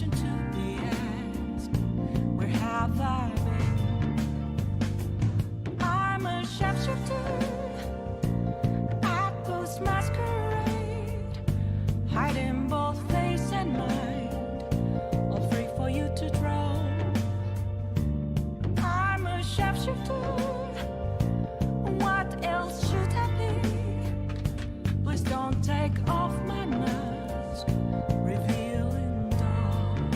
question to be asked. Where have I been? I'm a shapeshifter at Post Masquerade, hiding both face and mind, all free for you to draw. I'm a shapeshifter. What else should I be? Please don't take off my mask, revealing dawn.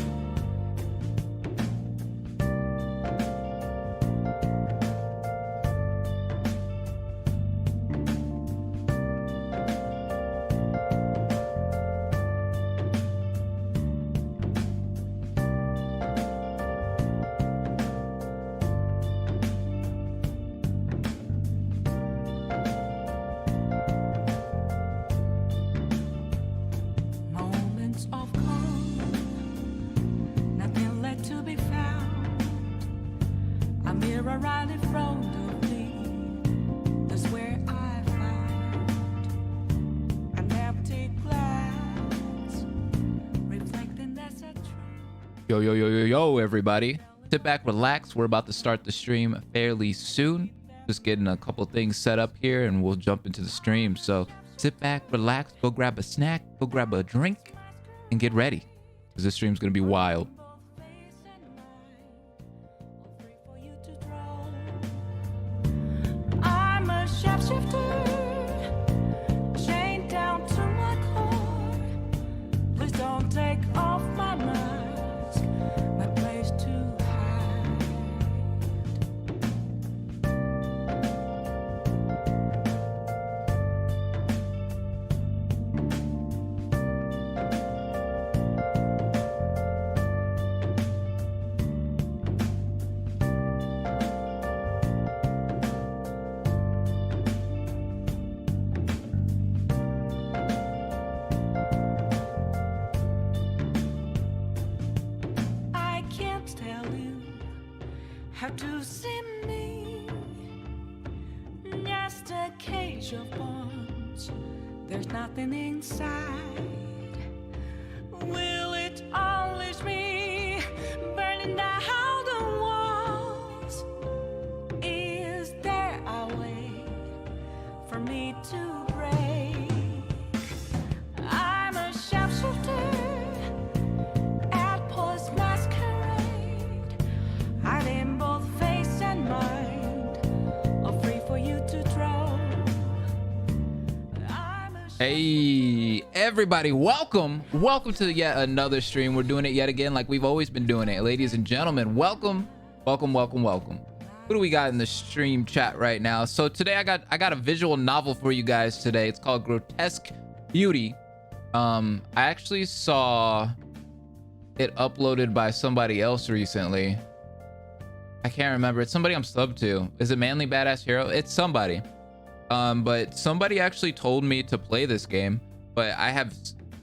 Moments of calm, nothing left to be found. A mirror right in front of me, that's where I found an empty glass, reflecting that's a tree. Yo, everybody. Sit back, relax. We're about to start the stream fairly soon. Just getting a couple things set up here and we'll jump into the stream. So sit back, relax, go grab a snack, go grab a drink, and get ready. Because this stream's going to be wild. I'm a shapeshifter, chained down to my core. Please don't take off my mask, my place to hide. I can't tell you how to see me. Just a cage of bones, there's nothing inside. Will it unleash me, burning down the walls? Is there a way for me to break? I'm a shapeshifter at Post Masquerade, hiding both face and mind, all free for you to draw. I'm a Hey, everybody. Welcome to yet another stream. We're doing it yet again like we've always been doing it. Ladies and gentlemen, welcome. Who do we got in the stream chat right now? So today I got a visual novel for you guys today. It's called Grotesque Beauty. I actually saw it uploaded by somebody else recently. I can't remember. It's somebody I'm subbed to. Is it Manly Badass Hero? It's somebody. But somebody actually told me to play this game, but I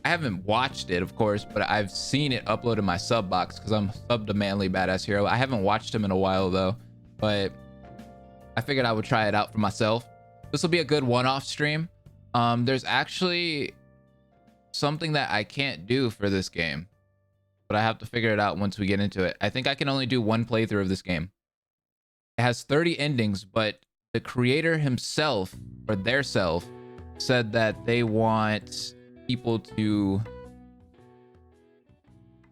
haven't watched it, of course, but I've seen it uploaded in my sub box because I'm subbed to Manly Badass Hero. I haven't watched him in a while though, but I figured I would try it out for myself. This will be a good one-off stream. There's actually something that I can't do for this game, but I have to figure it out once we get into it. I think I can only do one playthrough of this game. It has 30 endings, but the creator himself, or their self, said that they want people to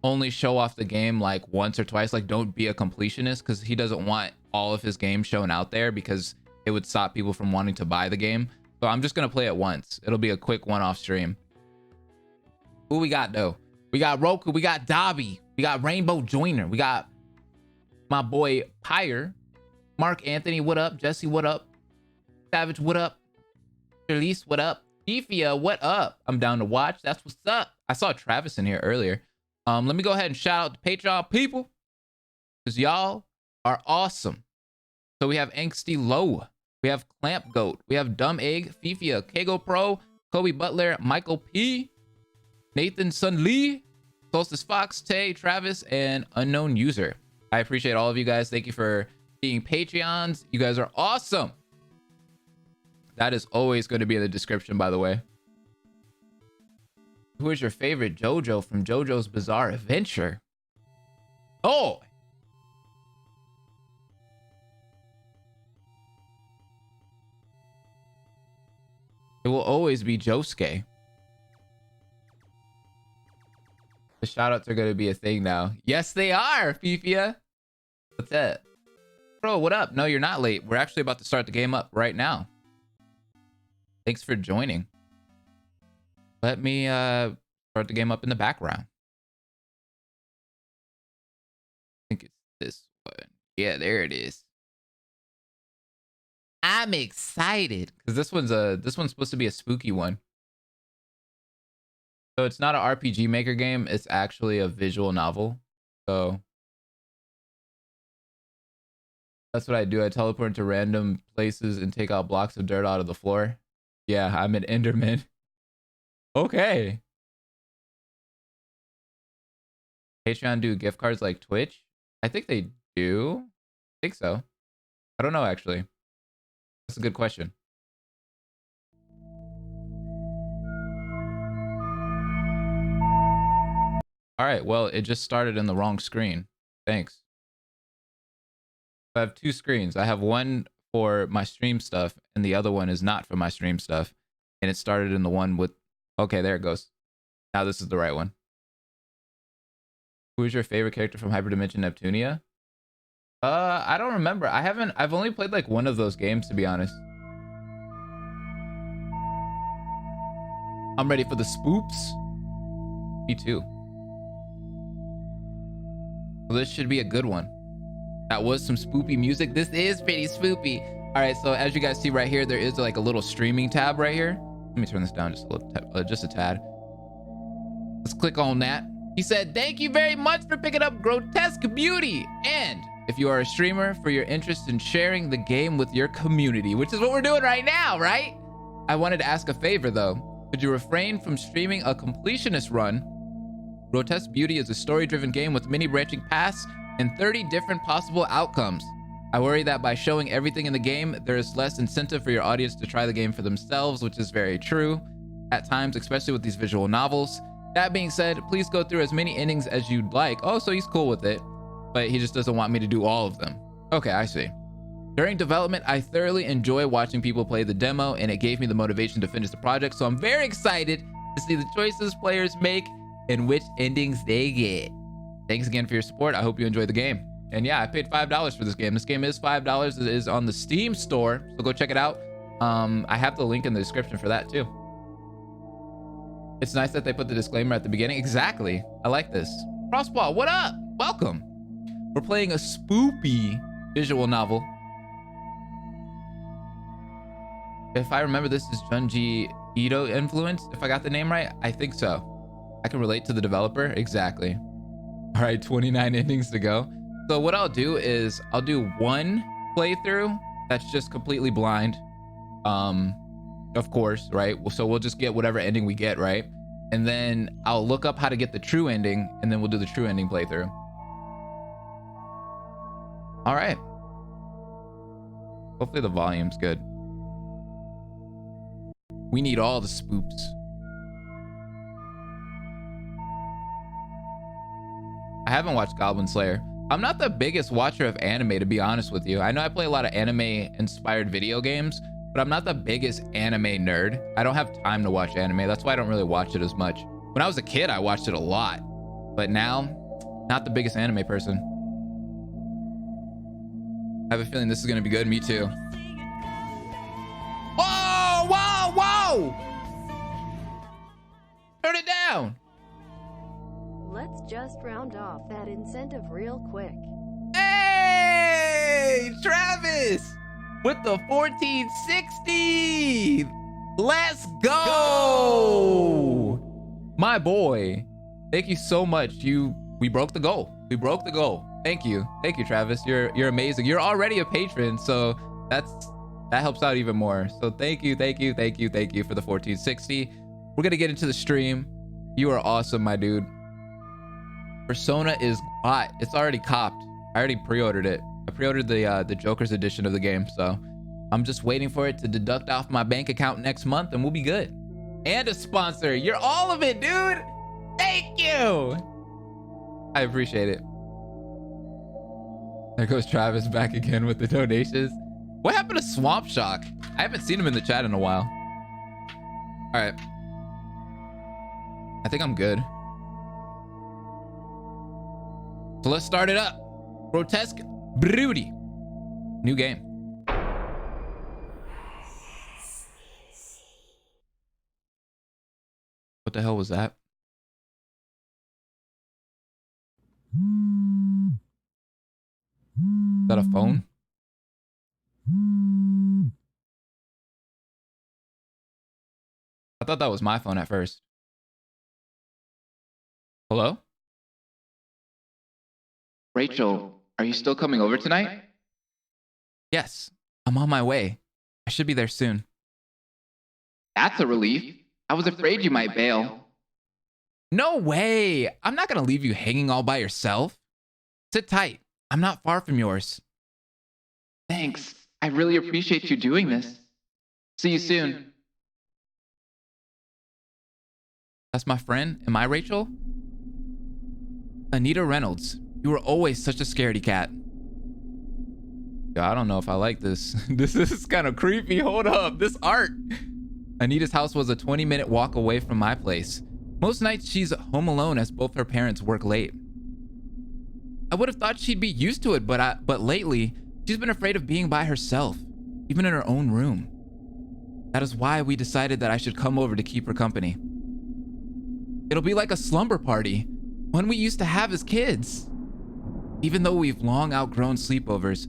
only show off the game like once or twice, like don't be a completionist, because he doesn't want all of his games shown out there because it would stop people from wanting to buy the game. So I'm just gonna play it once. It'll be a quick one-off stream. Who we got though? We got Roku, we got Dobby, we got Rainbow Joiner, we got my boy Pyre, Mark Anthony, what up? Jesse, what up? Savage, what up? Charlize, what up? Defia, what up? I'm down to watch. That's what's up. I saw Travis in here earlier. Let me go ahead and shout out the Patreon people, because y'all are awesome. So we have Angsty Low, we have Clamp Goat, we have Dumb Egg, Fifia, Kago Pro, Kobe Butler, Michael P, Nathan Sun Lee, Solstice Fox, Tay, Travis, and Unknown User. I appreciate all of you guys. Thank you for being Patreons. You guys are awesome. That is always going to be in the description, by the way. Who is your favorite JoJo from JoJo's Bizarre Adventure? Oh, it will always be Josuke. The shoutouts are going to be a thing now. Yes, they are, Fifia. What's that? Bro, what up? No, you're not late. We're actually about to start the game up right now. Thanks for joining. Let me start the game up in the background. I think it's this one. Yeah, there it is. I'm excited because this one's supposed to be a spooky one. So it's not an RPG Maker game. It's actually a visual novel. So that's what I do. I teleport into random places and take out blocks of dirt out of the floor. Yeah, I'm an Enderman. Okay. Patreon do gift cards like Twitch? I think they do. I think so. I don't know, actually. That's a good question. All right, well, it just started in the wrong screen. Thanks. I have two screens. I have one for my stream stuff, and the other one is not for my stream stuff. And it started in the one with... Okay, there it goes. Now this is the right one. Who is your favorite character from Hyperdimension Neptunia? I don't remember. I've only played like one of those games, to be honest. I'm ready for the spoops. Me too. Well, this should be a good one. That was some spoopy music. This is pretty spoopy. All right, so as you guys see right here, there is like a little streaming tab right here. Let me turn this down just a little, just a tad. Let's click on that. He said, thank you very much for picking up Grotesque Beauty. And if you are a streamer, for your interest in sharing the game with your community, which is what we're doing right now, right? I wanted to ask a favor though. Could you refrain from streaming a completionist run? Grotesque Beauty is a story-driven game with many branching paths and 30 different possible outcomes. I worry that by showing everything in the game, there is less incentive for your audience to try the game for themselves, which is very true at times, especially with these visual novels. That being said, please go through as many endings as you'd like. Oh, so he's cool with it, but he just doesn't want me to do all of them. Okay, I see. During development, I thoroughly enjoy watching people play the demo, and it gave me the motivation to finish the project, so I'm very excited to see the choices players make and which endings they get. Thanks again for your support. I hope you enjoy the game. And yeah, I paid $5 for this game. This game is $5. It is on the Steam store, so go check it out. I have the link in the description for that too. It's nice that they put the disclaimer at the beginning. Exactly. I like this. Crossball, what up? Welcome. We're playing a spoopy visual novel. If I remember, this is Junji Ito influenced, if I got the name right. I think so. I can relate to the developer. Exactly. All right, 29 endings to go. So what I'll do is I'll do one playthrough that's just completely blind. Of course, right? So we'll just get whatever ending we get, right? And then I'll look up how to get the true ending, and then we'll do the true ending playthrough. All right. Hopefully the volume's good. We need all the spoops. I haven't watched Goblin Slayer. I'm not the biggest watcher of anime, to be honest with you. I know I play a lot of anime-inspired video games, but I'm not the biggest anime nerd. I don't have time to watch anime. That's why I don't really watch it as much. When I was a kid, I watched it a lot. But now, not the biggest anime person. I have a feeling this is gonna be good. Me too. Whoa, whoa, whoa! Turn it down. Let's just round off that incentive real quick. Hey, Travis! With the 1460. Let's go. My boy, thank you so much. We broke the goal. We broke the goal. Thank you, Travis. You're amazing. You're already a patron, so that helps out even more. So thank you for the 1460. We're gonna get into the stream. You are awesome, my dude. Persona is hot. It's already copped. I already pre-ordered it. I pre-ordered the Joker's edition of the game, so I'm just waiting for it to deduct off my bank account next month, and we'll be good. And a sponsor. You're all of it, dude. Thank you. I appreciate it. There goes Travis back again with the donations. What happened to Swamp Shock? I haven't seen him in the chat in a while. All right. I think I'm good. So let's start it up. Grotesque Broody. New game. What the hell was that? Is that a phone? I thought that was my phone at first. Hello? Rachel, are you still coming over tonight? Yes, I'm on my way. I should be there soon. That's a relief. I was afraid you might bail. No way! I'm not gonna leave you hanging all by yourself. Sit tight. I'm not far from yours. Thanks. I really appreciate you doing this. See you soon. That's my friend. Am I Rachel? Anita Reynolds. You were always such a scaredy cat. Yeah, I don't know if I like this. This is kind of creepy. Hold up. This art. Anita's house was a 20-minute walk away from my place. Most nights she's home alone as both her parents work late. I would have thought she'd be used to it, but lately she's been afraid of being by herself, even in her own room. That is why we decided that I should come over to keep her company. It'll be like a slumber party, one we used to have as kids. Even though we've long outgrown sleepovers,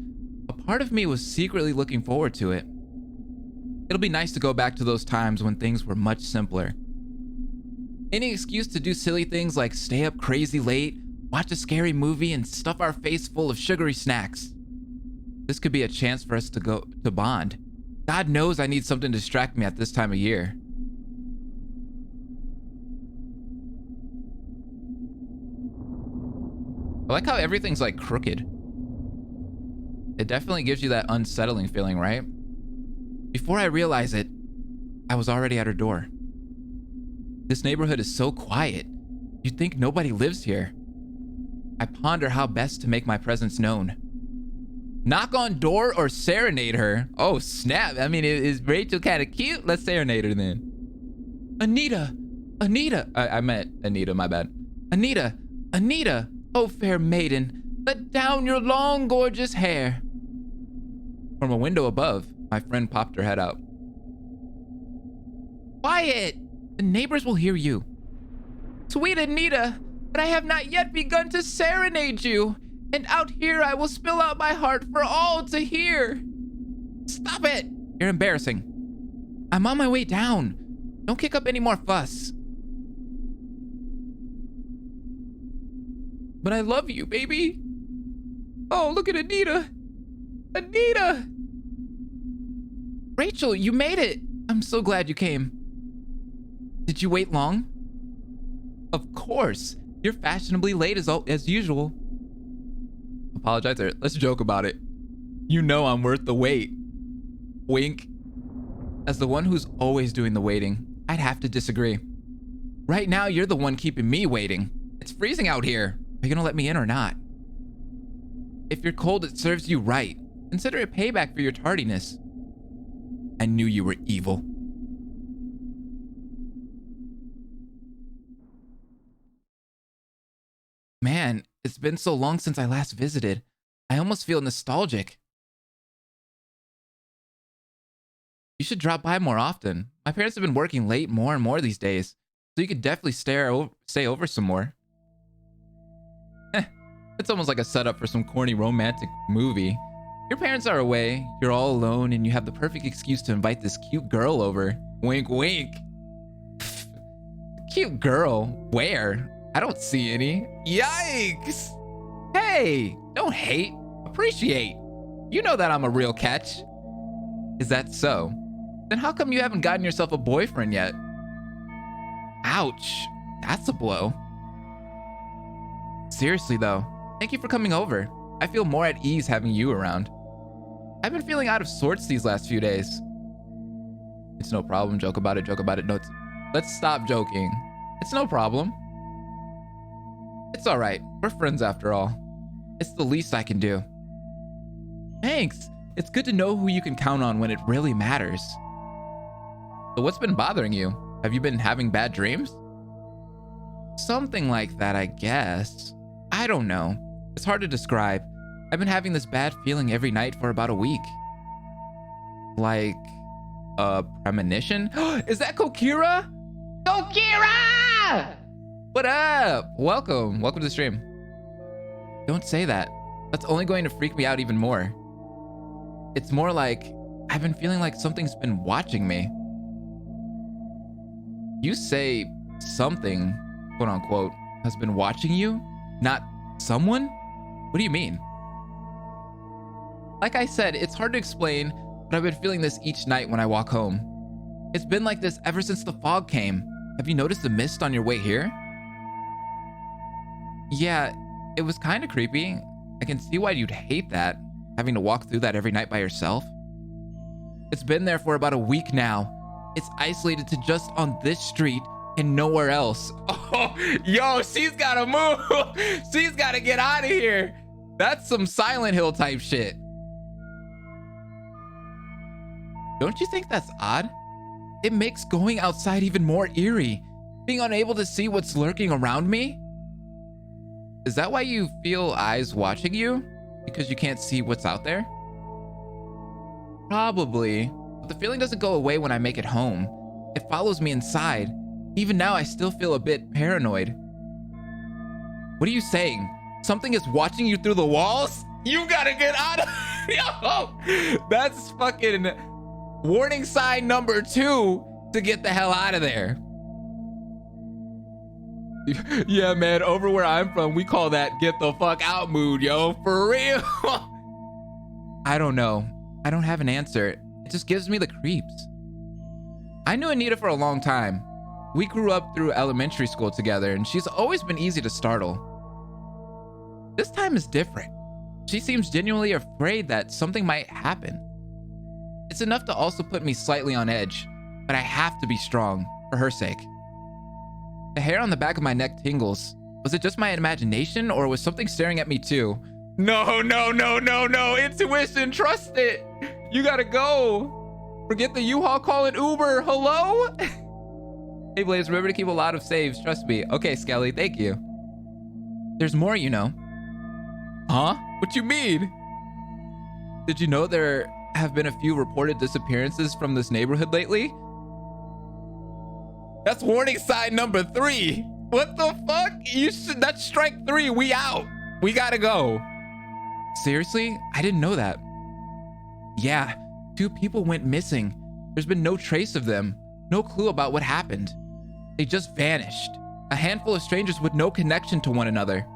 a part of me was secretly looking forward to it. It'll be nice to go back to those times when things were much simpler. Any excuse to do silly things like stay up crazy late, watch a scary movie, and stuff our face full of sugary snacks. This could be a chance for us to bond. God knows I need something to distract me at this time of year. I like how everything's like crooked. It definitely gives you that unsettling feeling, right? Before I realize it, I was already at her door. This neighborhood is so quiet. You'd think nobody lives here. I ponder how best to make my presence known. Knock on door or serenade her? Oh, snap. I mean, is Rachel kind of cute? Let's serenade her then. Anita! Anita! I meant Anita, my bad. Anita! Anita! Oh, fair maiden, let down your long, gorgeous hair. From a window above, my friend popped her head out. Quiet! The neighbors will hear you. Sweet Anita, but I have not yet begun to serenade you, and out here I will spill out my heart for all to hear. Stop it! You're embarrassing. I'm on my way down. Don't kick up any more fuss. But I love you, baby. Oh, look at Anita. Anita! Rachel, you made it. I'm so glad you came. Did you wait long? Of course. You're fashionably late as usual. Apologize there. Let's joke about it. You know I'm worth the wait. Wink. As the one who's always doing the waiting, I'd have to disagree. Right now, you're the one keeping me waiting. It's freezing out here. Are you gonna let me in or not? If you're cold, it serves you right. Consider it payback for your tardiness. I knew you were evil. Man, it's been so long since I last visited. I almost feel nostalgic. You should drop by more often. My parents have been working late more and more these days, so you could definitely stay over some more. It's almost like a setup for some corny romantic movie. Your parents are away, you're all alone, and you have the perfect excuse to invite this cute girl over. Wink, wink. Cute girl? Where? I don't see any. Yikes! Hey, don't hate, appreciate. You know that I'm a real catch. Is that so? Then how come you haven't gotten yourself a boyfriend yet? Ouch, that's a blow. Seriously though, thank you for coming over. I feel more at ease having you around. I've been feeling out of sorts these last few days. It's no problem, joke about it, joke about it. No, let's stop joking. It's no problem. It's all right, we're friends after all. It's the least I can do. Thanks. It's good to know who you can count on when it really matters. So what's been bothering you? Have you been having bad dreams? Something like that, I guess. I don't know. It's hard to describe. I've been having this bad feeling every night for about a week. Like a premonition? Is that Kokira? Kokira! What up? Welcome. Welcome to the stream. Don't say that. That's only going to freak me out even more. It's more like I've been feeling like something's been watching me. You say something, quote unquote, has been watching you, not someone? What do you mean? Like I said, it's hard to explain, but I've been feeling this each night when I walk home. It's been like this ever since the fog came. Have you noticed the mist on your way here? Yeah, it was kind of creepy. I can see why you'd hate that, having to walk through that every night by yourself. It's been there for about a week now. It's isolated to just on this street and nowhere else. Oh, yo, she's gotta move. She's gotta get out of here. That's some Silent Hill type shit. Don't you think that's odd? It makes going outside even more eerie, being unable to see what's lurking around me. Is that why you feel eyes watching you? Because you can't see what's out there? Probably, but the feeling doesn't go away when I make it home. It follows me inside. Even now, I still feel a bit paranoid. What are you saying? Something is watching you through the walls? You gotta get out of Yo, that's fucking warning sign number 2 to get the hell out of there. Yeah, man, over where I'm from, we call that get the fuck out mood, yo, for real. I don't know. I don't have an answer. It just gives me the creeps. I knew Anita for a long time. We grew up through elementary school together, and she's always been easy to startle. This time is different. She seems genuinely afraid that something might happen. It's enough to also put me slightly on edge, but I have to be strong for her sake. The hair on the back of my neck tingles. Was it just my imagination, or was something staring at me too? No, no, no, no, no. Intuition, trust it. You gotta go. Forget the U-Haul, call it Uber. Hello? Hey, Blaze, remember to keep a lot of saves. Trust me. Okay, Skelly, thank you. There's more, you know. Huh? What you mean? Did you know there have been a few reported disappearances from this neighborhood lately? That's warning sign number 3. What the fuck? That's strike 3. We out. We gotta go. Seriously? I didn't know that. Yeah, 2 people went missing. There's been no trace of them. No clue about what happened. They just vanished. A handful of strangers with no connection to one another.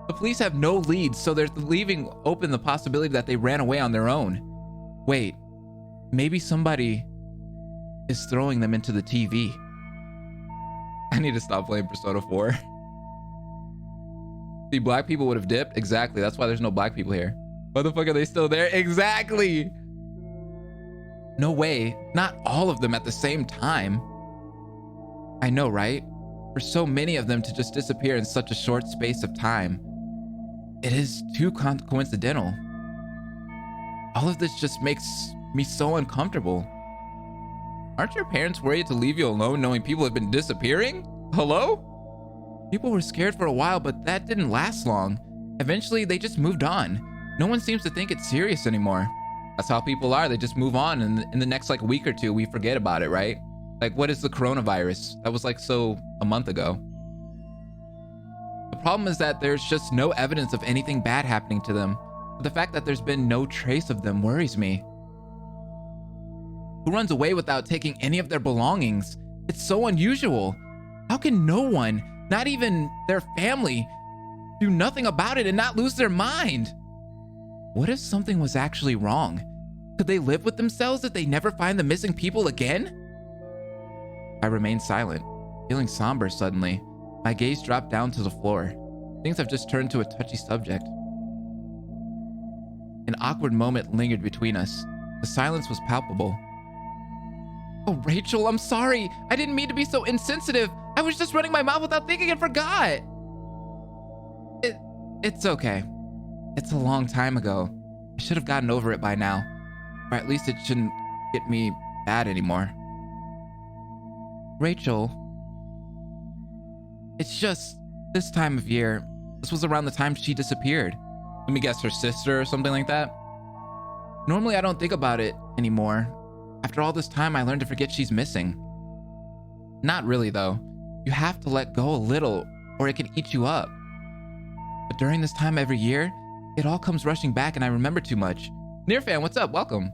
The police have no leads, so they're leaving open the possibility that they ran away on their own. Wait, maybe somebody is throwing them into the TV. I need to stop playing Persona 4. See, black people would have dipped. Exactly. That's why there's no black people here. Why the fuck are they still there? Exactly. No way. Not all of them at the same time. I know, right? For so many of them to just disappear in such a short space of time. It is too coincidental. All of this just makes me so uncomfortable. Aren't your parents worried to leave you alone knowing people have been disappearing? Hello? People were scared for a while, but that didn't last long. Eventually, they just moved on. No one seems to think it's serious anymore. That's how people are. They just move on, and in the next like week or two, we forget about it, right? Like, what is the coronavirus? That was like a month ago. The problem is that there's just no evidence of anything bad happening to them. But the fact that there's been no trace of them worries me. Who runs away without taking any of their belongings? It's so unusual. How can no one, not even their family, do nothing about it and not lose their mind? What if something was actually wrong? Could they live with themselves if they never find the missing people again? I remained silent, feeling somber suddenly. My gaze dropped down to the floor. Things have just turned to a touchy subject. An awkward moment lingered between us. The silence was palpable. Oh, Rachel, I'm sorry. I didn't mean to be so insensitive. I was just running my mouth without thinking and forgot. It's okay. It's a long time ago. I should have gotten over it by now. Or at least it shouldn't get me bad anymore. Rachel, it's just this time of year. This was around the time she disappeared. Let me guess, her sister or something like that? Normally, I don't think about it anymore. After all this time, I learned to forget she's missing. Not really, though. You have to let go a little, or it can eat you up. But during this time every year, it all comes rushing back and I remember too much. Nearfan, what's up? Welcome.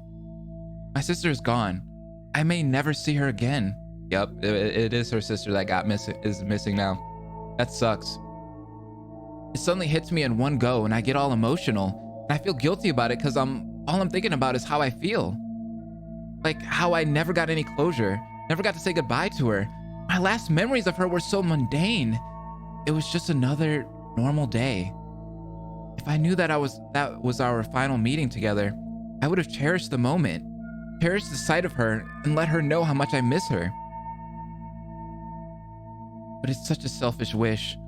My sister is gone. I may never see her again. Yep, it is her sister that is missing now. That sucks. It suddenly hits me in one go and I get all emotional. And I feel guilty about it because all I'm thinking about is how I feel. Like how I never got any closure, never got to say goodbye to her. My last memories of her were so mundane. It was just another normal day. If I knew that was our final meeting together, I would have cherished the moment, cherished the sight of her, and let her know how much I miss her. But it's such a selfish wish.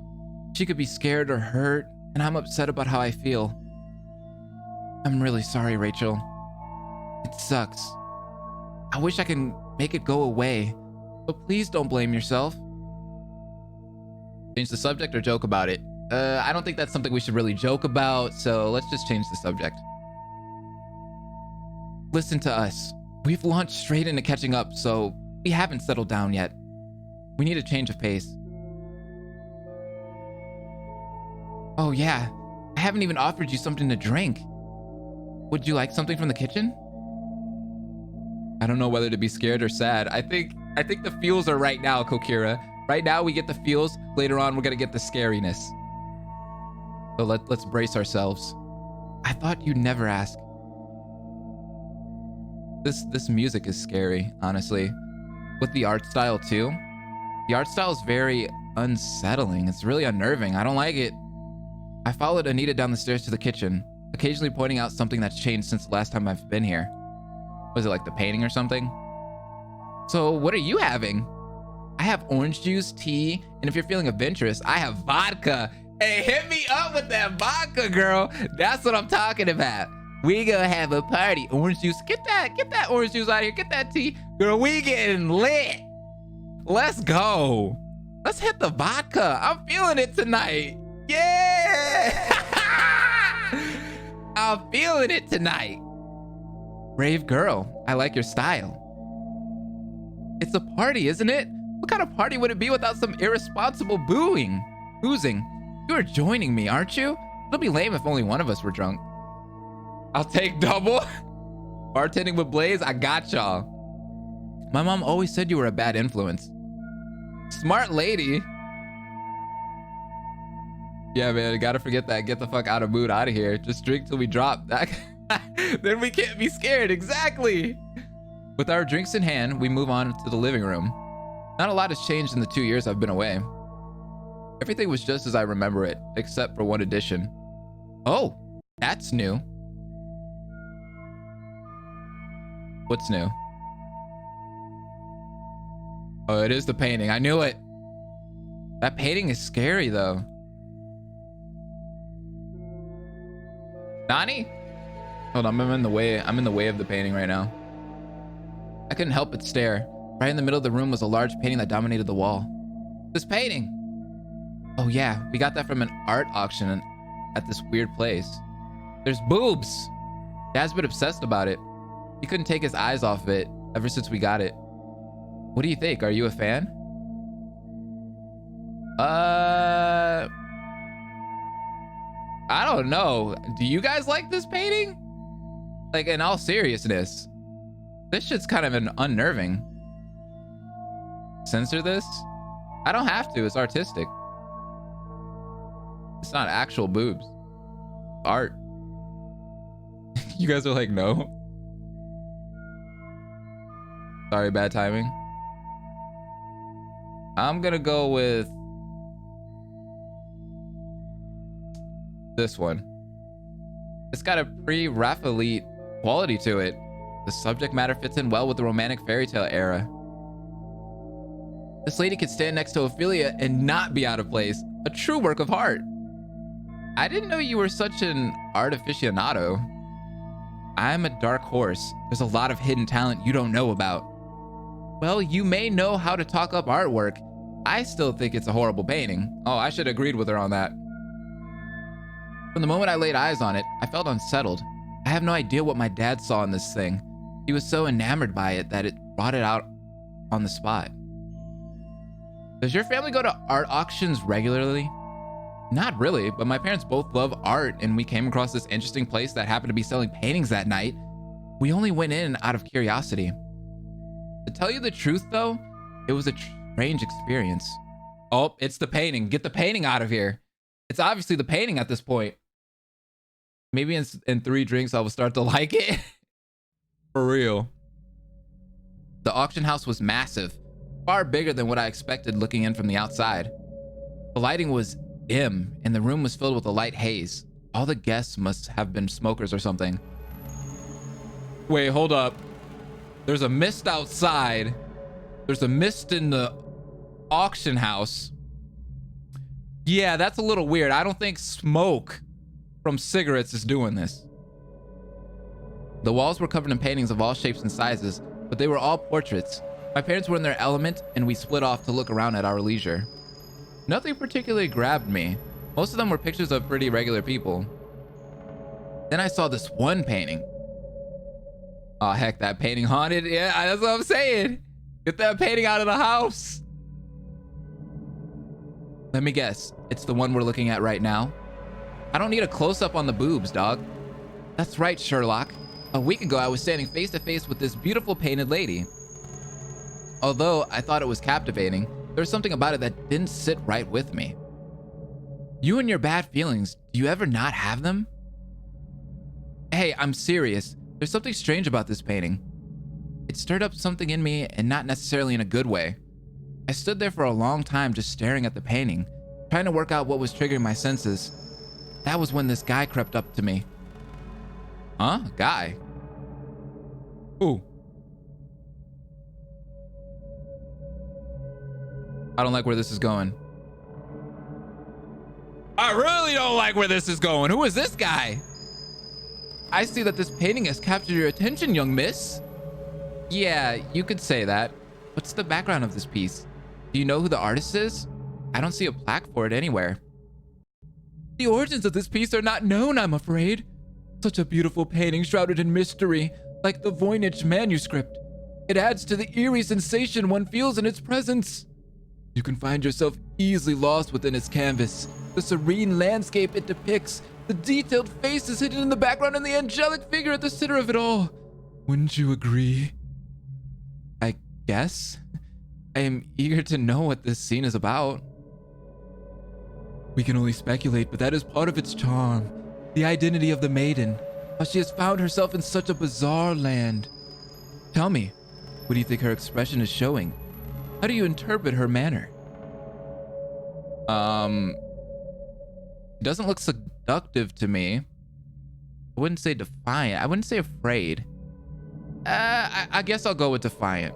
She could be scared or hurt, and I'm upset about how I feel. I'm really sorry, Rachel. It sucks. I wish I can make it go away, but please don't blame yourself. Change the subject or joke about it? I don't think that's something we should really joke about, so let's just change the subject. Listen to us. We've launched straight into catching up, so we haven't settled down yet. We need a change of pace. Oh yeah, I haven't even offered you something to drink. Would you like something from the kitchen? I don't know whether to be scared or sad. I think the feels are right now, Kokira. Right now we get the feels. Later on we're gonna get the scariness. So let's brace ourselves. I thought you'd never ask. This music is scary, honestly. With the art style too. The art style is very unsettling. It's really unnerving. I don't like it. I followed Anita down the stairs to the kitchen, occasionally pointing out something that's changed since the last time I've been here. Was it like the painting or something? So what are you having? I have orange juice, tea, and if you're feeling adventurous, I have vodka. Hey, hit me up with that vodka, girl. That's what I'm talking about. We gonna have a party. Orange juice, get that orange juice out of here. Get that tea. Girl, we getting lit. Let's go. Let's hit the vodka. I'm feeling it tonight. Yeah. I'm feeling it tonight. Brave girl, I like your style. It's a party, isn't it? What kind of party would it be without some irresponsible boozing? You are joining me, aren't you? It'll be lame if only one of us were drunk. I'll take double. Bartending with Blaze, I got y'all. My mom always said you were a bad influence. Smart lady. Yeah, man, gotta forget that. Get the fuck out of mood, out of here. Just drink till we drop. Then we can't be scared. Exactly. With our drinks in hand, we move on to the living room. Not a lot has changed in the 2 years I've been away. Everything was just as I remember it, except for one addition. Oh, that's new. What's new? Oh, it is the painting. I knew it. That painting is scary, though. Nani? Hold on, I'm in the way. I'm in the way of the painting right now. I couldn't help but stare. Right in the middle of the room was a large painting that dominated the wall. This painting! Oh yeah, we got that from an art auction at this weird place. There's boobs! Dad's been obsessed about it. He couldn't take his eyes off of it ever since we got it. What do you think? Are you a fan? I don't know. Do you guys like this painting? Like, in all seriousness, this shit's kind of unnerving. Censor this? I don't have to. It's artistic. It's not actual boobs. Art. You guys are like, no. Sorry, bad timing. I'm gonna go with this one. It's got a pre-Raphaelite quality to it. The subject matter fits in well with the romantic fairy tale era. This lady could stand next to Ophelia and not be out of place. A true work of art. I didn't know you were such an art aficionado. I'm a dark horse. There's a lot of hidden talent you don't know about. Well, you may know how to talk up artwork. I still think it's a horrible painting. Oh, I should have agreed with her on that. From the moment I laid eyes on it, I felt unsettled. I have no idea what my dad saw in this thing. He was so enamored by it that it brought it out on the spot. Does your family go to art auctions regularly? Not really, but my parents both love art, and we came across this interesting place that happened to be selling paintings that night. We only went in out of curiosity. To tell you the truth, though, it was a strange experience. Oh, it's the painting. Get the painting out of here. It's obviously the painting at this point. Maybe in 3 drinks, I will start to like it. For real. The auction house was massive, far bigger than what I expected looking in from the outside. The lighting was dim, and the room was filled with a light haze. All the guests must have been smokers or something. Wait, hold up. There's a mist outside. There's a mist in the auction house. Yeah, that's a little weird. I don't think smoke from cigarettes is doing this. The walls were covered in paintings of all shapes and sizes, but they were all portraits. My parents were in their element, and we split off to look around at our leisure. Nothing particularly grabbed me. Most of them were pictures of pretty regular people. Then I saw this one painting. Oh, heck, that painting haunted. Yeah, that's what I'm saying. Get that painting out of the house. Let me guess. It's the one we're looking at right now. I don't need a close-up on the boobs, dog. That's right, Sherlock. A week ago, I was standing face to face with this beautiful painted lady. Although I thought it was captivating, there was something about it that didn't sit right with me. You and your bad feelings, do you ever not have them? Hey, I'm serious. There's something strange about this painting. It stirred up something in me, and not necessarily in a good way. I stood there for a long time just staring at the painting, trying to work out what was triggering my senses. That was when this guy crept up to me. Huh? Guy? Who? I don't like where this is going. I really don't like where this is going. Who is this guy? I see that this painting has captured your attention, young miss. Yeah, you could say that. What's the background of this piece? Do you know who the artist is? I don't see a plaque for it anywhere. The origins of this piece are not known, I'm afraid. Such a beautiful painting shrouded in mystery, like the Voynich manuscript. It adds to the eerie sensation one feels in its presence. You can find yourself easily lost within its canvas. The serene landscape it depicts, the detailed faces hidden in the background, and the angelic figure at the center of it all. Wouldn't you agree? I guess. I am eager to know what this scene is about. We can only speculate, but that is part of its charm. The identity of the maiden, how she has found herself in such a bizarre land. Tell me, what do you think her expression is showing? How do you interpret her manner? It doesn't look seductive to me. I wouldn't say defiant. I wouldn't say afraid. I guess I'll go with defiant.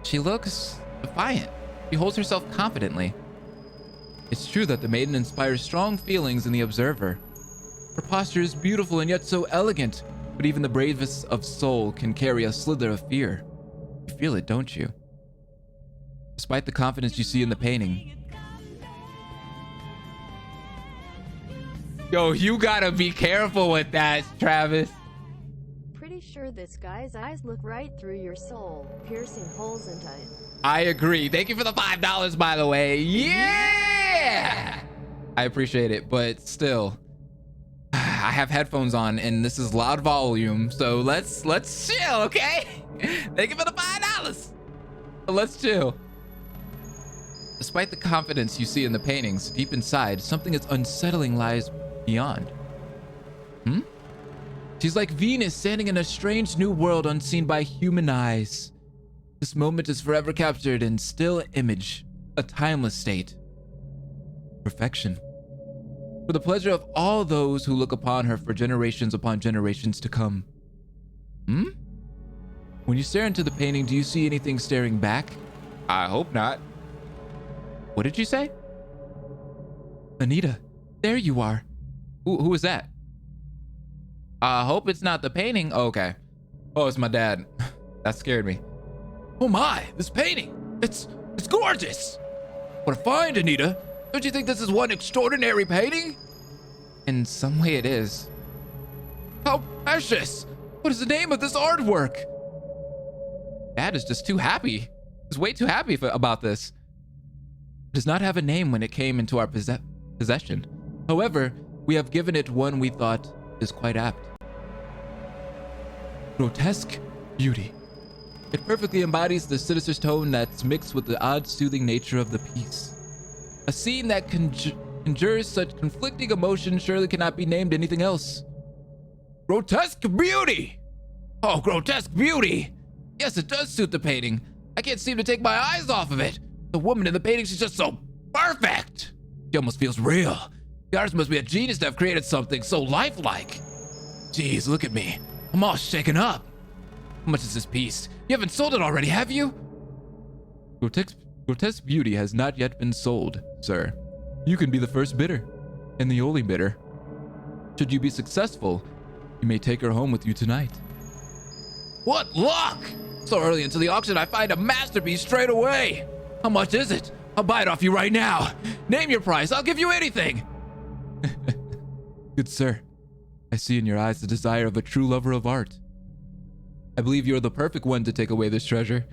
She looks defiant. She holds herself confidently. It's true that the maiden inspires strong feelings in the observer. Her posture is beautiful and yet so elegant, but even the bravest of soul can carry a slither of fear. You feel it, don't you? Despite the confidence you see in the painting. Yo, you gotta be careful with that, Travis. Pretty sure this guy's eyes look right through your soul, piercing holes into it. I agree. Thank you for the $5, by the way. Yeah! I appreciate it, but still. I have headphones on and this is loud volume, so let's chill, okay? Thank you for the $5. But let's chill. Despite the confidence you see in the paintings, deep inside, something that's unsettling lies beyond. She's like Venus standing in a strange new world unseen by human eyes. This moment is forever captured in still image, a timeless state. Perfection. For the pleasure of all those who look upon her for generations upon generations to come. When you stare into the painting, do you see anything staring back? I hope not. What did you say? Anita, there you are. Who is that? I hope it's not the painting. Oh, okay. Oh, it's my dad. That scared me. Oh my, this painting. It's gorgeous. What a find, Anita. Don't you think this is one extraordinary painting? In some way it is. How precious. What is the name of this artwork? Dad is just too happy. He's way too happy about this. It does not have a name when it came into our possession. However, we have given it one we thought is quite apt. Grotesque beauty. It perfectly embodies the sinister tone that's mixed with the odd soothing nature of the piece. A scene that conjures such conflicting emotions surely cannot be named anything else. Grotesque beauty! Oh, grotesque beauty! Yes, it does suit the painting. I can't seem to take my eyes off of it. The woman in the painting, she's just so perfect. She almost feels real. The artist must be a genius to have created something so lifelike. Jeez, look at me. I'm all shaken up. How much is this piece? You haven't sold it already, have you? Grotesque beauty has not yet been sold, sir. You can be the first bidder, and the only bidder. Should you be successful, you may take her home with you tonight. What luck! So early into the auction, I find a masterpiece straight away. How much is it? I'll buy it off you right now. Name your price. I'll give you anything. Good sir, I see in your eyes the desire of a true lover of art. I believe you are the perfect one to take away this treasure.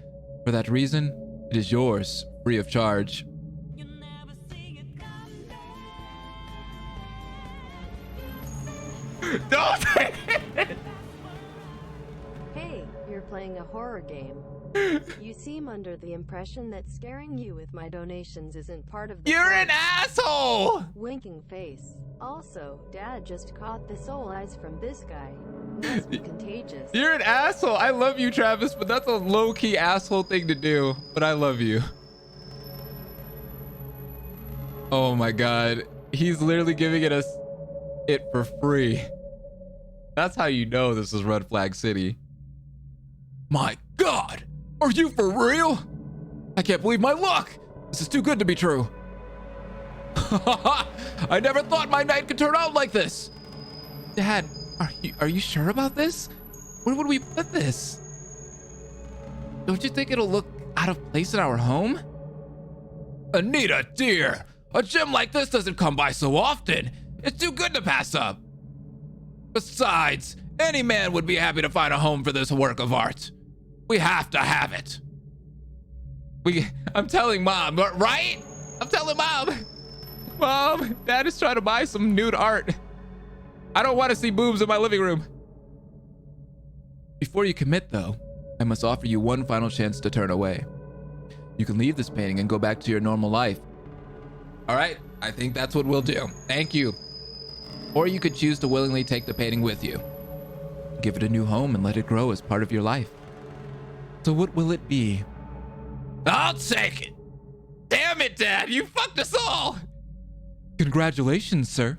For that reason, it is yours, free of charge. You never see it come Don't take it! Hey, you're playing a horror game. You seem under the impression that scaring you with my donations isn't part of the You're an point. asshole! Winking face. Also, Dad just caught the soul eyes from this guy. Must be contagious. You're an asshole. I love you, Travis, but that's a low-key asshole thing to do. But I love you. Oh my god. He's literally giving it for free. That's how you know this is Red Flag City. My god! Are you for real? I can't believe my luck! This is too good to be true. I never thought my night could turn out like this. Dad, are you sure about this? Where would we put this? Don't you think it'll look out of place in our home? Anita, dear, a gem like this doesn't come by so often. It's too good to pass up. Besides, any man would be happy to find a home for this work of art. We have to have it. I'm telling Mom, right? I'm telling Mom. Mom, Dad is trying to buy some nude art. I don't want to see boobs in my living room. Before you commit, though, I must offer you one final chance to turn away. You can leave this painting and go back to your normal life. All right, I think that's what we'll do. Thank you. Or you could choose to willingly take the painting with you. Give it a new home and let it grow as part of your life. So what will it be? I'll take it. Damn it, Dad, you fucked us all. Congratulations, sir.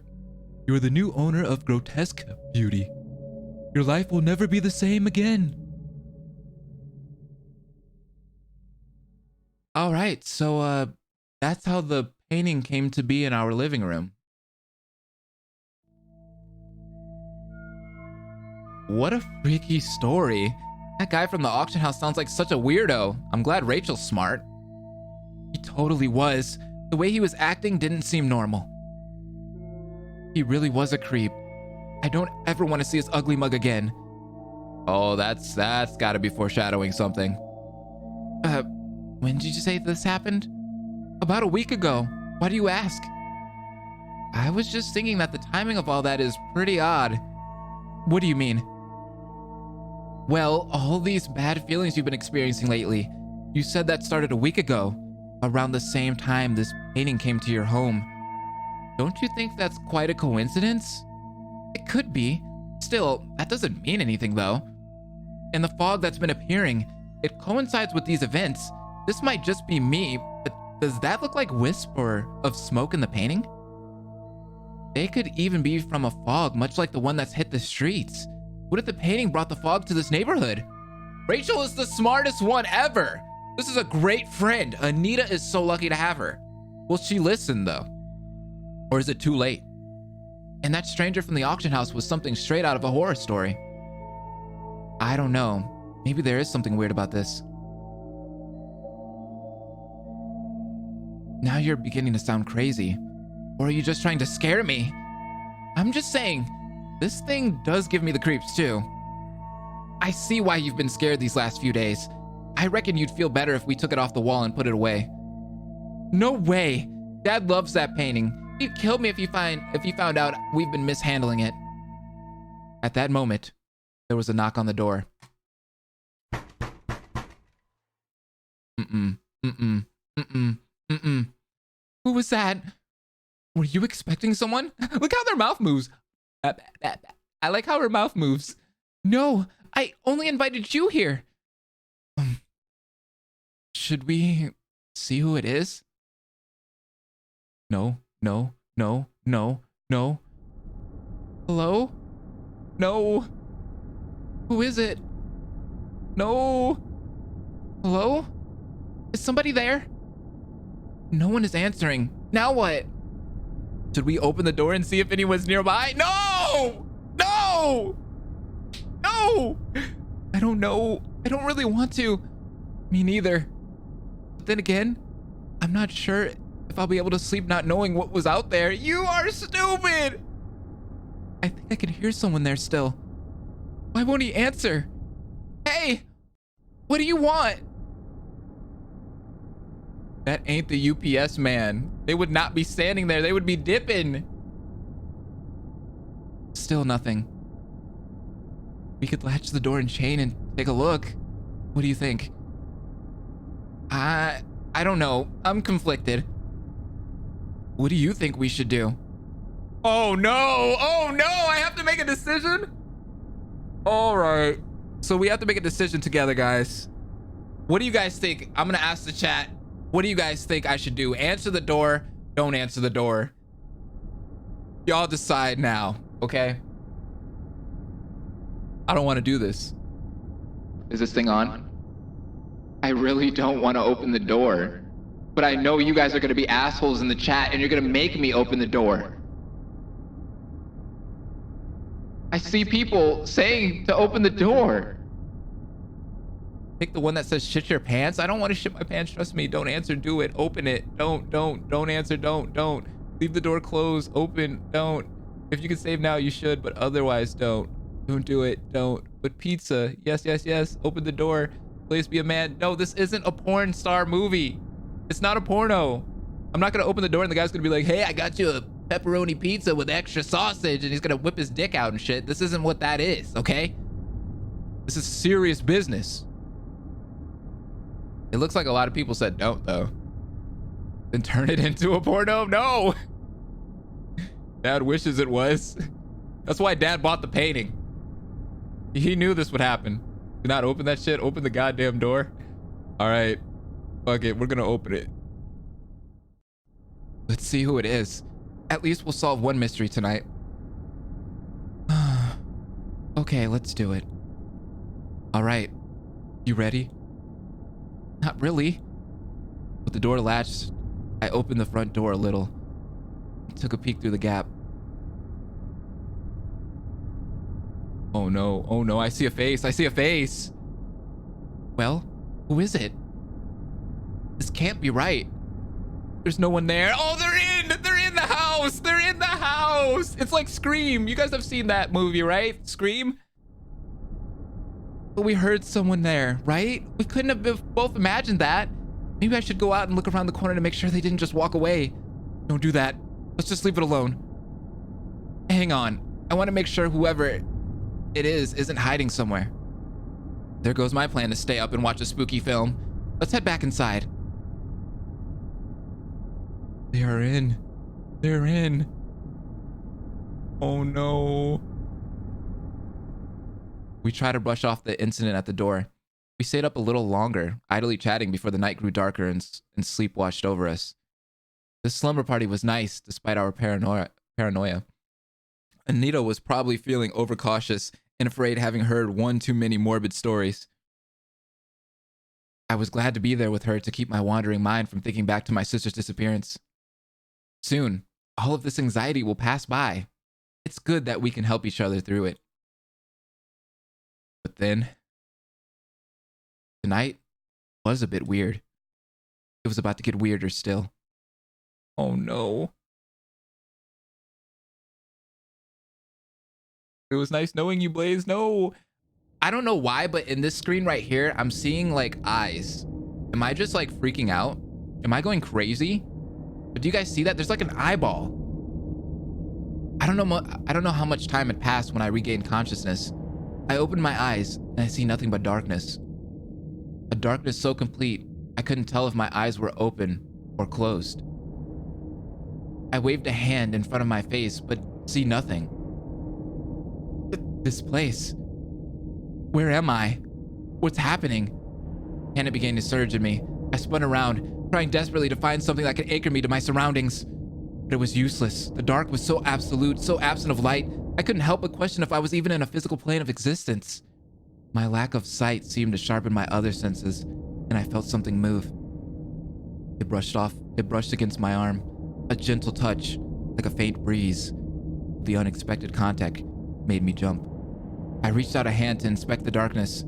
You're the new owner of Grotesque Beauty. Your life will never be the same again. All right, so that's how the painting came to be in our living room. What a freaky story. That guy from the auction house sounds like such a weirdo. I'm glad Rachel's smart. He totally was. The way he was acting didn't seem normal. He really was a creep. I don't ever want to see his ugly mug again. Oh, that's gotta be foreshadowing something. When did you say this happened? About a week ago. Why do you ask? I was just thinking that the timing of all that is pretty odd. What do you mean? Well, all these bad feelings you've been experiencing lately. You said that started a week ago, around the same time this painting came to your home. Don't you think that's quite a coincidence? It could be. Still, that doesn't mean anything though. And the fog that's been appearing, it coincides with these events. This might just be me, but does that look like wisp or of smoke in the painting? They could even be from a fog, much like the one that's hit the streets. What if the painting brought the fog to this neighborhood? Rachel is the smartest one ever. This is a great friend. Anita is so lucky to have her. Will she listen though? Or is it too late? And that stranger from the auction house was something straight out of a horror story. I don't know. Maybe there is something weird about this. Now you're beginning to sound crazy. Or are you just trying to scare me? I'm just saying, this thing does give me the creeps too. I see why you've been scared these last few days. I reckon you'd feel better if we took it off the wall and put it away. No way. Dad loves that painting. He'd kill me if he found out we've been mishandling it. At that moment, there was a knock on the door. Who was that? Were you expecting someone? Look how their mouth moves. I like how her mouth moves. No, I only invited you here. Should we see who it is? No. Hello? No. Who is it? No. Hello? Is somebody there? No one is answering. Now what? Should we open the door and see if anyone's nearby? No! No! No! I don't know. I don't really want to. Me neither. But then again, I'm not sure if I'll be able to sleep not knowing what was out there. You are stupid! I think I can hear someone there still. Why won't he answer? Hey! What do you want? That ain't the UPS man. They would not be standing there. They would be dipping. Still nothing. We could latch the door and chain and take a look. What do you think? I don't know. I'm conflicted. What do you think we should do? Oh no! Oh no! I have to make a decision? All right. So we have to make a decision together, guys. What do you guys think? I'm gonna ask the chat. What do you guys think I should do? Answer the door. Don't answer the door. Y'all decide now, okay? I don't want to do this. Is this thing on? I really don't want to open the door. But I know you guys are going to be assholes in the chat and you're going to make me open the door. I see people saying to open the door. Pick the one that says shit your pants. I don't want to shit my pants. Trust me. Don't answer. Do it. Open it. Don't answer. Don't. Leave the door closed. Open. Don't. If you can save now, you should, but otherwise don't. Don't do it. Don't. But pizza. Yes. Open the door. Please be a man. No, this isn't a porn star movie. It's not a porno. I'm not going to open the door and the guy's going to be like, hey, I got you a pepperoni pizza with extra sausage, and he's going to whip his dick out and shit. This isn't what that is, okay? This is serious business. It looks like a lot of people said don't, though. Then turn it into a porno? No! Dad wishes it was. That's why Dad bought the painting. He knew this would happen. Do not open that shit. Open the goddamn door. All right. Fuck it. We're gonna open it. Let's see who it is. At least we'll solve one mystery tonight. Okay, let's do it. All right. You ready? Not really. With the door latched, I opened the front door a little. Took a peek through the gap. Oh no, I see a face. Well, who is it? This can't be right. There's no one there. Oh, they're in the house. It's like Scream. You guys have seen that movie, right? Scream? But we heard someone there, right? We couldn't have both imagined that. Maybe I should go out and look around the corner to make sure they didn't just walk away. Don't do that. Let's just leave it alone. Hang on. I want to make sure whoever it is isn't hiding somewhere. There goes my plan to stay up and watch a spooky film. Let's head back inside. They're in. Oh no. We tried to brush off the incident at the door. We stayed up a little longer, idly chatting before the night grew darker and sleep washed over us. This slumber party was nice, despite our paranoia. Anita was probably feeling overcautious and afraid, having heard one too many morbid stories. I was glad to be there with her to keep my wandering mind from thinking back to my sister's disappearance. Soon, all of this anxiety will pass by. It's good that we can help each other through it. But then, tonight was a bit weird. It was about to get weirder still. Oh no. It was nice knowing you, Blaze. No. I don't know why, but in this screen right here, I'm seeing like eyes. Am I just like freaking out? Am I going crazy? But do you guys see that? There's like an eyeball. I don't know how much time had passed when I regained consciousness. I opened my eyes and I see nothing but darkness. A darkness so complete, I couldn't tell if my eyes were open or closed. I waved a hand in front of my face, but see nothing. This place. Where am I? What's happening? Panic began to surge in me. I spun around, trying desperately to find something that could anchor me to my surroundings. But it was useless. The dark was so absolute, so absent of light, I couldn't help but question if I was even in a physical plane of existence. My lack of sight seemed to sharpen my other senses, and I felt something move. It brushed against my arm. A gentle touch, like a faint breeze. The unexpected contact made me jump. I reached out a hand to inspect the darkness.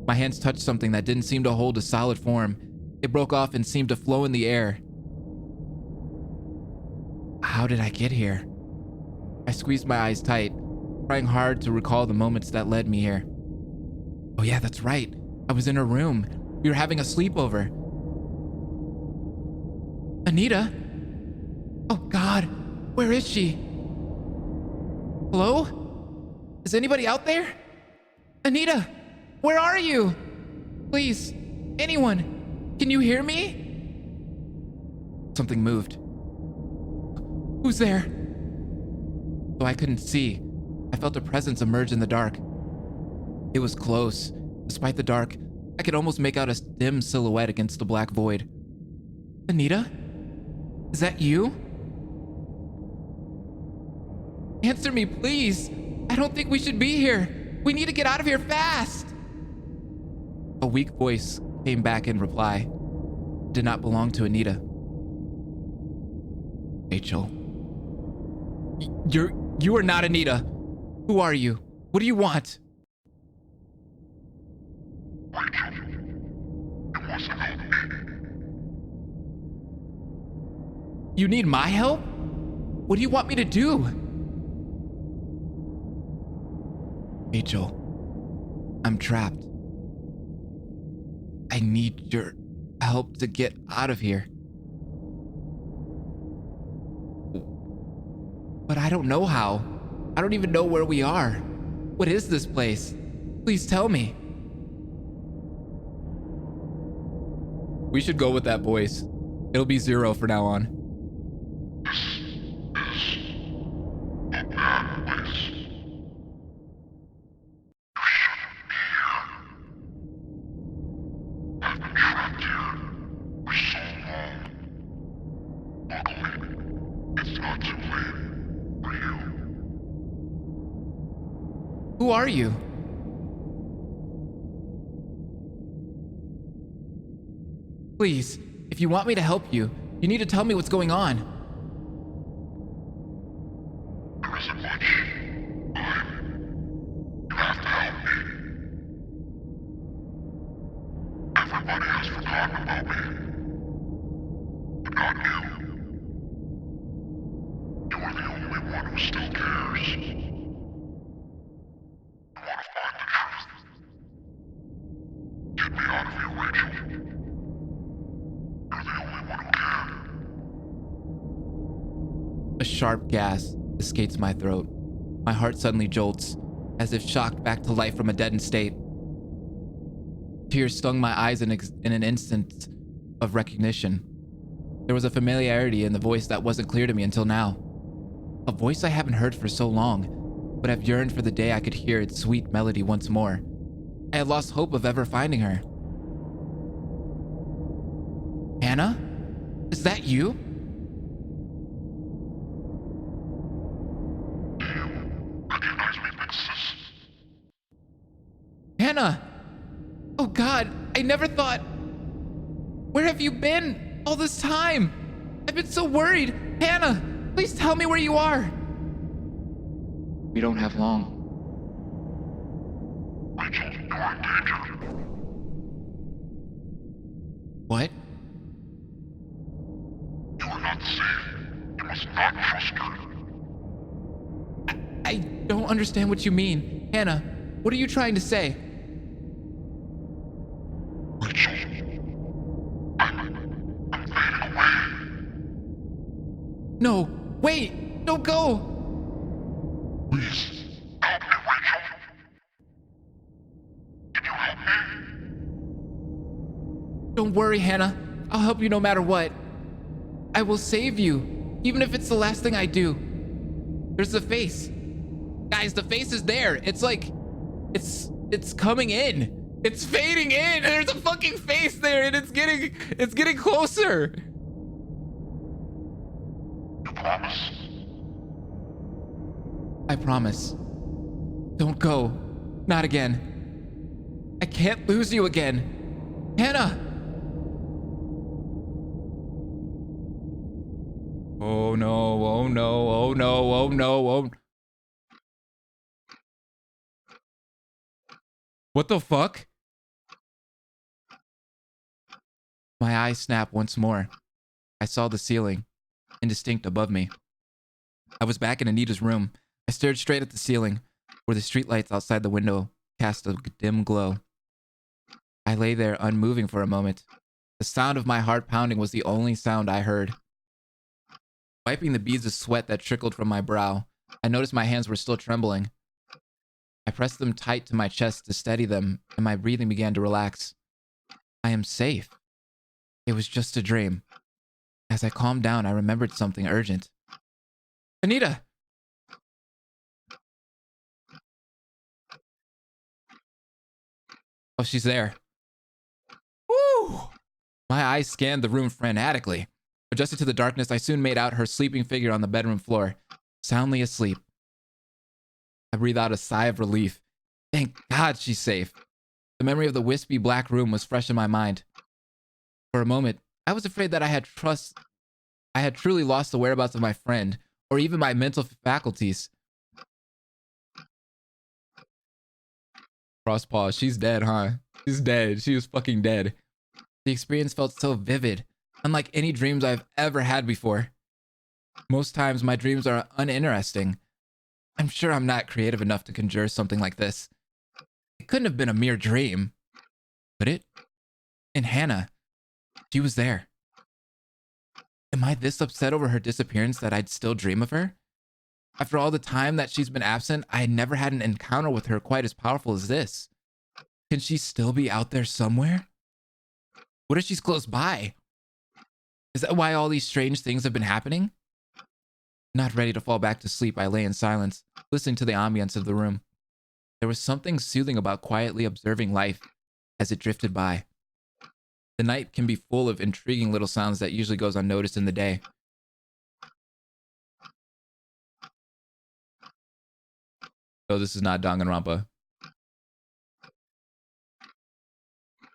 My hands touched something that didn't seem to hold a solid form. It broke off and seemed to flow in the air. How did I get here? I squeezed my eyes tight, trying hard to recall the moments that led me here. Oh yeah, that's right. I was in her room. We were having a sleepover. Anita? Oh God, where is she? Hello? Is anybody out there? Anita, where are you? Please, anyone, can you hear me? Something moved. Who's there? Though I couldn't see, I felt a presence emerge in the dark. It was close. Despite the dark, I could almost make out a dim silhouette against the black void. Anita? Is that you? Answer me, please. I don't think we should be here. We need to get out of here fast. A weak voice came back in reply. It did not belong to Anita. Rachel. You are not Anita. Who are you? What do you want? You need my help? What do you want me to do? Rachel, I'm trapped. I need your help to get out of here. But I don't know how. I don't even know where we are. What is this place? Please tell me. We should go with that voice. It'll be 0 for now on. Who are you? Please, if you want me to help you, you need to tell me what's going on. There isn't much. You have to help me. Everybody has forgotten about me. But not you. You are the only one who still cares. Get me out of here, Rachel. You're the only one who can. A sharp gas escapes my throat. My heart suddenly jolts, as if shocked back to life from a deadened state. Tears stung my eyes in an instant of recognition. There was a familiarity in the voice that wasn't clear to me until now. A voice I haven't heard for so long, but I've yearned for the day I could hear its sweet melody once more. I had lost hope of ever finding her. Hannah? Is that you? Do you recognize me, Princess? Hannah! Oh God, I never thought... Where have you been all this time? I've been so worried. Hannah, please tell me where you are. We don't have long. Rachel, you are in danger. What? You are not safe. You must not trust her. I don't understand what you mean. Hannah, what are you trying to say? Rachel, I'm fading away. No, wait, don't go. Please, help me, Rachel. Can you help me? Don't worry, Hannah. I'll help you no matter what. I will save you, even if it's the last thing I do. There's the face. Guys, the face is there. It's like, it's coming in. It's fading in. And there's a fucking face there, and it's getting closer. You promise? I promise. Don't go. Not again. I can't lose you again. Hannah! Oh no, oh no, oh no, oh no, oh. What the fuck? My eyes snapped once more. I saw the ceiling, indistinct above me. I was back in Anita's room. I stared straight at the ceiling, where the streetlights outside the window cast a dim glow. I lay there unmoving for a moment. The sound of my heart pounding was the only sound I heard. Wiping the beads of sweat that trickled from my brow, I noticed my hands were still trembling. I pressed them tight to my chest to steady them, and my breathing began to relax. I am safe. It was just a dream. As I calmed down, I remembered something urgent. Anita! Oh, she's there. Woo! My eyes scanned the room frantically. Adjusted to the darkness, I soon made out her sleeping figure on the bedroom floor, soundly asleep. I breathed out a sigh of relief. Thank God she's safe. The memory of the wispy black room was fresh in my mind. For a moment, I was afraid that I had truly lost the whereabouts of my friend, or even my mental faculties. Cross pause. She's dead, huh? She's dead. She was fucking dead. The experience felt so vivid, unlike any dreams I've ever had before. Most times, my dreams are uninteresting. I'm sure I'm not creative enough to conjure something like this. It couldn't have been a mere dream, could it? And Hannah, she was there. Am I this upset over her disappearance that I'd still dream of her? After all the time that she's been absent, I had never had an encounter with her quite as powerful as this. Can she still be out there somewhere? What if she's close by? Is that why all these strange things have been happening? Not ready to fall back to sleep, I lay in silence, listening to the ambience of the room. There was something soothing about quietly observing life as it drifted by. The night can be full of intriguing little sounds that usually goes unnoticed in the day. Oh, this is not Danganronpa.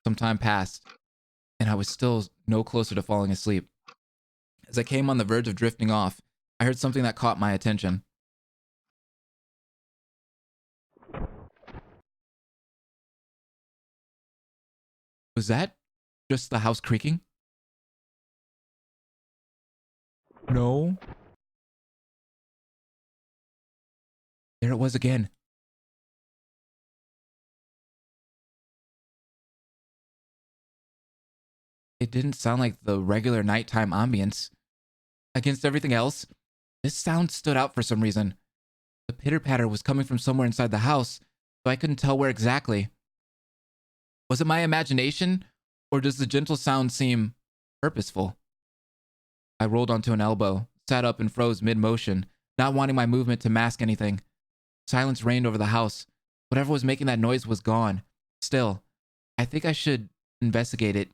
Some time passed, and I was still no closer to falling asleep. As I came on the verge of drifting off, I heard something that caught my attention. Was that just the house creaking? No. There it was again. It didn't sound like the regular nighttime ambience. Against everything else, this sound stood out for some reason. The pitter-patter was coming from somewhere inside the house, so I couldn't tell where exactly. Was it my imagination, or does the gentle sound seem purposeful? I rolled onto an elbow, sat up and froze mid-motion, not wanting my movement to mask anything. Silence reigned over the house. Whatever was making that noise was gone. Still, I think I should investigate it,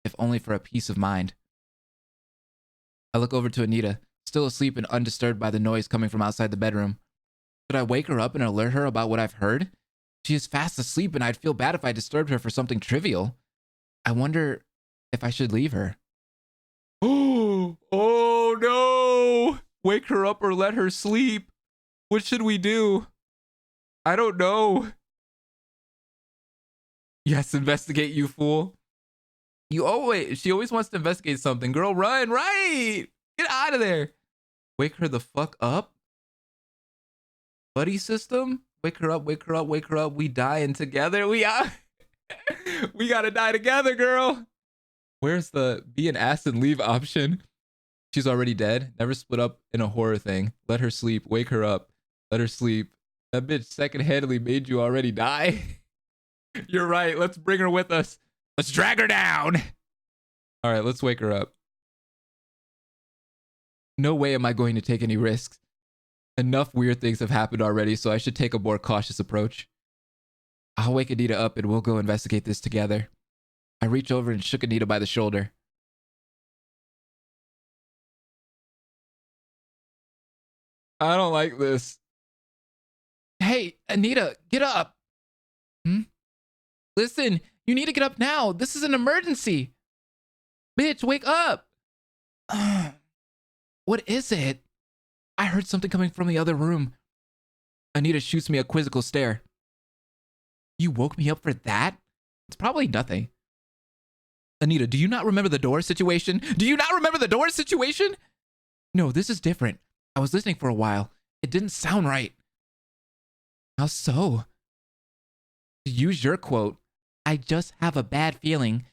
if only for a peace of mind. I look over to Anita, still asleep and undisturbed by the noise coming from outside the bedroom. Should I wake her up and alert her about what I've heard? She is fast asleep and I'd feel bad if I disturbed her for something trivial. I wonder if I should leave her. Oh no! Wake her up or let her sleep. What should we do? I don't know. Yes, investigate, you fool. She always wants to investigate something. Girl, run, right? Get out of there. Wake her the fuck up. Buddy system? Wake her up, wake her up, wake her up. We dying together. We gotta die together, girl. Where's the be an ass and leave option? She's already dead. Never split up in a horror thing. Let her sleep. Wake her up. Let her sleep. That bitch second-handedly made you already die. You're right. Let's bring her with us. Let's drag her down. All right, let's wake her up. No way am I going to take any risks. Enough weird things have happened already, so I should take a more cautious approach. I'll wake Anita up and we'll go investigate this together. I reached over and shook Anita by the shoulder. I don't like this. Hey, Anita, get up. Listen, you need to get up now. This is an emergency. Bitch, wake up. What is it? I heard something coming from the other room. Anita shoots me a quizzical stare. You woke me up for that? It's probably nothing. Anita, do you not remember the door situation? Do you not remember the door situation? No, this is different. I was listening for a while. It didn't sound right. How so? To use your quote, I just have a bad feeling.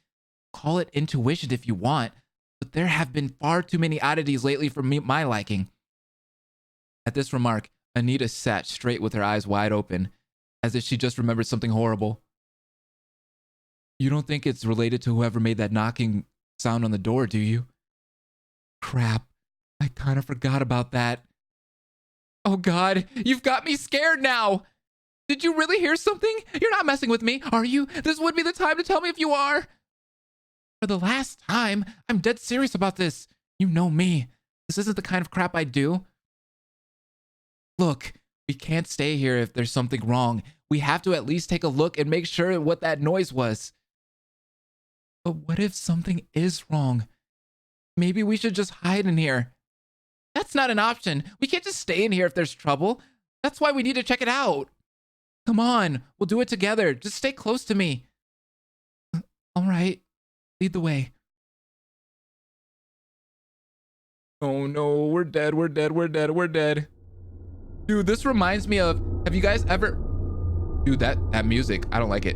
Call it intuition if you want, but there have been far too many oddities lately for my liking. At this remark, Anita sat straight with her eyes wide open, as if she just remembered something horrible. You don't think it's related to whoever made that knocking sound on the door, do you? Crap, I kind of forgot about that. Oh God, you've got me scared now. Did you really hear something? You're not messing with me, are you? This would be the time to tell me if you are. For the last time, I'm dead serious about this. You know me. This isn't the kind of crap I do. Look, we can't stay here if there's something wrong. We have to at least take a look and make sure what that noise was. But what if something is wrong? Maybe we should just hide in here. That's not an option. We can't just stay in here if there's trouble. That's why we need to check it out. Come on, we'll do it together. Just stay close to me. All right, lead the way. Oh no, we're dead, we're dead, we're dead, we're dead. Dude, this reminds me of, have you guys ever, dude, that music, I don't like it.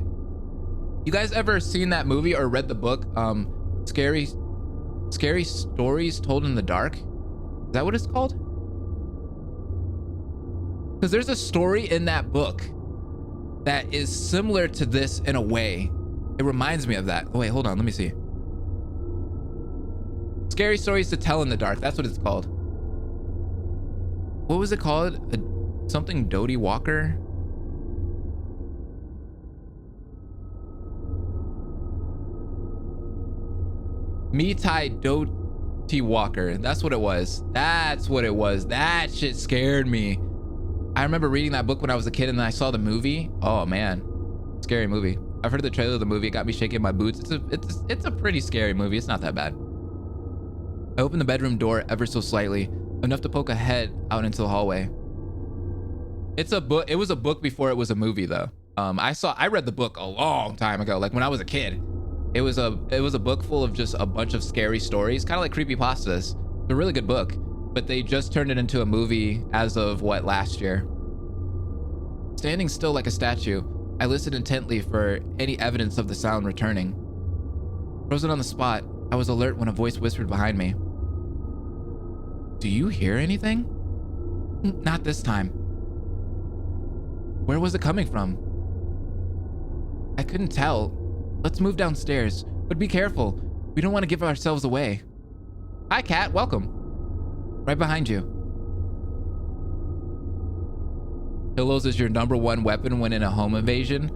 You guys ever seen that movie or read the book, Scary Stories Told in the Dark? Is that what it's called? Because there's a story in that book that is similar to this in a way. It reminds me of that. Oh wait, hold on, let me see. Scary Stories to Tell in the Dark, that's what it's called. What was it called? Something Dodie Walker? Mitai Dodie Walker. That's what it was. That's what it was. That shit scared me. I remember reading that book when I was a kid and then I saw the movie. Oh man, scary movie. I've heard the trailer of the movie. It got me shaking my boots. It's a pretty scary movie. It's not that bad. I opened the bedroom door ever so slightly, enough to poke a head out into the hallway. It's a book. It was a book before it was a movie though. I read the book a long time ago, like when I was a kid. It was a book full of just a bunch of scary stories, kind of like creepypastas. It's a really good book, but they just turned it into a movie as of what, last year. Standing still like a statue, I listened intently for any evidence of the sound returning. Frozen on the spot, I was alert when a voice whispered behind me. Do you hear anything? Not this time. Where was it coming from? I couldn't tell. Let's move downstairs, but be careful. We don't want to give ourselves away. Hi, Cat. Welcome. Right behind you. Pillows is your #1 weapon when in a home invasion?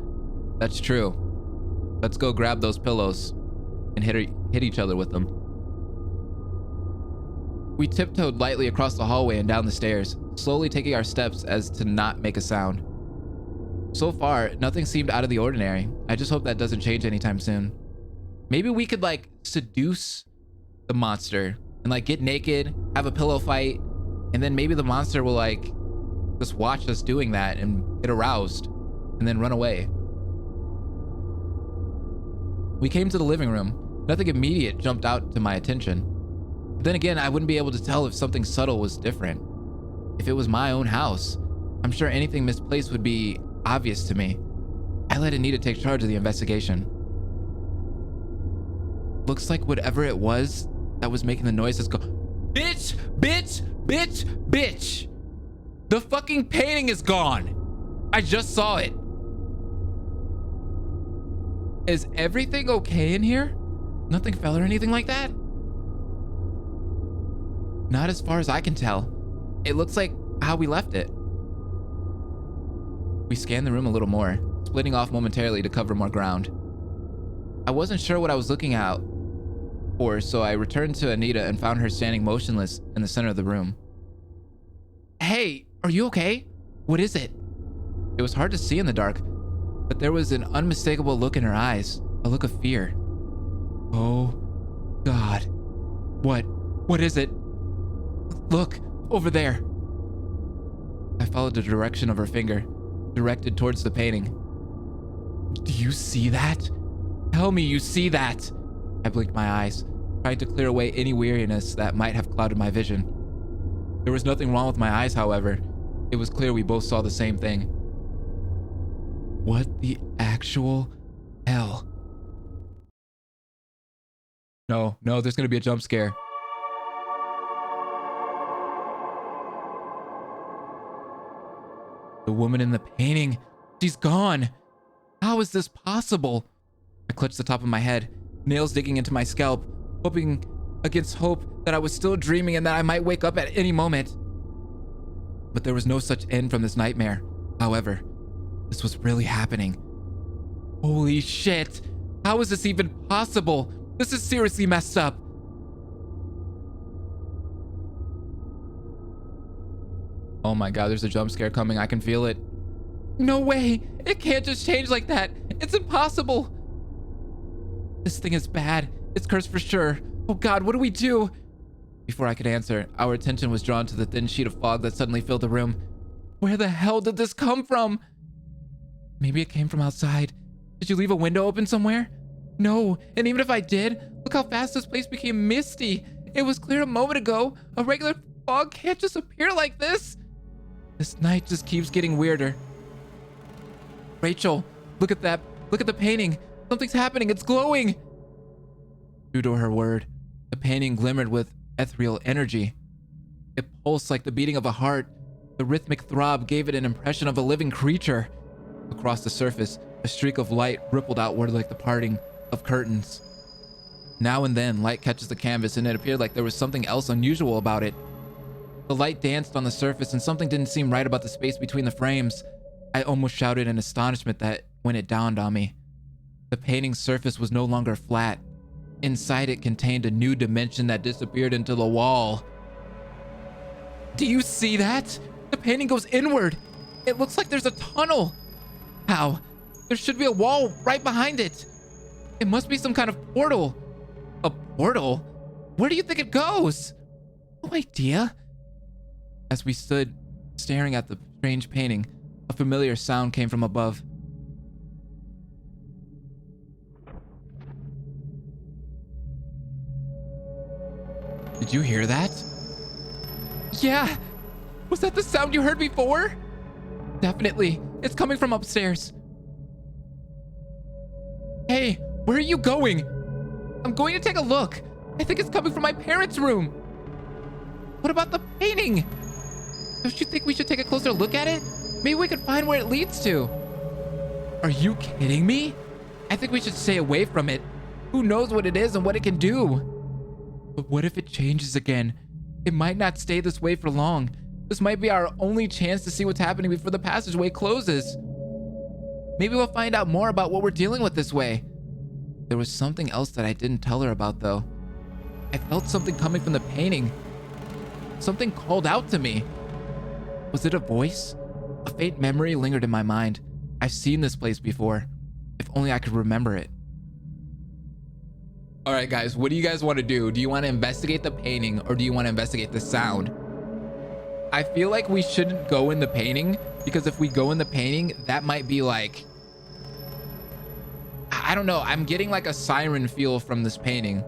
That's true. Let's go grab those pillows and hit each other with them. We tiptoed lightly across the hallway and down the stairs, slowly taking our steps as to not make a sound. So far, nothing seemed out of the ordinary. I just hope that doesn't change anytime soon. Maybe we could like seduce the monster and like get naked, have a pillow fight, and then maybe the monster will like just watch us doing that and get aroused and then run away. We came to the living room. Nothing immediate jumped out to my attention. But then again, I wouldn't be able to tell if something subtle was different. If it was my own house, I'm sure anything misplaced would be obvious to me. I let Anita take charge of the investigation. Looks like whatever it was that was making the noise is Bitch! Bitch! Bitch! Bitch! The fucking painting is gone! I just saw it. Is everything okay in here? Nothing fell or anything like that? Not as far as I can tell. It looks like how we left it. We scanned the room a little more, splitting off momentarily to cover more ground. I wasn't sure what I was looking out for, so I returned to Anita and found her standing motionless in the center of the room. Hey, are you okay? What is it? It was hard to see in the dark, but there was an unmistakable look in her eyes, a look of fear. Oh, God. What is it? Look, over there. I followed the direction of her finger, directed towards the painting. Do you see that? Tell me you see that. I blinked my eyes, trying to clear away any weariness that might have clouded my vision. There was nothing wrong with my eyes, however. It was clear we both saw the same thing. What the actual hell? No, there's gonna be a jump scare. The woman in the painting, she's gone. How is this possible? I clutched the top of my head, nails digging into my scalp, hoping against hope that I was still dreaming and that I might wake up at any moment. But there was no such end from this nightmare. However, this was really happening. Holy shit! How is this even possible? This is seriously messed up. Oh my God, there's a jump scare coming. I can feel it. No way! It can't just change like that. It's impossible. This thing is bad. It's cursed for sure. Oh God, what do we do? Before I could answer, our attention was drawn to the thin sheet of fog that suddenly filled the room. Where the hell did this come from? Maybe it came from outside. Did you leave a window open somewhere? No, and even if I did, look how fast this place became misty. It was clear a moment ago. A regular fog can't just appear like this. This night just keeps getting weirder. Rachel, look at that. Look at the painting. Something's happening. It's glowing. True to her word, the painting glimmered with ethereal energy. It pulsed like the beating of a heart. The rhythmic throb gave it an impression of a living creature. Across the surface, a streak of light rippled outward like the parting of curtains. Now and then, light catches the canvas and it appeared like there was something else unusual about it. The light danced on the surface and something didn't seem right about the space between the frames. I almost shouted in astonishment that when it dawned on me. The painting's surface was no longer flat. Inside it contained a new dimension that disappeared into the wall. Do you see that? The painting goes inward. It looks like there's a tunnel. How? There should be a wall right behind it. It must be some kind of portal. A portal? Where do you think it goes? No idea. As we stood staring at the strange painting, a familiar sound came from above. Did you hear that? Yeah! Was that the sound you heard before? Definitely. It's coming from upstairs. Hey, where are you going? I'm going to take a look. I think it's coming from my parents' room. What about the painting? Don't you think we should take a closer look at it? Maybe we could find where it leads to. Are you kidding me? I think we should stay away from it. Who knows what it is and what it can do? But what if it changes again? It might not stay this way for long. This might be our only chance to see what's happening before the passageway closes. Maybe we'll find out more about what we're dealing with this way. There was something else that I didn't tell her about, though. I felt something coming from the painting. Something called out to me. Was it a voice? A faint memory lingered in my mind. I've seen this place before. If only I could remember it. All right, guys, what do you guys want to do? Do you want to investigate the painting or do you want to investigate the sound? I feel like we shouldn't go in the painting, because if we go in the painting, that might be like, I don't know. I'm getting like a siren feel from this painting.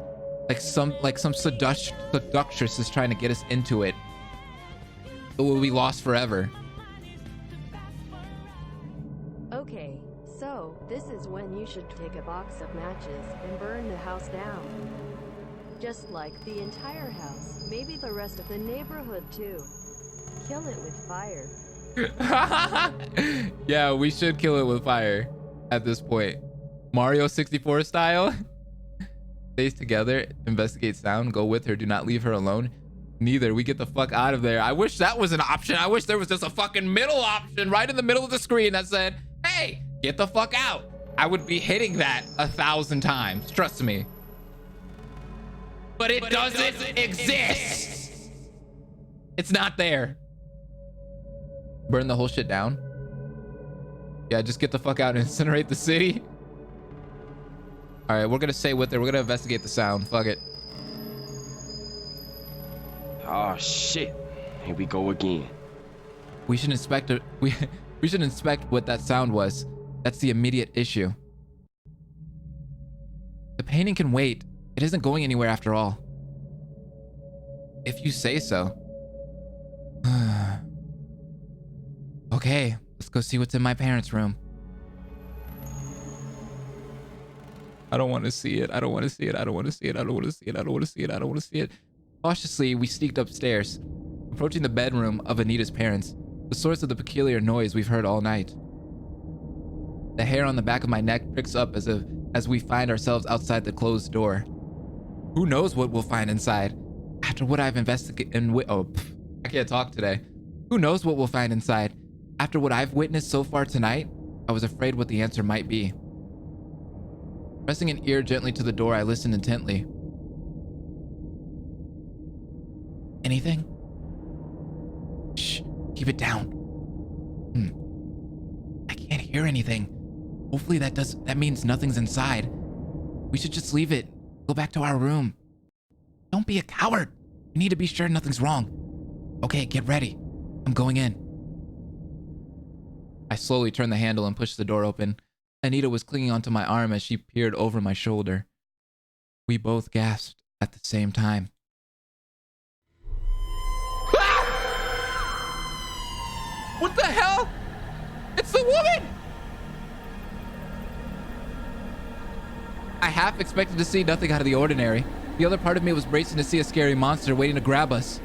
Like some seductress is trying to get us into it. But we'll be lost forever. Okay, so this is when you should take a box of matches and burn the house down. Just like the entire house, maybe the rest of the neighborhood too. Kill it with fire. Yeah, we should kill it with fire at this point. Mario 64 style. Stays together, investigate sound, go with her, do not leave her alone. Neither, we get the fuck out of there. I wish that was an option. I wish there was just a fucking middle option right in the middle of the screen that said, hey, get the fuck out. I would be hitting that 1,000 times, trust me. But it doesn't exist. It's not there. Burn the whole shit down. Yeah, just get the fuck out and incinerate the city. All right, we're gonna stay with her. We're gonna investigate the sound. Fuck it. Oh shit. Here we go again. We should inspect it. We should inspect what that sound was. That's the immediate issue. The painting can wait. It isn't going anywhere after all. If you say so. Okay, let's go see what's in my parents' room. I don't want to see it. I don't want to see it. I don't want to see it. I don't want to see it. I don't want to see it. I don't want to see it. Cautiously, we sneaked upstairs, approaching the bedroom of Anita's parents, the source of the peculiar noise we've heard all night. The hair on the back of my neck pricks up as we find ourselves outside the closed door. Who knows what we'll find inside? After what I've investigated I can't talk today. Who knows what we'll find inside? After what I've witnessed so far tonight, I was afraid what the answer might be. Pressing an ear gently to the door, I listened intently. Anything? Shh, keep it down. I can't hear anything. Hopefully that means nothing's inside. We should just leave it. Go back to our room. Don't be a coward. We need to be sure nothing's wrong. Okay, get ready. I'm going in. I slowly turned the handle and pushed the door open. Anita was clinging onto my arm as she peered over my shoulder. We both gasped at the same time. Ah! What the hell? It's the woman! I half expected to see nothing out of the ordinary. The other part of me was bracing to see a scary monster waiting to grab us.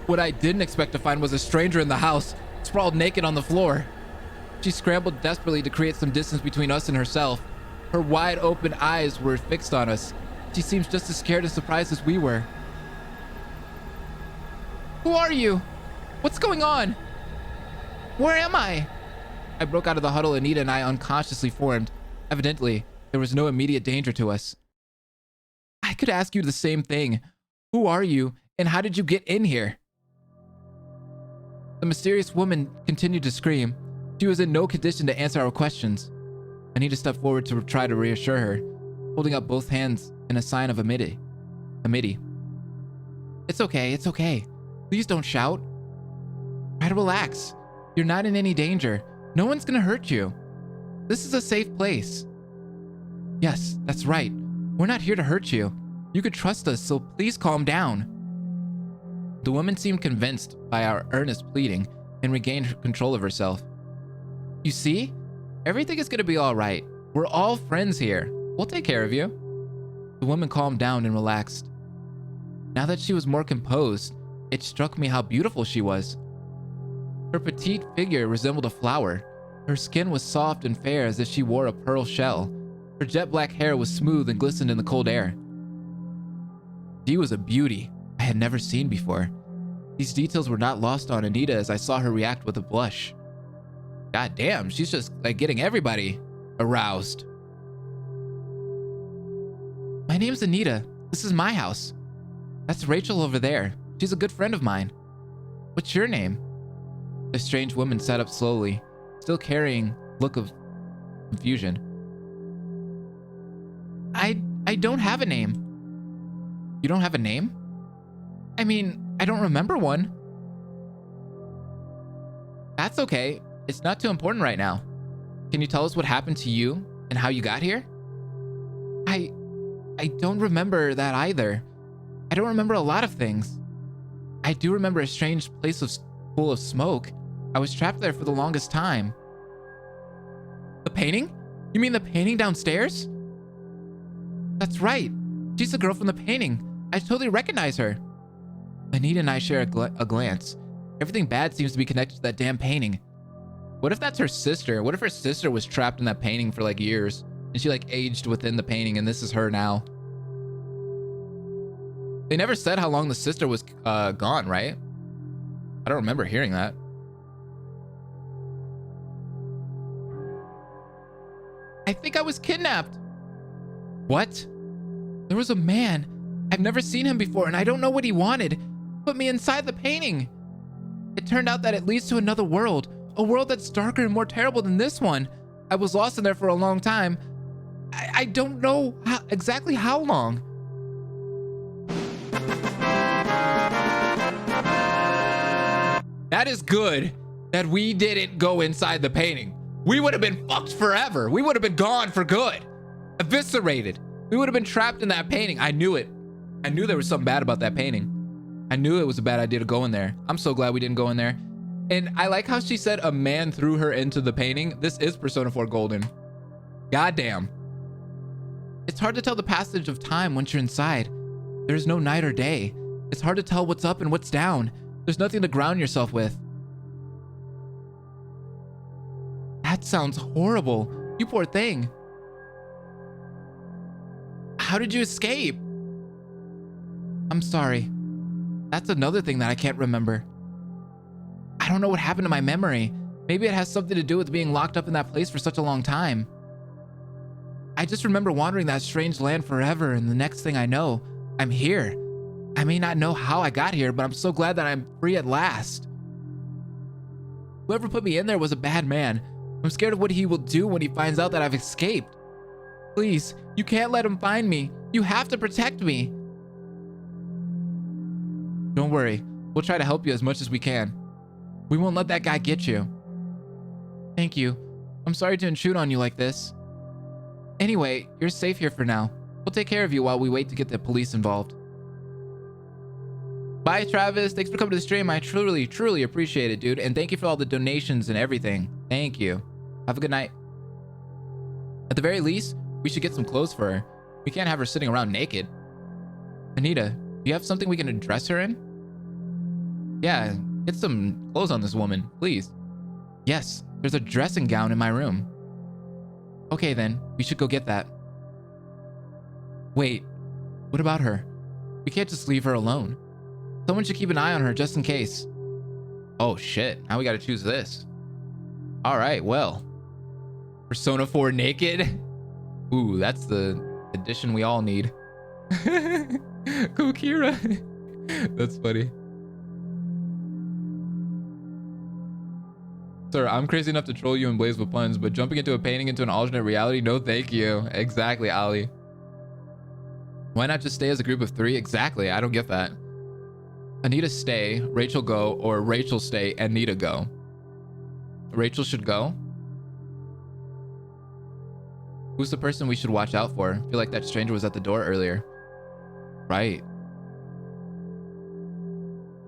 What I didn't expect to find was a stranger in the house, sprawled naked on the floor. She scrambled desperately to create some distance between us and herself. Her wide open eyes were fixed on us. She seems just as scared and surprised as we were. Who are you? What's going on? Where am I? I broke out of the huddle Anita and I unconsciously formed. Evidently, there was no immediate danger to us. I could ask you the same thing. Who are you, and how did you get in here? The mysterious woman continued to scream. She was in no condition to answer our questions. Anita stepped forward to try to reassure her, holding up both hands in a sign of amity. It's okay, it's okay. Please don't shout. Try to relax. You're not in any danger. No one's gonna hurt you. This is a safe place. Yes, that's right. We're not here to hurt you. You could trust us, so please calm down. The woman seemed convinced by our earnest pleading and regained control of herself. You see? Everything is gonna be all right. We're all friends here. We'll take care of you. The woman calmed down and relaxed. Now that she was more composed, it struck me how beautiful she was. Her petite figure resembled a flower. Her skin was soft and fair as if she wore a pearl shell. Her jet black hair was smooth and glistened in the cold air. She was a beauty I had never seen before. These details were not lost on Anita as I saw her react with a blush. God damn, she's just like getting everybody aroused. My name's Anita. This is my house. That's Rachel over there. She's a good friend of mine. What's your name? The strange woman sat up slowly, still carrying a look of confusion. I don't have a name. You don't have a name? I mean, I don't remember one. That's okay. It's not too important right now. Can you tell us what happened to you and how you got here? I don't remember that either. I don't remember a lot of things. I do remember a strange place full of smoke. I was trapped there for the longest time. The painting? You mean the painting downstairs? That's right. She's the girl from the painting. I totally recognize her. Anita and I share a glance. Everything bad seems to be connected to that damn painting. What if that's her sister? What if her sister was trapped in that painting for like years and she like aged within the painting and this is her now? They never said how long the sister was gone, right? I don't remember hearing that. I think I was kidnapped. What? There was a man. I've never seen him before and I don't know what he wanted. Put me inside the painting. It turned out that it leads to another world. A world that's darker and more terrible than this one. I was lost in there for a long time. I don't know exactly how long. That is good that we didn't go inside the painting. We would have been fucked forever. We would have been gone for good. Eviscerated. We would have been trapped in that painting. I knew it. I knew there was something bad about that painting. I knew it was a bad idea to go in there. I'm so glad we didn't go in there. And I like how she said a man threw her into the painting. This is Persona 4 Golden. Goddamn. It's hard to tell the passage of time once you're inside. There's no night or day. It's hard to tell what's up and what's down. There's nothing to ground yourself with. That sounds horrible. You poor thing. How did you escape? I'm sorry. That's another thing that I can't remember. I don't know what happened to my memory. Maybe it has something to do with being locked up in that place for such a long time. I just remember wandering that strange land forever, and the next thing I know, I'm here. I may not know how I got here, but I'm so glad that I'm free at last. Whoever put me in there was a bad man. I'm scared of what he will do when he finds out that I've escaped. Please, you can't let him find me. You have to protect me. Don't worry. We'll try to help you as much as we can. We won't let that guy get you. Thank you. I'm sorry to intrude on you like this. Anyway, you're safe here for now. We'll take care of you while we wait to get the police involved. Bye, Travis. Thanks for coming to the stream. I truly appreciate it, dude. And thank you for all the donations and everything. Thank you. Have a good night. At the very least, we should get some clothes for her. We can't have her sitting around naked. Anita, do you have something we can dress her in? Yeah, get some clothes on this woman, please. Yes, there's a dressing gown in my room. Okay then, we should go get that. Wait, what about her? We can't just leave her alone. Someone should keep an eye on her just in case. Oh shit, now we gotta choose this. Alright, well. Persona 4 naked? Ooh, that's the edition we all need. Kokira. That's funny. Sir, I'm crazy enough to troll you and blaze with puns, but jumping into a painting into an alternate reality? No, thank you. Exactly, Ali. Why not just stay as a group of 3? Exactly, I don't get that. Anita stay, Rachel go, or Rachel stay, Anita go. Rachel should go. Who's the person we should watch out for? I feel like that stranger was at the door earlier. Right.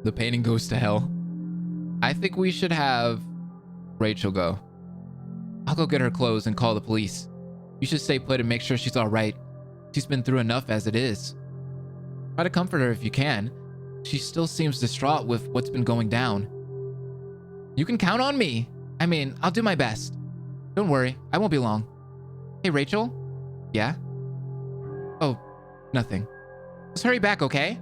The painting goes to hell. I think we should have Rachel go. I'll go get her clothes and call the police. You should stay put and make sure she's all right. She's been through enough as it is. Try to comfort her if you can. She still seems distraught with what's been going down. You can count on me. I mean, I'll do my best. Don't worry, I won't be long. Hey, Rachel? Yeah? Oh, nothing. Just hurry back, okay?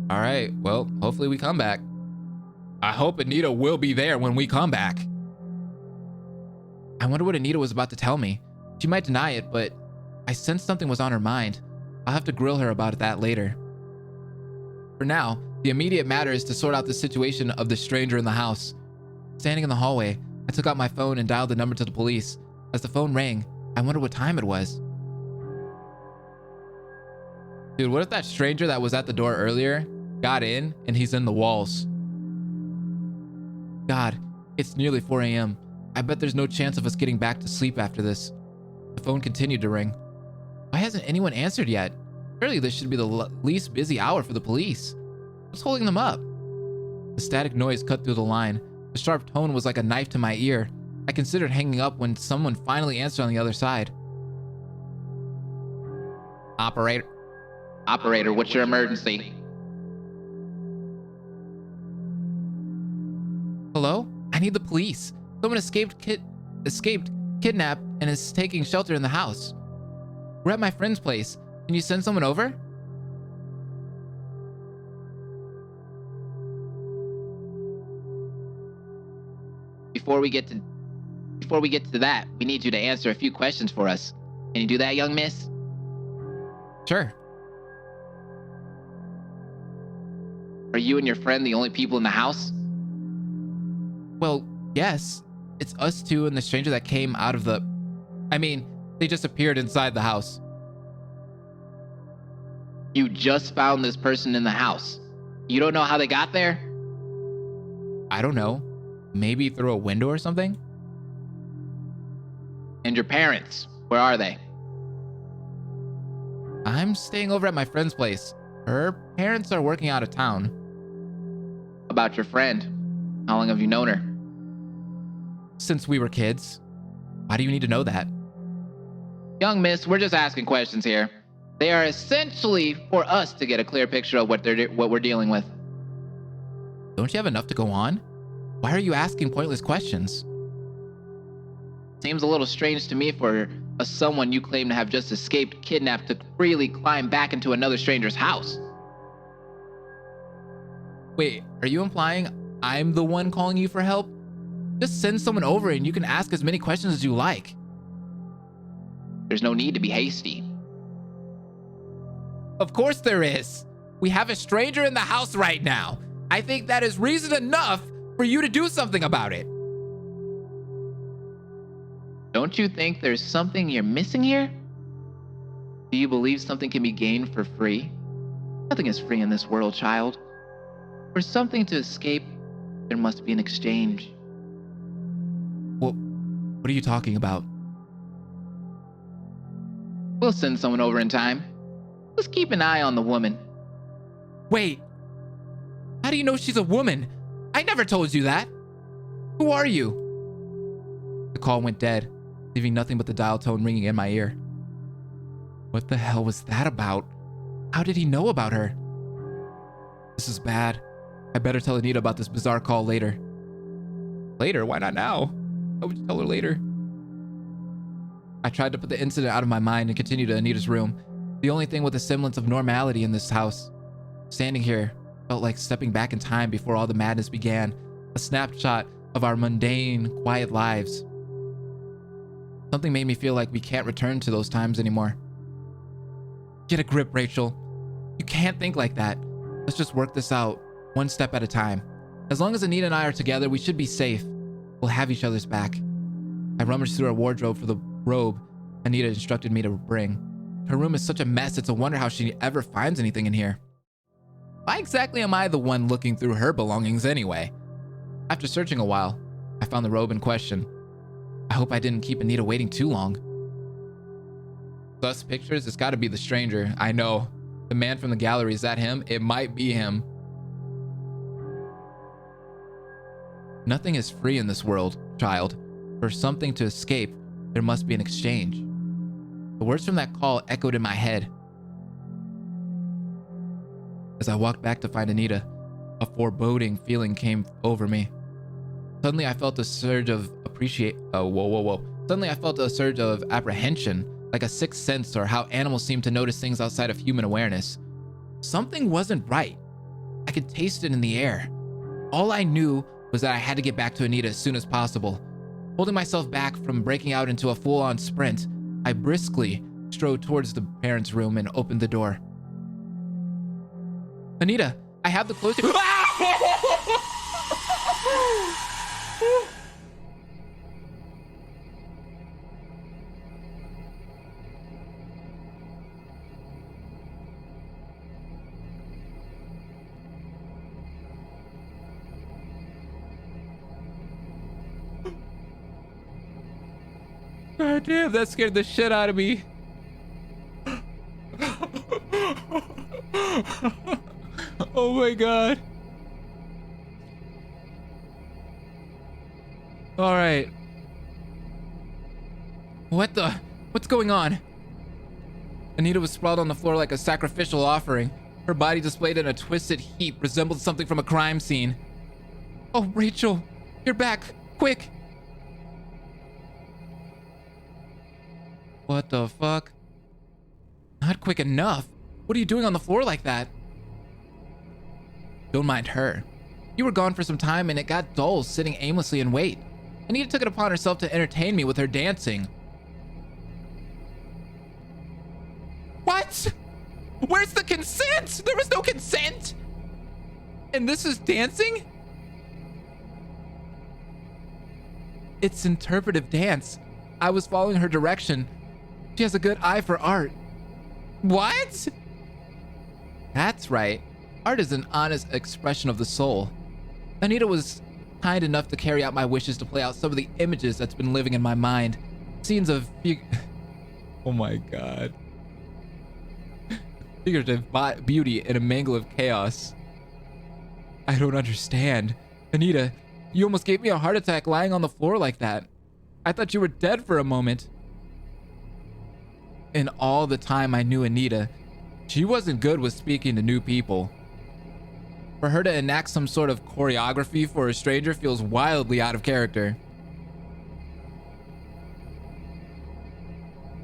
All right, well, hopefully we come back. I hope Anita will be there when we come back. I wonder what Anita was about to tell me. She might deny it, but I sensed something was on her mind. I'll have to grill her about that later. For now, the immediate matter is to sort out the situation of the stranger in the house. Standing in the hallway, I took out my phone and dialed the number to the police. As the phone rang, I wondered what time it was. Dude, what if that stranger that was at the door earlier got in and he's in the walls? God, it's nearly 4 a.m. I bet there's no chance of us getting back to sleep after this. The phone continued to ring. Why hasn't anyone answered yet? Surely this should be the least busy hour for the police. What's holding them up? The static noise cut through the line. The sharp tone was like a knife to my ear. I considered hanging up when someone finally answered on the other side. Operator, what's your emergency? Hello? I need the police. Someone escaped, kidnapped, and is taking shelter in the house. We're at my friend's place. Can you send someone over? Before we get to that, we need you to answer a few questions for us. Can you do that, young miss? Sure. Are you and your friend the only people in the house? Well, yes. It's us two and the stranger that came out of the... I mean, they just appeared inside the house. You just found this person in the house. You don't know how they got there? I don't know. Maybe through a window or something? And your parents, where are they? I'm staying over at my friend's place. Her parents are working out of town. About your friend. How long have you known her? Since we were kids. Why do you need to know that? Young miss, we're just asking questions here. They are essentially for us to get a clear picture of what we're dealing with. Don't you have enough to go on? Why are you asking pointless questions? Seems a little strange to me for someone you claim to have just escaped kidnapped to freely climb back into another stranger's house. Wait, are you implying I'm the one calling you for help? Just send someone over and you can ask as many questions as you like. There's no need to be hasty. Of course there is. We have a stranger in the house right now. I think that is reason enough for you to do something about it. Don't you think there's something you're missing here? Do you believe something can be gained for free? Nothing is free in this world, child. For something to escape, there must be an exchange. What are you talking about? We'll send someone over in time. Just keep an eye on the woman. Wait. How do you know she's a woman? I never told you that. Who are you? The call went dead, leaving nothing but the dial tone ringing in my ear. What the hell was that about? How did he know about her? This is bad. I better tell Anita about this bizarre call later. Later? Why not now? Why would you tell her later? I tried to put the incident out of my mind and continue to Anita's room, the only thing with a semblance of normality in this house. Standing here felt like stepping back in time before all the madness began, a snapshot of our mundane, quiet lives. Something made me feel like we can't return to those times anymore. Get a grip, Rachel. You can't think like that. Let's just work this out, one step at a time. As long as Anita and I are together, we should be safe. We'll have each other's back. I rummaged through our wardrobe for the robe Anita instructed me to bring. Her room is such a mess, it's a wonder how she ever finds anything in here. Why exactly am I the one looking through her belongings anyway? After searching a while, I found the robe in question. I hope I didn't keep Anita waiting too long. Sus pictures, it's gotta be the stranger. I know. The man from the gallery, is that him? It might be him. Nothing is free in this world, child. For something to escape, there must be an exchange. The words from that call echoed in my head. As I walked back to find Anita, a foreboding feeling came over me. Suddenly I felt a surge of Suddenly I felt a surge of apprehension, like a sixth sense or how animals seem to notice things outside of human awareness. Something wasn't right. I could taste it in the air. All I knew was that I had to get back to Anita as soon as possible. Holding myself back from breaking out into a full-on sprint, I briskly strode towards the parents' room and opened the door. Anita, I have the clothes. God damn, that scared the shit out of me. Oh my God. All right. What's going on? Anita was sprawled on the floor like a sacrificial offering. Her body displayed in a twisted heap resembled something from a crime scene. Oh, Rachel, you're back, quick. What the fuck? Not quick enough. What are you doing on the floor like that? Don't mind her. You were gone for some time and it got dull sitting aimlessly in wait. Anita took it upon herself to entertain me with her dancing. What? Where's the consent? There was no consent! And this is dancing? It's interpretive dance. I was following her direction. She has a good eye for art. What? That's right. Art is an honest expression of the soul. Anita was kind enough to carry out my wishes to play out some of the images that's been living in my mind. Scenes of oh my God. Figurative beauty in a mangle of chaos. I don't understand. Anita, you almost gave me a heart attack lying on the floor like that. I thought you were dead for a moment. In all the time I knew Anita, she wasn't good with speaking to new people. For her to enact some sort of choreography for a stranger feels wildly out of character.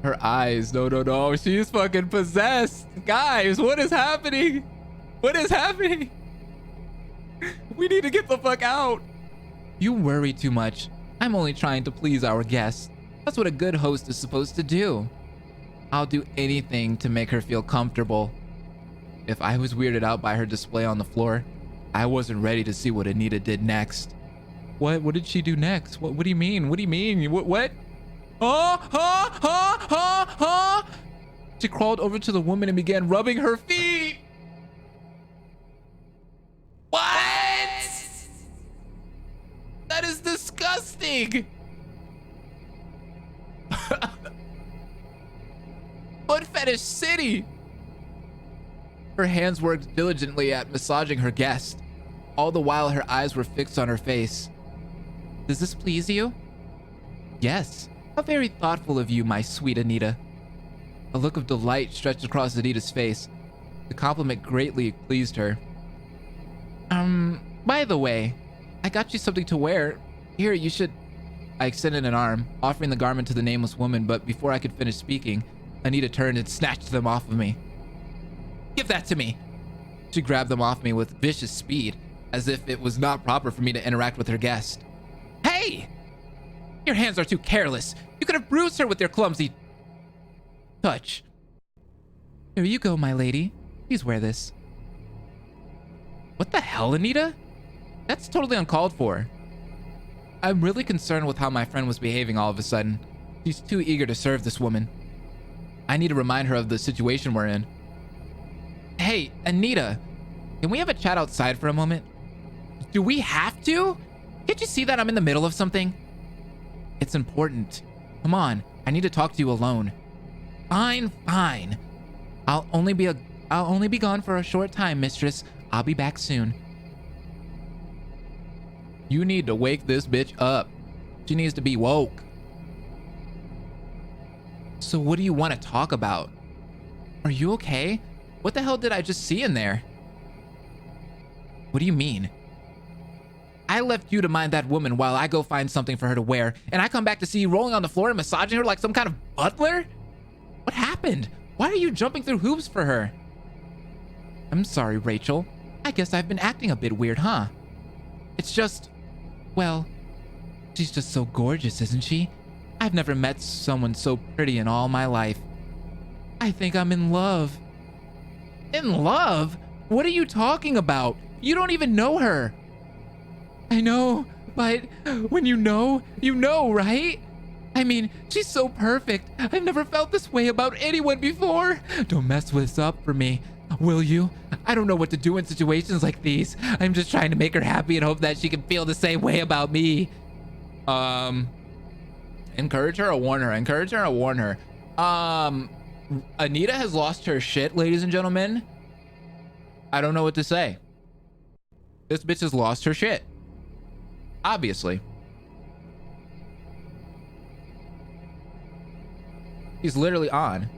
Her eyes, no, she's fucking possessed. Guys, what is happening? What is happening? We need to get the fuck out. You worry too much. I'm only trying to please our guests. That's what a good host is supposed to do. I'll do anything to make her feel comfortable. If I was weirded out by her display on the floor, I wasn't ready to see what Anita did next. What did she do next? What do you mean? What do you mean? What? She crawled over to the woman and began rubbing her feet. What? That is disgusting. Foot Fetish City. Her hands worked diligently at massaging her guest. All the while her eyes were fixed on her face. Does this please you? Yes. How very thoughtful of you, my sweet Anita. A look of delight stretched across Anita's face. The compliment greatly pleased her. By the way, I got you something to wear. Here, you should... I extended an arm, offering the garment to the nameless woman, but before I could finish speaking, Anita turned and snatched them off of me. Give that to me! She grabbed them off me with vicious speed, as if it was not proper for me to interact with her guest. Hey! Your hands are too careless. You could have bruised her with your clumsy touch. Here you go, my lady. Please wear this. What the hell, Anita? That's totally uncalled for. I'm really concerned with how my friend was behaving all of a sudden. She's too eager to serve this woman. I need to remind her of the situation we're in. Hey, Anita, can we have a chat outside for a moment? Do we have to? Can't you see that I'm in the middle of something? It's important. Come on, I need to talk to you alone. Fine. I'll only be gone for a short time, mistress. I'll be back soon. You need to wake this bitch up. She needs to be woke. So what do you want to talk about? Are you okay? What the hell did I just see in there? What do you mean? I left you to mind that woman while I go find something for her to wear, and I come back to see you rolling on the floor and massaging her like some kind of butler? What happened? Why are you jumping through hoops for her? I'm sorry, Rachel. I guess I've been acting a bit weird, huh? It's just, well, she's just so gorgeous, isn't she? I've never met someone so pretty in all my life. I think I'm in love. In love? What are you talking about? You don't even know her. I know, but when you know, right? I mean, she's so perfect. I've never felt this way about anyone before. Don't mess this up for me, will you? I don't know what to do in situations like these. I'm just trying to make her happy and hope that she can feel the same way about me. Encourage her or warn her? Encourage her or warn her? Anita has lost her shit, ladies and gentlemen. I don't know what to say. This bitch has lost her shit. Obviously. He's literally on.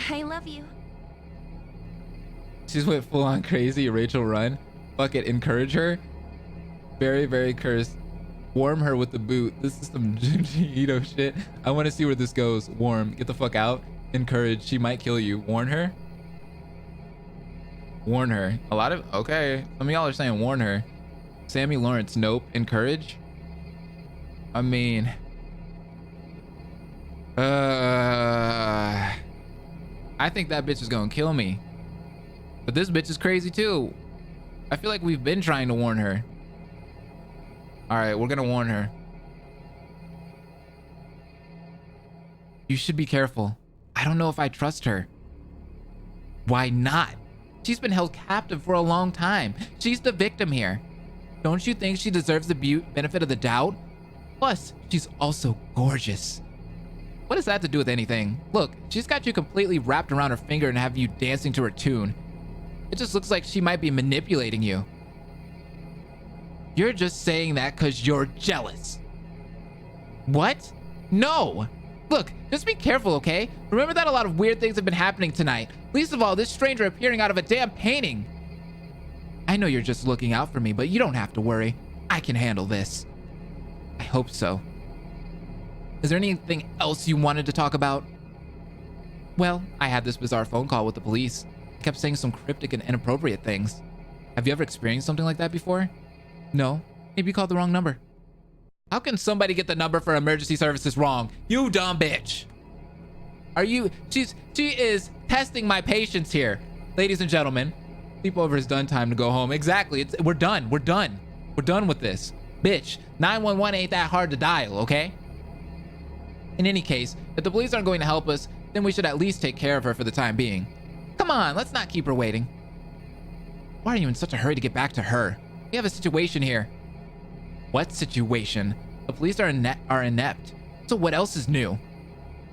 I love you. She's went full on crazy. Rachel, run. Fuck it. Encourage her. Very, very cursed. Warm her with the boot. This is some Junjiito shit. I want to see where this goes. Warm. Get the fuck out. Encourage. She might kill you. Warn her. Warn her. A lot of... Okay. Some of y'all are saying warn her. Sammy Lawrence. Nope. Encourage. I mean... I think that bitch is gonna kill me. But this bitch is crazy too. I feel like we've been trying to warn her. All right, we're gonna warn her. You should be careful. I don't know if I trust her. Why not? She's been held captive for a long time. She's the victim here. Don't you think she deserves the benefit of the doubt? Plus, she's also gorgeous. What does that have to do with anything? Look, she's got you completely wrapped around her finger and have you dancing to her tune. It just looks like she might be manipulating you. You're just saying that because you're jealous. What? No. Look, just be careful, okay? Remember that a lot of weird things have been happening tonight. Least of all, this stranger appearing out of a damn painting. I know you're just looking out for me, but you don't have to worry. I can handle this. I hope so. Is there anything else you wanted to talk about? Well, I had this bizarre phone call with the police. They kept saying some cryptic and inappropriate things. Have you ever experienced something like that before? No, maybe you called the wrong number. How can somebody get the number for emergency services wrong? You dumb bitch. She is testing my patience here. Ladies and gentlemen, sleepover is done, time to go home. Exactly, we're done with this. Bitch, 911 ain't that hard to dial, okay? In any case, if the police aren't going to help us, then we should at least take care of her for the time being. Come on, let's not keep her waiting. Why are you in such a hurry to get back to her? We have a situation here. What situation? The police are inept. So what else is new?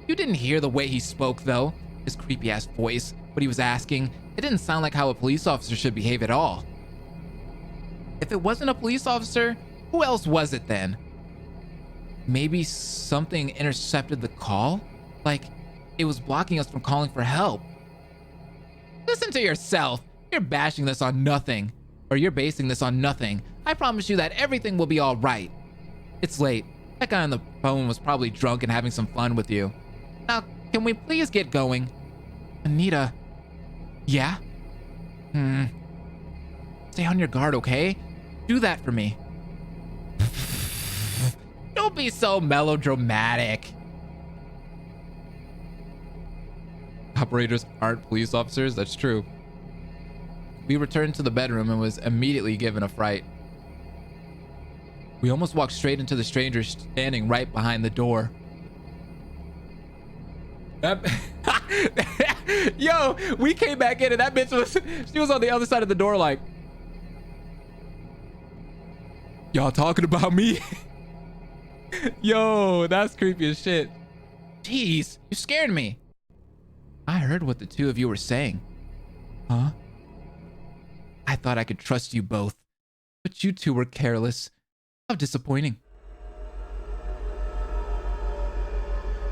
You didn't hear the way he spoke, though. His creepy-ass voice, what he was asking. It didn't sound like how a police officer should behave at all. If it wasn't a police officer, who else was it then? Maybe something intercepted the call? Like, it was blocking us from calling for help. Listen to yourself. You're bashing this on nothing. Or you're basing this on nothing. I promise you that everything will be all right. It's late. That guy on the phone was probably drunk and having some fun with you. Now, can we please get going? Anita. Yeah? Stay on your guard, okay? Do that for me. Don't be so melodramatic. Operators aren't police officers, that's true. We returned to the bedroom and was immediately given a fright. We almost walked straight into the stranger standing right behind the door. Yo, we came back in and that bitch she was on the other side of the door like, y'all talking about me? Yo, that's creepy as shit. Jeez, you scared me. I heard what the two of you were saying. Huh? I thought I could trust you both, but you two were careless. How disappointing.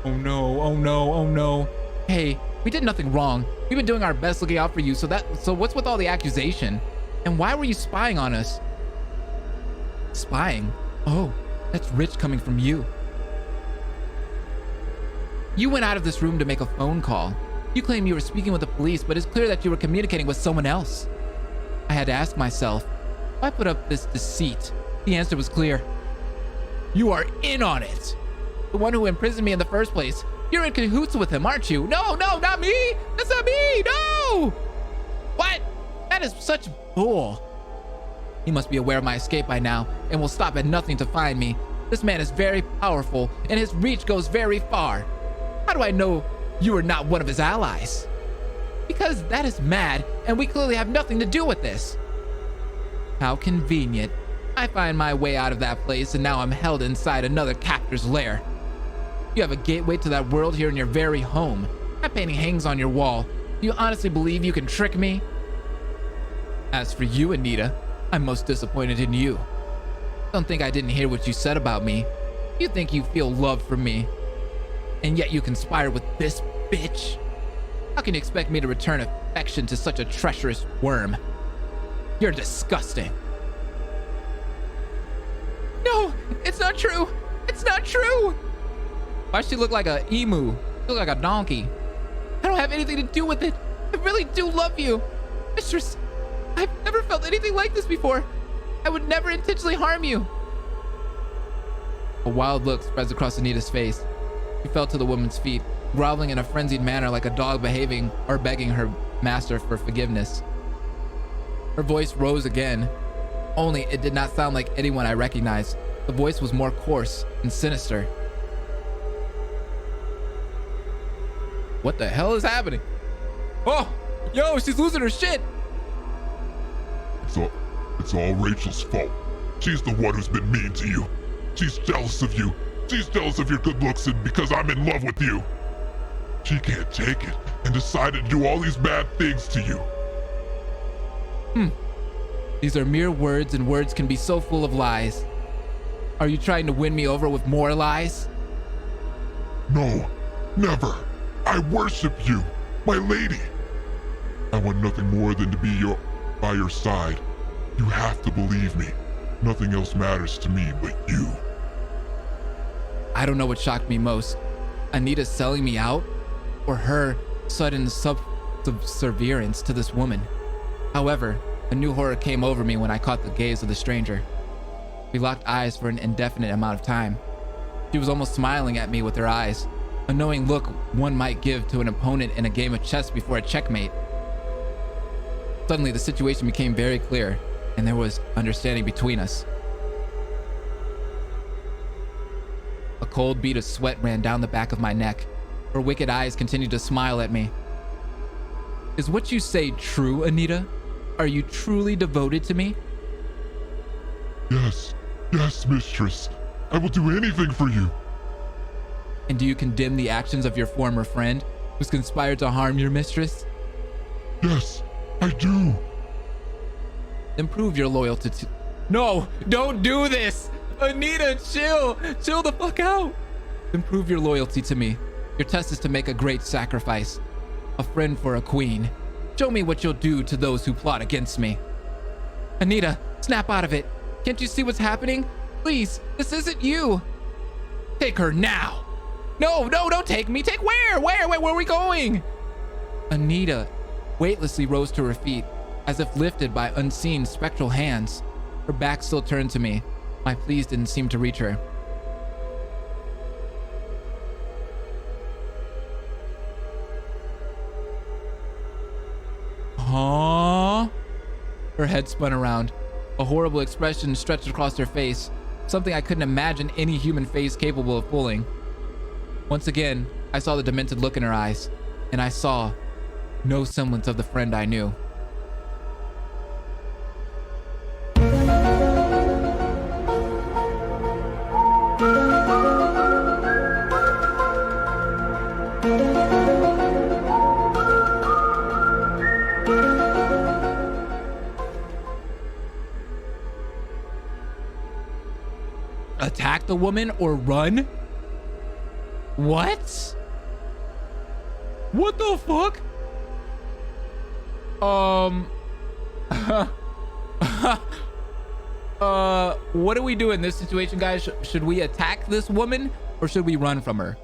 Oh no, oh no, oh no. Hey, we did nothing wrong. We've been doing our best looking out for you, so what's with all the accusation? And why were you spying on us? Spying? Oh, that's rich coming from you. You went out of this room to make a phone call. You claim you were speaking with the police, but it's clear that you were communicating with someone else. I had to ask myself, why put up this deceit? The answer was clear. You are in on it. The one who imprisoned me in the first place. You're in cahoots with him, aren't you? No, not me. That's not me. No. What? That is such bull. He must be aware of my escape by now and will stop at nothing to find me. This man is very powerful and his reach goes very far. How do I know you are not one of his allies? Because that is mad and we clearly have nothing to do with this. How convenient. I find my way out of that place, and now I'm held inside another captor's lair. You have a gateway to that world here in your very home. That painting hangs on your wall. Do you honestly believe you can trick me? As for you, Anita, I'm most disappointed in you. Don't think I didn't hear what you said about me. You think you feel love for me, and yet you conspire with this bitch? How can you expect me to return affection to such a treacherous worm? You're disgusting. No, it's not true. It's not true. Why does she look like a emu? She look like a donkey. I don't have anything to do with it. I really do love you. Mistress, I've never felt anything like this before. I would never intentionally harm you. A wild look spreads across Anita's face. She fell to the woman's feet, groveling in a frenzied manner like a dog behaving or begging her master for forgiveness. Her voice rose again, only it did not sound like anyone I recognized. The voice was more coarse and sinister. What the hell is happening? Oh, yo, she's losing her shit. It's all Rachel's fault. She's the one who's been mean to you. She's jealous of you. She's jealous of your good looks and because I'm in love with you. She can't take it and decided to do all these bad things to you. These are mere words, and words can be so full of lies. Are you trying to win me over with more lies? No, never. I worship you, my lady. I want nothing more than to be by your side. You have to believe me. Nothing else matters to me but you. I don't know what shocked me most. Anita selling me out, or her sudden subservience to this woman. However, a new horror came over me when I caught the gaze of the stranger. We locked eyes for an indefinite amount of time. She was almost smiling at me with her eyes, a knowing look one might give to an opponent in a game of chess before a checkmate. Suddenly, the situation became very clear, and there was understanding between us. A cold bead of sweat ran down the back of my neck. Her wicked eyes continued to smile at me. Is what you say true, Anita? Are you truly devoted to me? Yes, mistress. I will do anything for you. And do you condemn the actions of your former friend who's conspired to harm your mistress? Yes, I do. Then prove your loyalty to... No, don't do this! Anita, chill! Chill the fuck out! Then prove your loyalty to me. Your test is to make a great sacrifice. A friend for a queen. Show me what you'll do to those who plot against me. Anita, snap out of it. Can't you see what's happening? Please, this isn't you. Take her now. No, don't take me. Take where? Where are we going? Anita weightlessly rose to her feet, as if lifted by unseen spectral hands. Her back still turned to me. My pleas didn't seem to reach her. Huh? Her head spun around. A horrible expression stretched across her face, something I couldn't imagine any human face capable of pulling. Once again, I saw the demented look in her eyes, and I saw no semblance of the friend I knew. Attack the woman or run? What? What the fuck? What do we do in this situation, guys? Should we attack this woman or should we run from her?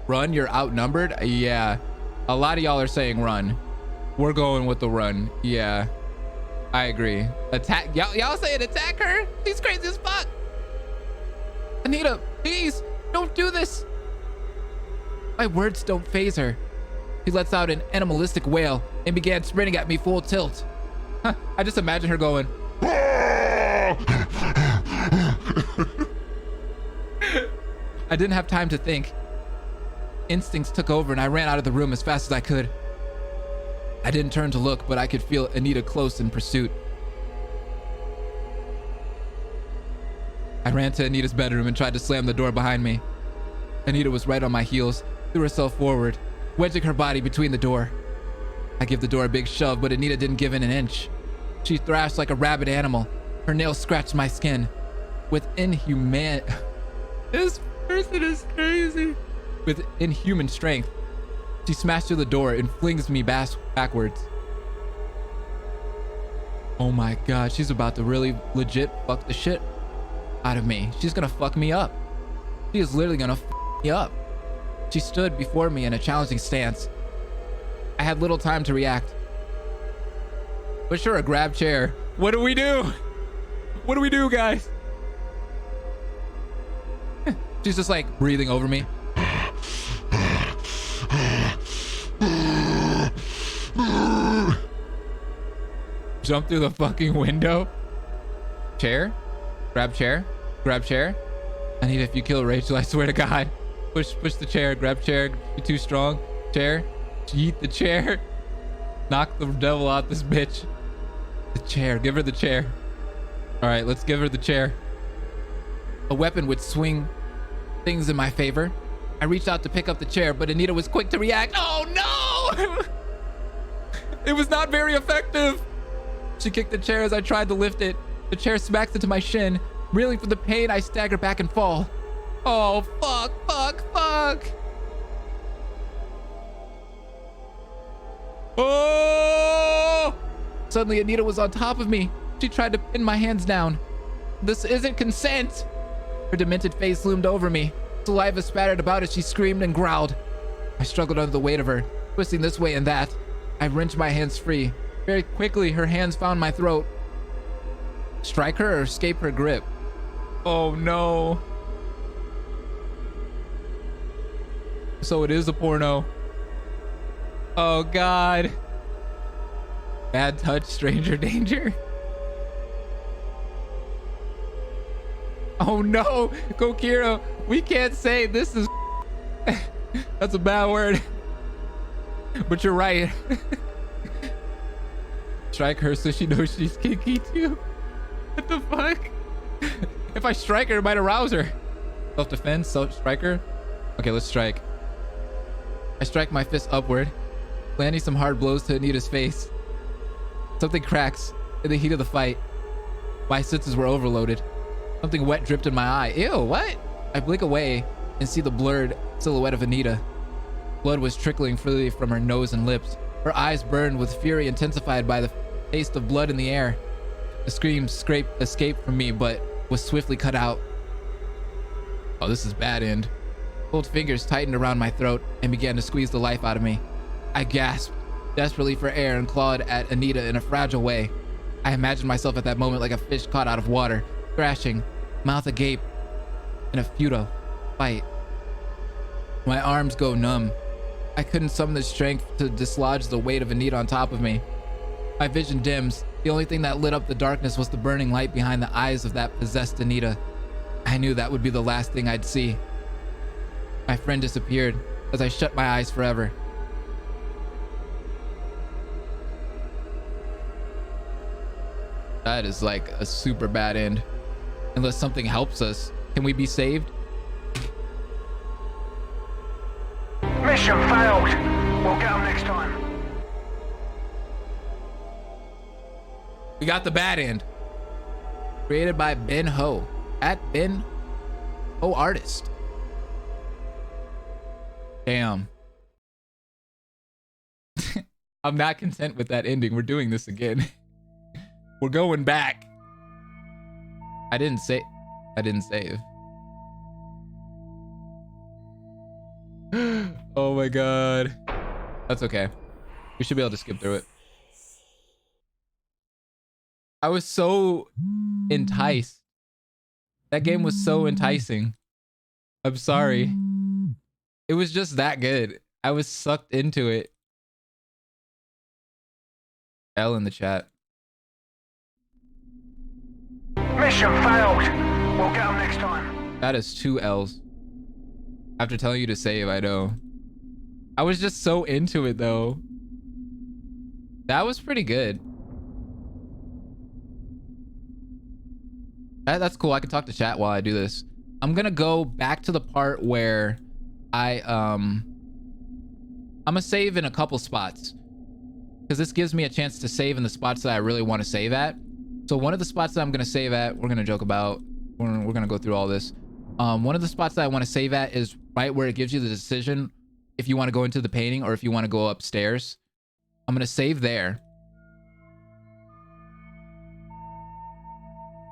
Run? You're outnumbered? Yeah. A lot of y'all are saying run. We're going with the run. Yeah. I agree. Attack. Y'all saying attack her? She's crazy as fuck. Anita, please don't do this. My words don't faze her. She lets out an animalistic wail and began sprinting at me full tilt. I just imagine her going. I didn't have time to think. Instincts took over and I ran out of the room as fast as I could. I didn't turn to look, but I could feel Anita close in pursuit. I ran to Anita's bedroom and tried to slam the door behind me. Anita was right on my heels, threw herself forward, wedging her body between the door. I give the door a big shove, but Anita didn't give in an inch. She thrashed like a rabid animal. Her nails scratched my skin. With inhuman... This person is crazy. With inhuman strength, she smashed through the door and flings me backwards. Oh my god, she's about to really legit fuck the shit out of me. She's gonna fuck me up. She is literally gonna fuck me up. She stood before me in a challenging stance. I had little time to react. Push her a grab chair. What do we do? What do we do, guys? She's just like breathing over me. Jump through the fucking window. Chair. Grab chair. Grab chair. Anita, if you kill Rachel, I swear to God. Push the chair. Grab chair. You're too strong. Chair. Yeet the chair. Knock the devil out this bitch. The chair. Give her the chair. All right, let's give her the chair. A weapon would swing things in my favor. I reached out to pick up the chair, but Anita was quick to react. Oh no! It was not very effective. She kicked the chair as I tried to lift it. The chair smacks into my shin. Reeling from the pain, I stagger back and fall. Oh, fuck. Oh! Suddenly, Anita was on top of me. She tried to pin my hands down. This isn't consent. Her demented face loomed over me. Saliva spattered about as she screamed and growled. I struggled under the weight of her, twisting this way and that. I wrenched my hands free. Very quickly, her hands found my throat. Strike her or escape her grip? Oh no. So it is a porno. Oh God. Bad touch, stranger danger. Oh no, Kokiro, we can't say this is that's a bad word. But you're right. Strike her so she knows she's kinky too. What the fuck? If I strike her, it might arouse her. Self-defense, strike her. Okay, let's strike. I strike my fist upward, landing some hard blows to Anita's face. Something cracks in the heat of the fight. My senses were overloaded. Something wet dripped in my eye. Ew, what? I blink away and see the blurred silhouette of Anita. Blood was trickling freely from her nose and lips. Her eyes burned with fury intensified by the taste of blood in the air. The scream escaped from me, but was swiftly cut out. Oh, this is bad end. Cold fingers tightened around my throat and began to squeeze the life out of me. I gasped desperately for air and clawed at Anita in a fragile way. I imagined myself at that moment like a fish caught out of water, thrashing, mouth agape, in a futile fight. My arms go numb. I couldn't summon the strength to dislodge the weight of Anita on top of me. My vision dims. The only thing that lit up the darkness was the burning light behind the eyes of that possessed Anita. I knew that would be the last thing I'd see. My friend disappeared as I shut my eyes forever. That is like a super bad end. Unless something helps us. Can we be saved? Mission failed. We'll get them next time. We got the bad end. Created by Ben Ho. At Ben Ho Artist. Damn. I'm not content with that ending. We're doing this again. We're going back. I didn't save. Oh my god. That's okay. We should be able to skip through it. I was so enticed. That game was so enticing. I'm sorry. It was just that good. I was sucked into it. L in the chat. Mission failed. We'll get them next time. That is 2 L's. After telling you to save, I know. I was just so into it though. That was pretty good. That's cool. I can talk to chat while I do this. I'm gonna go back to the part where I'm gonna save in a couple spots because this gives me a chance to save in the spots that I really want to save at. So one of the spots that I'm gonna save at, we're gonna joke about. We're gonna go through all this. One of the spots that I want to save at is right where it gives you the decision if you want to go into the painting or if you want to go upstairs. I'm gonna save there.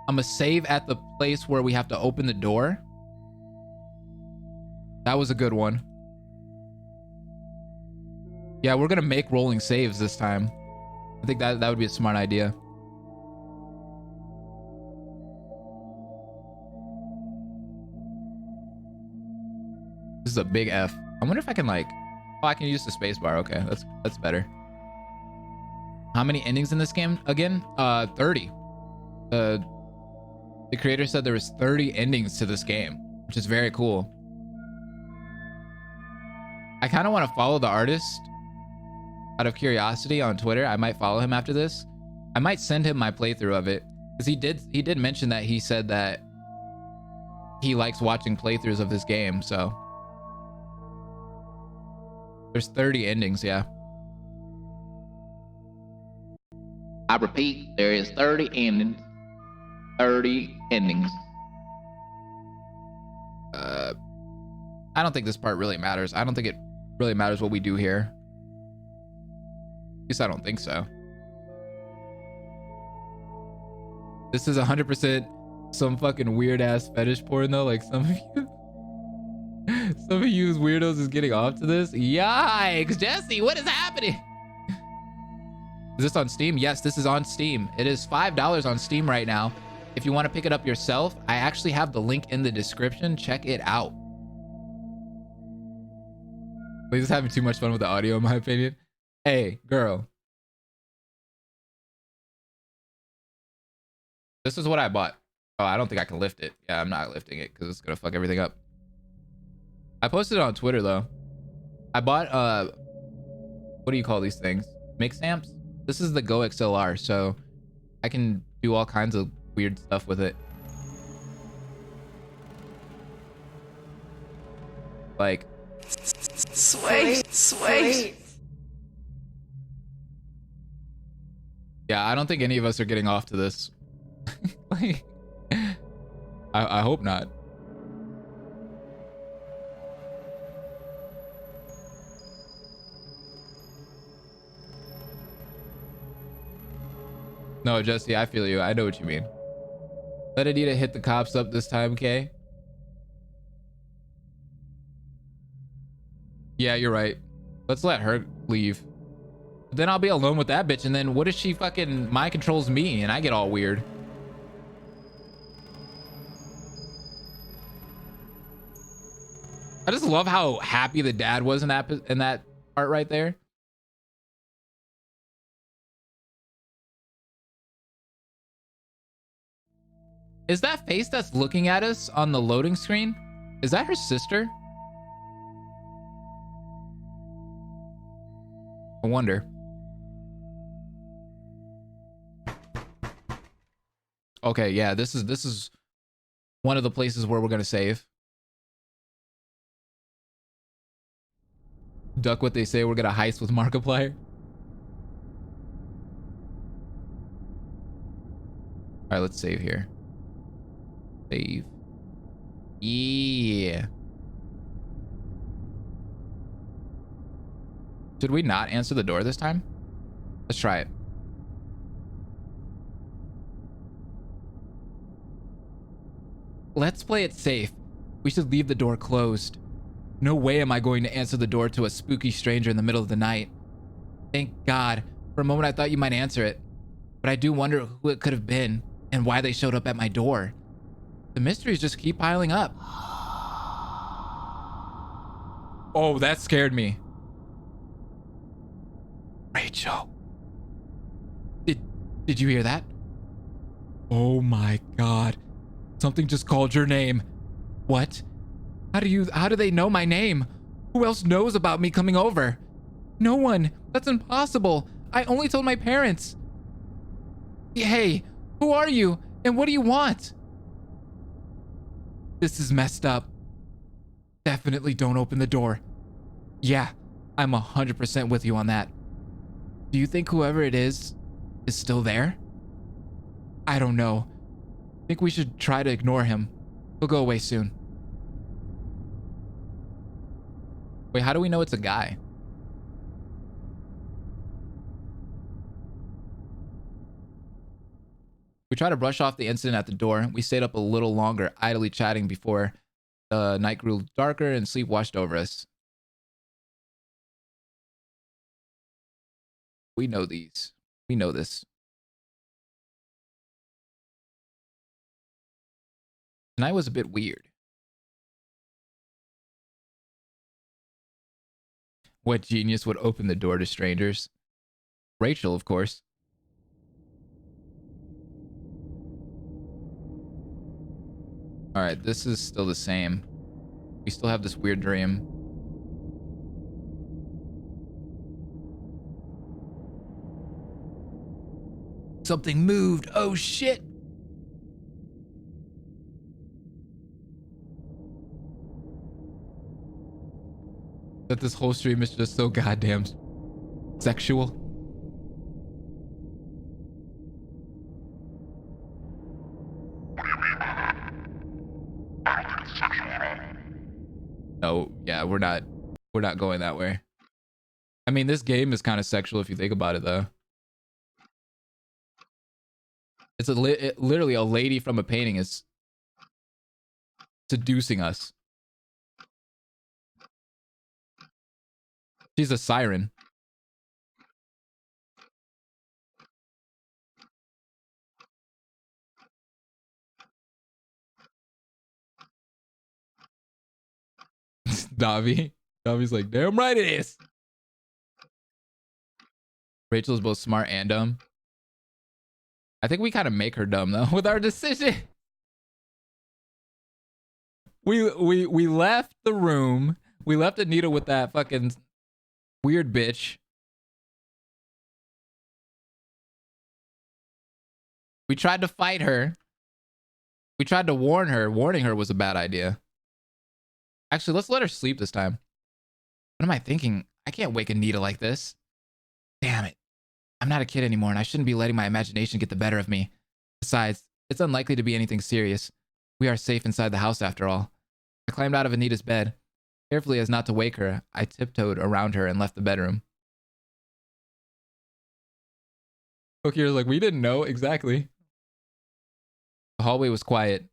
I'm gonna save at the place where we have to open the door. That was a good one. Yeah, we're gonna make rolling saves this time. I think that would be a smart idea. This is a big F. I wonder if I can like, oh, I can use the space bar. Okay, that's better. How many endings in this game again? 30. The creator said there was 30 endings to this game, which is very cool. I kind of want to follow the artist out of curiosity on Twitter. I might follow him after this. I might send him my playthrough of it because he did mention that he said that he likes watching playthroughs of this game. So there's 30 endings. Yeah. I repeat, there is 30 endings. 30 endings. I don't think this part really matters. I don't think it really matters what we do here. At least I don't think so. This is 100% some fucking weird ass fetish porn though. Like some of you weirdos is getting off to this. Yikes, Jesse, what is happening? Is this on Steam? Yes, this is on Steam. It is $5 on Steam right now. If you want to pick it up yourself, I actually have the link in the description. Check it out. He's just having too much fun with the audio, in my opinion. Hey, girl. This is what I bought. Oh, I don't think I can lift it. Yeah, I'm not lifting it because it's going to fuck everything up. I posted it on Twitter, though. I bought, what do you call these things? Mix amps? This is the Go XLR, so I can do all kinds of weird stuff with it. Like, Sweet. yeah, I don't think any of us are getting off to this. Like, I hope not. No, Jesse, I feel you. I know what you mean. Let Anita hit the cops up this time, Kay. Yeah, you're right. Let's let her leave. Then I'll be alone with that bitch, and then what if she fucking mind controls me and I get all weird? I just love how happy the dad was in that part right there. Is that face that's looking at us on the loading screen? Is that her sister? I wonder. Okay, yeah, this is one of the places where we're gonna save. Duck what they say, we're gonna heist with Markiplier. All right, let's save here. Save. Yeah. Should we not answer the door this time? Let's try it. Let's play it safe. We should leave the door closed. No way am I going to answer the door to a spooky stranger in the middle of the night. Thank God. For a moment I thought you might answer it. But I do wonder who it could have been and why they showed up at my door. The mysteries just keep piling up. Oh, that scared me. Rachel. Did you hear that? Oh my God. Something just called your name. What? How do they know my name? Who else knows about me coming over? No one. That's impossible. I only told my parents. Hey, who are you? And what do you want? This is messed up. Definitely don't open the door. Yeah, I'm 100% with you on that. Do you think whoever it is still there? I don't know. I think we should try to ignore him. He'll go away soon. Wait, how do we know it's a guy? We tried to brush off the incident at the door. We stayed up a little longer, idly chatting before the night grew darker and sleep washed over us. We know these. We know this. Tonight was a bit weird. What genius would open the door to strangers? Rachel, of course. All right, this is still the same. We still have this weird dream. Something moved. Oh shit. That this whole stream is just so goddamn sexual. No, yeah, we're not going that way. I mean, this game is kind of sexual if you think about it, though. It's literally a lady from a painting is seducing us. She's a siren. Davi's like, damn right it is. Rachel is both smart and dumb. I think we kind of make her dumb though with our decision. We left the room. We left Anita with that fucking weird bitch. We tried to fight her. We tried to warn her. Warning her was a bad idea. Actually, let's let her sleep this time. What am I thinking? I can't wake Anita like this. Damn it. I'm not a kid anymore, and I shouldn't be letting my imagination get the better of me. Besides, it's unlikely to be anything serious. We are safe inside the house after all. I climbed out of Anita's bed. Carefully as not to wake her, I tiptoed around her and left the bedroom. Kokira's like, we didn't know exactly. The hallway was quiet.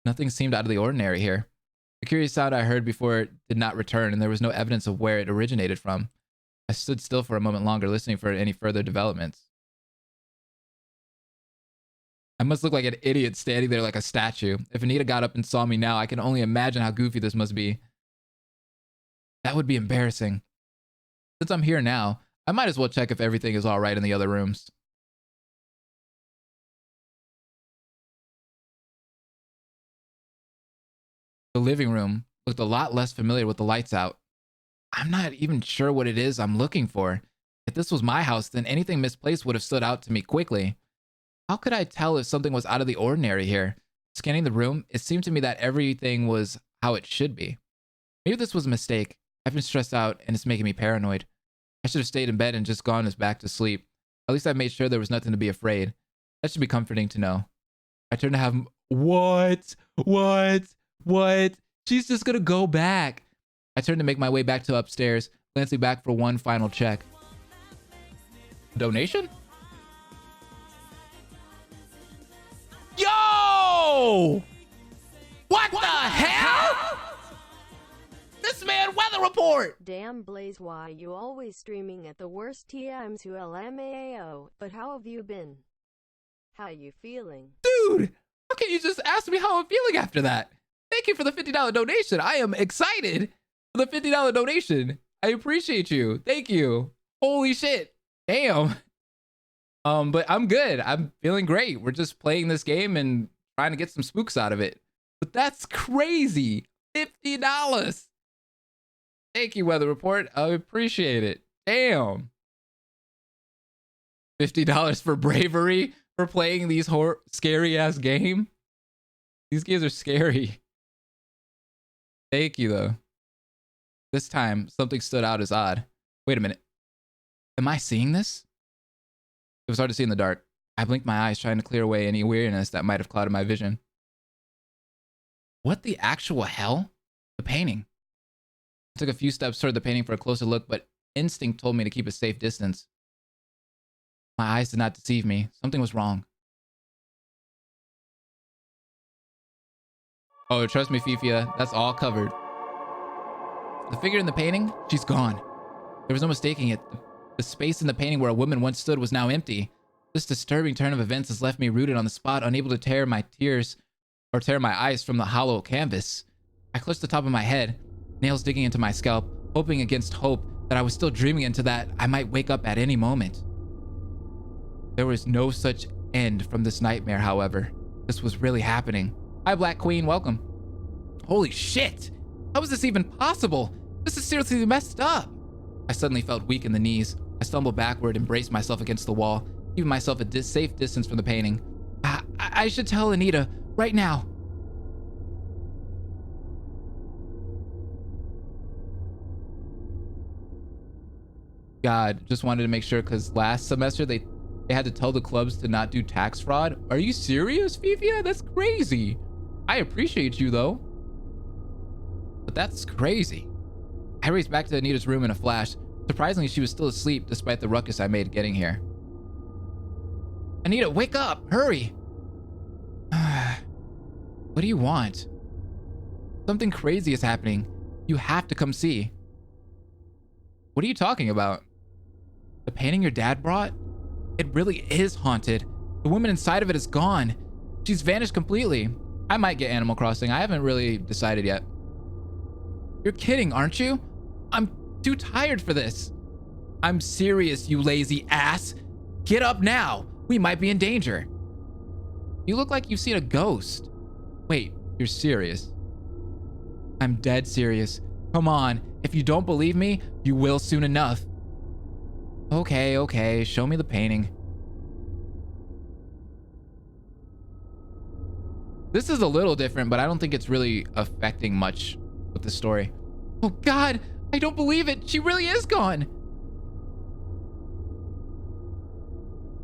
Nothing seemed out of the ordinary here. The curious sound I heard before did not return, and there was no evidence of where it originated from. I stood still for a moment longer, listening for any further developments. I must look like an idiot standing there like a statue. If Anita got up and saw me now, I can only imagine how goofy this must be. That would be embarrassing. Since I'm here now, I might as well check if everything is all right in the other rooms. The living room looked a lot less familiar with the lights out. I'm not even sure what it is I'm looking for. If this was my house, then anything misplaced would have stood out to me quickly. How could I tell if something was out of the ordinary here? Scanning the room, it seemed to me that everything was how it should be. Maybe this was a mistake. I've been stressed out and it's making me paranoid. I should have stayed in bed and just gone back to sleep. At least I made sure there was nothing to be afraid. That should be comforting to know. I turned to have... What? She's just gonna go back. I turned to make my way back to upstairs, glancing back for one final check. Donation? Yo! What the hell? This man weather report! Damn Blaze, why you always streaming at the worst times to LMAO? But how have you been? How you feeling? Dude, how can you just ask me how I'm feeling after that? Thank you for the $50 donation. I am excited for the $50 donation. I appreciate you. Thank you. Holy shit. Damn. But I'm good. I'm feeling great. We're just playing this game and trying to get some spooks out of it. But that's crazy. $50. Thank you, Weather Report. I appreciate it. Damn. $50 for bravery for playing these scary ass game. These games are scary. Thank you, though. This time, something stood out as odd. Wait a minute. Am I seeing this? It was hard to see in the dark. I blinked my eyes, trying to clear away any weirdness that might have clouded my vision. What the actual hell? The painting. I took a few steps toward the painting for a closer look, but instinct told me to keep a safe distance. My eyes did not deceive me. Something was wrong. Oh, trust me, Fifia, that's all covered. The figure in the painting, she's gone. There was no mistaking it. The space in the painting where a woman once stood was now empty. This disturbing turn of events has left me rooted on the spot, unable to tear my eyes from the hollow canvas. I clutched the top of my head, nails digging into my scalp, hoping against hope that I was still dreaming into that I might wake up at any moment. There was no such end from this nightmare, however. This was really happening. Hi, Black Queen, welcome. Holy shit! How is this even possible? This is seriously messed up. I suddenly felt weak in the knees. I stumbled backward and braced myself against the wall, keeping myself a safe distance from the painting. I should tell Anita right now. God, just wanted to make sure, because last semester they had to tell the clubs to not do tax fraud. Are you serious, Fifia? That's crazy. I appreciate you, though. But that's crazy. I raced back to Anita's room in a flash. Surprisingly, she was still asleep despite the ruckus I made getting here. Anita, wake up! Hurry! What do you want? Something crazy is happening. You have to come see. What are you talking about? The painting your dad brought? It really is haunted. The woman inside of it is gone. She's vanished completely. I might get Animal Crossing. I haven't really decided yet. You're kidding, aren't you? I'm too tired for this. I'm serious, you lazy ass. Get up now. We might be in danger. You look like you've seen a ghost. Wait, you're serious? I'm dead serious. Come on. If you don't believe me, you will soon enough. Okay. Show me the painting. This is a little different, but I don't think it's really affecting much with the story. Oh God, I don't believe it. She really is gone.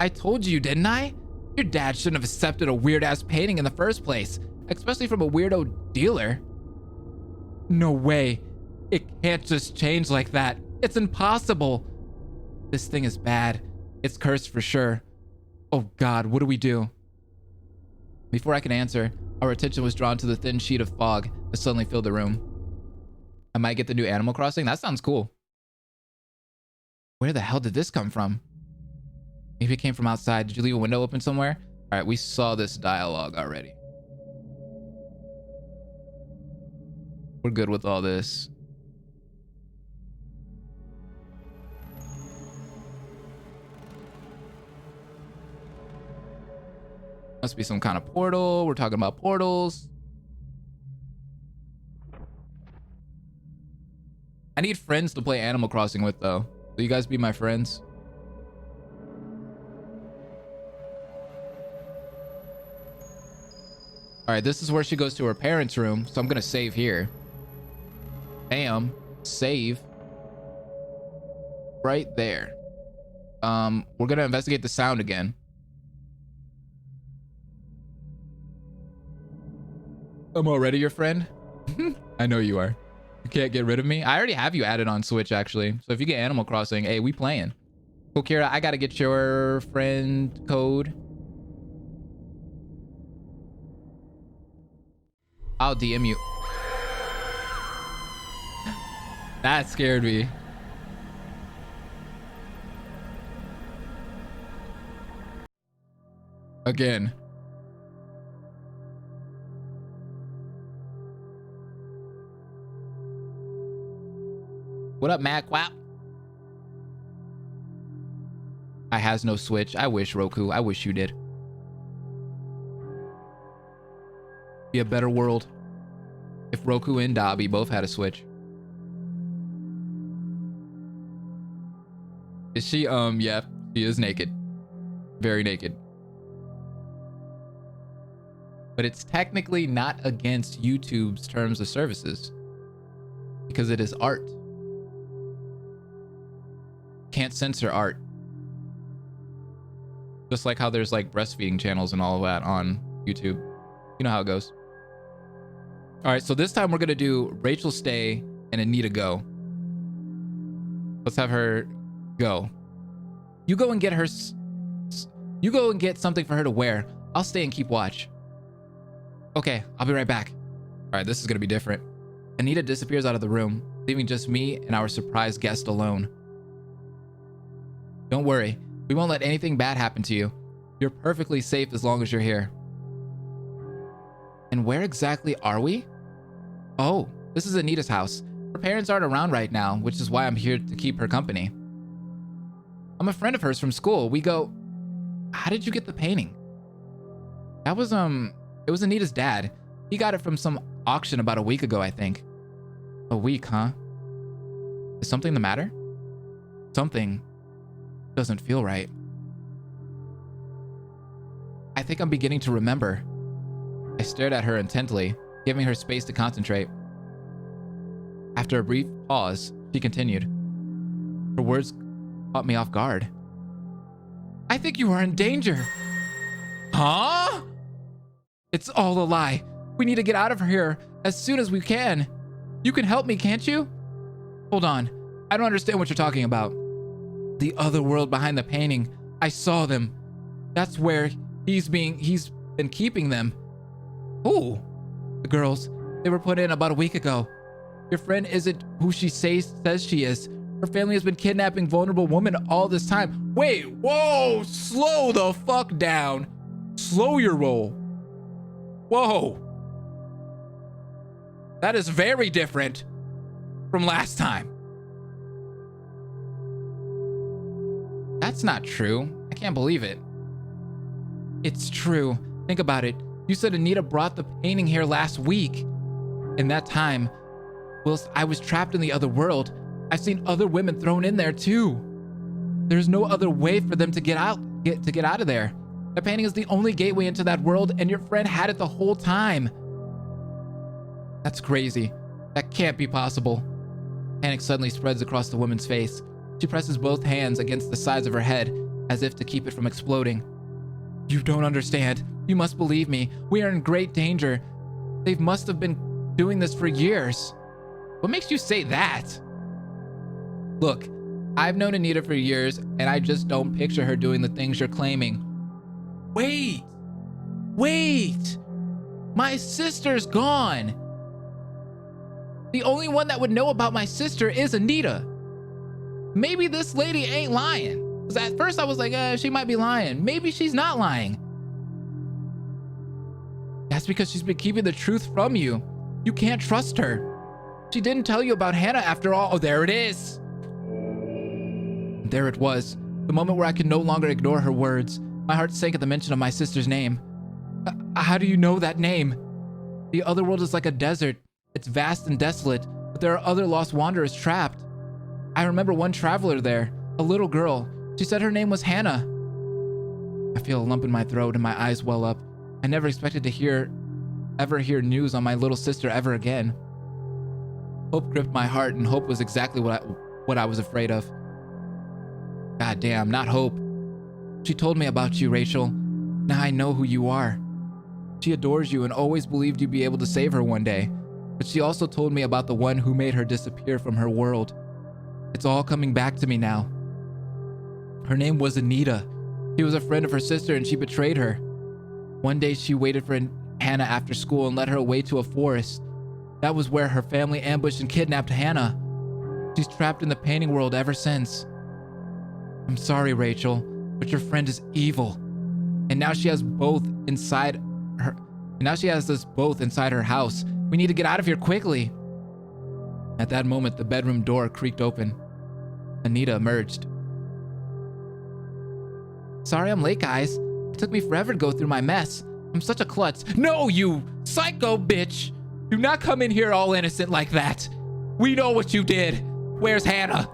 I told you, didn't I? Your dad shouldn't have accepted a weird-ass painting in the first place, especially from a weirdo dealer. No way. It can't just change like that. It's impossible. This thing is bad. It's cursed for sure. Oh God, what do we do? Before I could answer, our attention was drawn to the thin sheet of fog that suddenly filled the room. I might get the new Animal Crossing? That sounds cool. Where the hell did this come from? Maybe it came from outside. Did you leave a window open somewhere? All right, we saw this dialogue already. We're good with all this. Must be some kind of portal. We're talking about portals. I need friends to play Animal Crossing with, though. Will you guys be my friends? All right, this is where she goes to her parents' room, so I'm gonna save here. Bam, save. Right there. We're gonna investigate the sound again. I'm already your friend. I know you are. You can't get rid of me. I already have you added on Switch, actually. So if you get Animal Crossing, hey, we playing. Cool, Kira, I gotta get your friend code. I'll DM you. That scared me. Again. What up, Mac? Wow. I has no Switch. I wish, Roku. I wish you did. Be a better world if Roku and Dobby both had a Switch. Is she? Yeah, she is naked. Very naked. But it's technically not against YouTube's terms of services. because it is art. Can't censor art. Just like how there's like breastfeeding channels and all of that on YouTube. You know how it goes. All right, so this time we're gonna do Rachel stay and Anita go. Let's have her go. You go and get her. You go and get something for her to wear. I'll stay and keep watch. Okay, I'll be right back. All right, this is gonna be different. Anita disappears out of the room, leaving just me and our surprise guest alone. Don't worry, we won't let anything bad happen to you. You're perfectly safe as long as you're here. And where exactly are we? Oh, this is Anita's house. Her parents aren't around right now, which is why I'm here to keep her company. I'm a friend of hers from school. We go... How did you get the painting? That was, it was Anita's dad. He got it from some auction about a week ago, I think. A week, huh? Is something the matter? Something doesn't feel right. I think I'm beginning to remember. I stared at her intently, giving her space to concentrate. After a brief pause, she continued. Her words caught me off guard. I think you are in danger. Huh? It's all a lie. We need to get out of here as soon as we can. You can help me, can't you? Hold on. I don't understand what you're talking about. The other world behind the painting. I saw them. That's where he's been keeping them. Who? The girls. They were put in about a week ago. Your friend isn't who she says she is. Her family has been kidnapping vulnerable women all this time. Wait, whoa, slow the fuck down. Slow your roll. Whoa. That is very different from last time. That's not true. I can't believe it. It's true. Think about it. You said Anita brought the painting here last week. In that time, whilst I was trapped in the other world, I've seen other women thrown in there too. There's no other way for them to get out of there. The painting is the only gateway into that world, and your friend had it the whole time. That's crazy. That can't be possible. Panic suddenly spreads across the woman's face. She presses both hands against the sides of her head, as if to keep it from exploding. You don't understand. You must believe me. We are in great danger. They must have been doing this for years. What makes you say that? Look, I've known Anita for years, and I just don't picture her doing the things you're claiming. Wait! My sister's gone! The only one that would know about my sister is Anita. Maybe this lady ain't lying. 'Cause at first I was like, she might be lying. Maybe she's not lying. That's because she's been keeping the truth from you. You can't trust her. She didn't tell you about Hannah after all. Oh, there it is. There it was. The moment where I could no longer ignore her words. My heart sank at the mention of my sister's name. How do you know that name? The other world is like a desert. It's vast and desolate, but there are other lost wanderers trapped. I remember one traveler there, a little girl. She said her name was Hannah. I feel a lump in my throat and my eyes well up. I never expected to ever hear news on my little sister ever again. Hope gripped my heart, and hope was exactly what I was afraid of. God damn, not hope. She told me about you, Rachel. Now I know who you are. She adores you and always believed you'd be able to save her one day. But she also told me about the one who made her disappear from her world. It's all coming back to me now. Her name was Anita. She was a friend of her sister and she betrayed her. One day she waited for Hannah after school and led her away to a forest. That was where her family ambushed and kidnapped Hannah. She's trapped in the painting world ever since. I'm sorry, Rachel, but your friend is evil. And now she has both inside her. And now she has us both inside her house. We need to get out of here quickly. At that moment, the bedroom door creaked open. Anita emerged. Sorry I'm late, guys. It took me forever to go through my mess. I'm such a klutz. No, you psycho bitch! Do not come in here all innocent like that. We know what you did. Where's Hannah?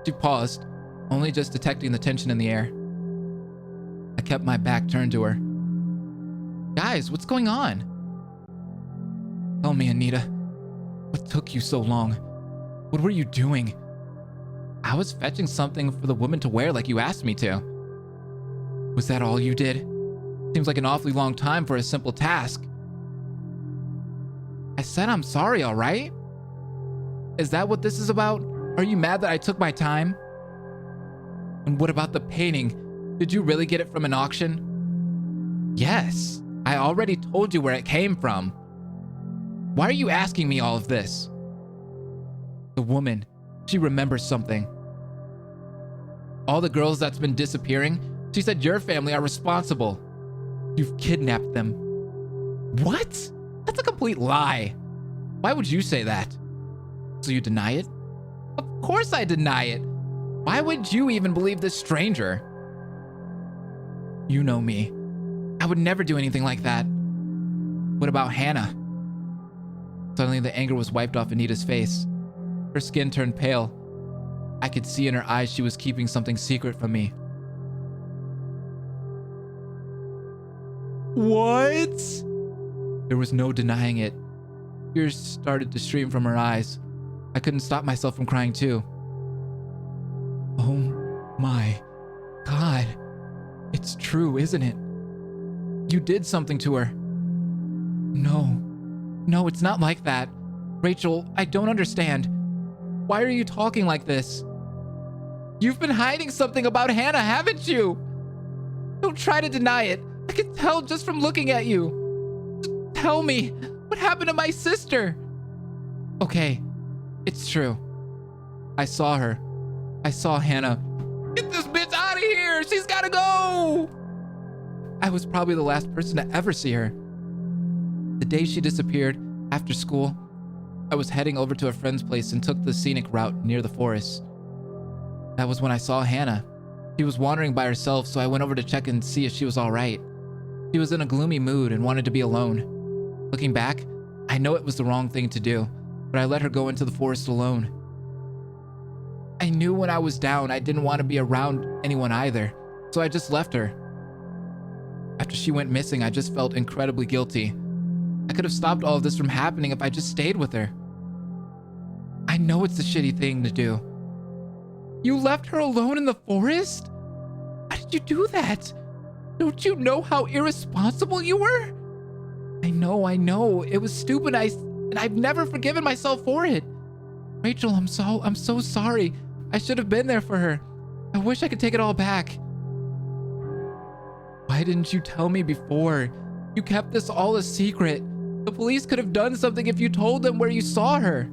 She paused, only just detecting the tension in the air. I kept my back turned to her. Guys, what's going on? Tell me, Anita. What took you so long? What were you doing? I was fetching something for the woman to wear like you asked me to. Was that all you did? Seems like an awfully long time for a simple task. I said I'm sorry, all right? Is that what this is about? Are you mad that I took my time? And what about the painting? Did you really get it from an auction? Yes, I already told you where it came from. Why are you asking me all of this? The woman, she remembers something. All the girls that's been disappearing, she said your family are responsible. You've kidnapped them. What? That's a complete lie. Why would you say that? So you deny it? Of course I deny it. Why would you even believe this stranger? You know me. I would never do anything like that. What about Hannah? Suddenly the anger was wiped off Anita's face. Her skin turned pale. I could see in her eyes she was keeping something secret from me. What? There was no denying it. Tears started to stream from her eyes. I couldn't stop myself from crying too. Oh my God. It's true, isn't it? You did something to her. No, it's not like that. Rachel, I don't understand. Why are you talking like this? You've been hiding something about Hannah, haven't you? Don't try to deny it. I can tell just from looking at you. Just tell me, what happened to my sister? Okay, it's true. I saw her. I saw Hannah. Get this bitch out of here! She's gotta go! I was probably the last person to ever see her. The day she disappeared, after school, I was heading over to a friend's place and took the scenic route near the forest. That was when I saw Hannah. She was wandering by herself, so I went over to check and see if she was all right. She was in a gloomy mood and wanted to be alone. Looking back, I know it was the wrong thing to do, but I let her go into the forest alone. I knew when I was down, I didn't want to be around anyone either, so I just left her. After she went missing, I just felt incredibly guilty. I could have stopped all of this from happening if I just stayed with her. I know it's a shitty thing to do. You left her alone in the forest? Why did you do that? Don't you know how irresponsible you were? I know. It was stupid, and I've never forgiven myself for it. Rachel, I'm so sorry. I should have been there for her. I wish I could take it all back. Why didn't you tell me before? You kept this all a secret. The police could have done something if you told them where you saw her.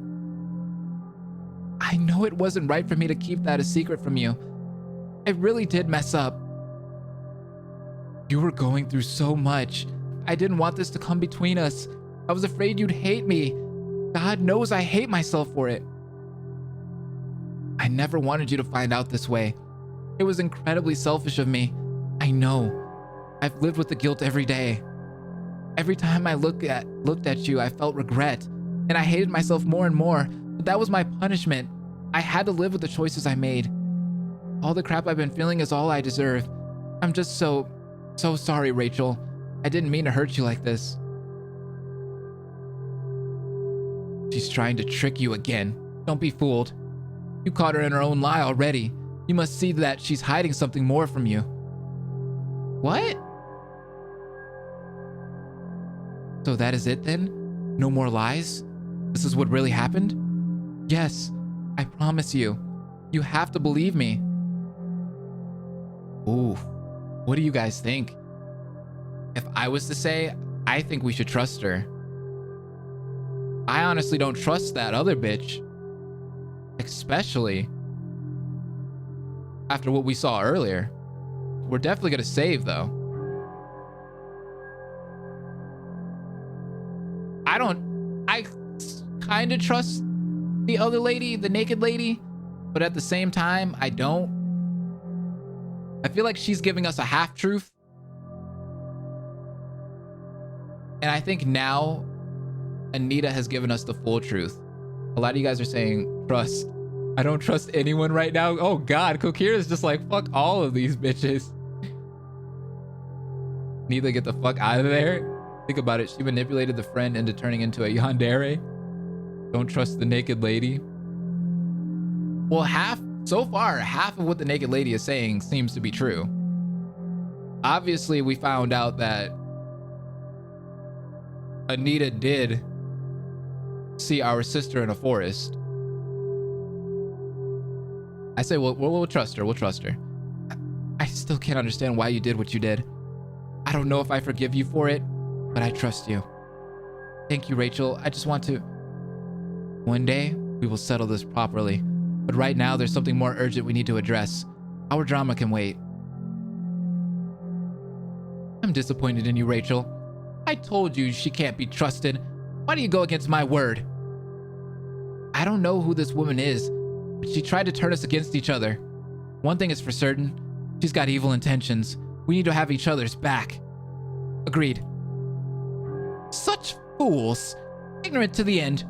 I know it wasn't right for me to keep that a secret from you. I really did mess up. You were going through so much. I didn't want this to come between us. I was afraid you'd hate me. God knows I hate myself for it. I never wanted you to find out this way. It was incredibly selfish of me. I know. I've lived with the guilt every day. Every time I looked at you, I felt regret, and I hated myself more and more, but that was my punishment. I had to live with the choices I made. All the crap I've been feeling is all I deserve. I'm just so sorry, Rachel. I didn't mean to hurt you like this. She's trying to trick you again. Don't be fooled. You caught her in her own lie already. You must see that she's hiding something more from you. What? So that is it then? No more lies? This is what really happened? Yes, I promise you. You have to believe me. Ooh, what do you guys think? If I was to say, I think we should trust her. I honestly don't trust that other bitch. Especially after what we saw earlier. We're definitely gonna save though. I kind of trust the other lady, the naked lady, but at the same time, I don't. I feel like she's giving us a half-truth. And I think now Anita has given us the full truth. A lot of you guys are saying trust. I don't trust anyone right now. Oh God, Kokira's just like, fuck all of these bitches. Need to get the fuck out of there. Think about it. She manipulated the friend into turning into a yandere. Don't trust the naked lady. Well, so far, half of what the naked lady is saying seems to be true. Obviously, we found out that Anita did see our sister in a forest. I say we'll trust her. We'll trust her. I still can't understand why you did what you did. I don't know if I forgive you for it, but I trust you. Thank you, Rachel. I just want to... One day, we will settle this properly. But right now, there's something more urgent we need to address. Our drama can wait. I'm disappointed in you, Rachel. I told you she can't be trusted. Why do you go against my word? I don't know who this woman is, but she tried to turn us against each other. One thing is for certain, she's got evil intentions. We need to have each other's back. Agreed. Such fools. Ignorant to the end.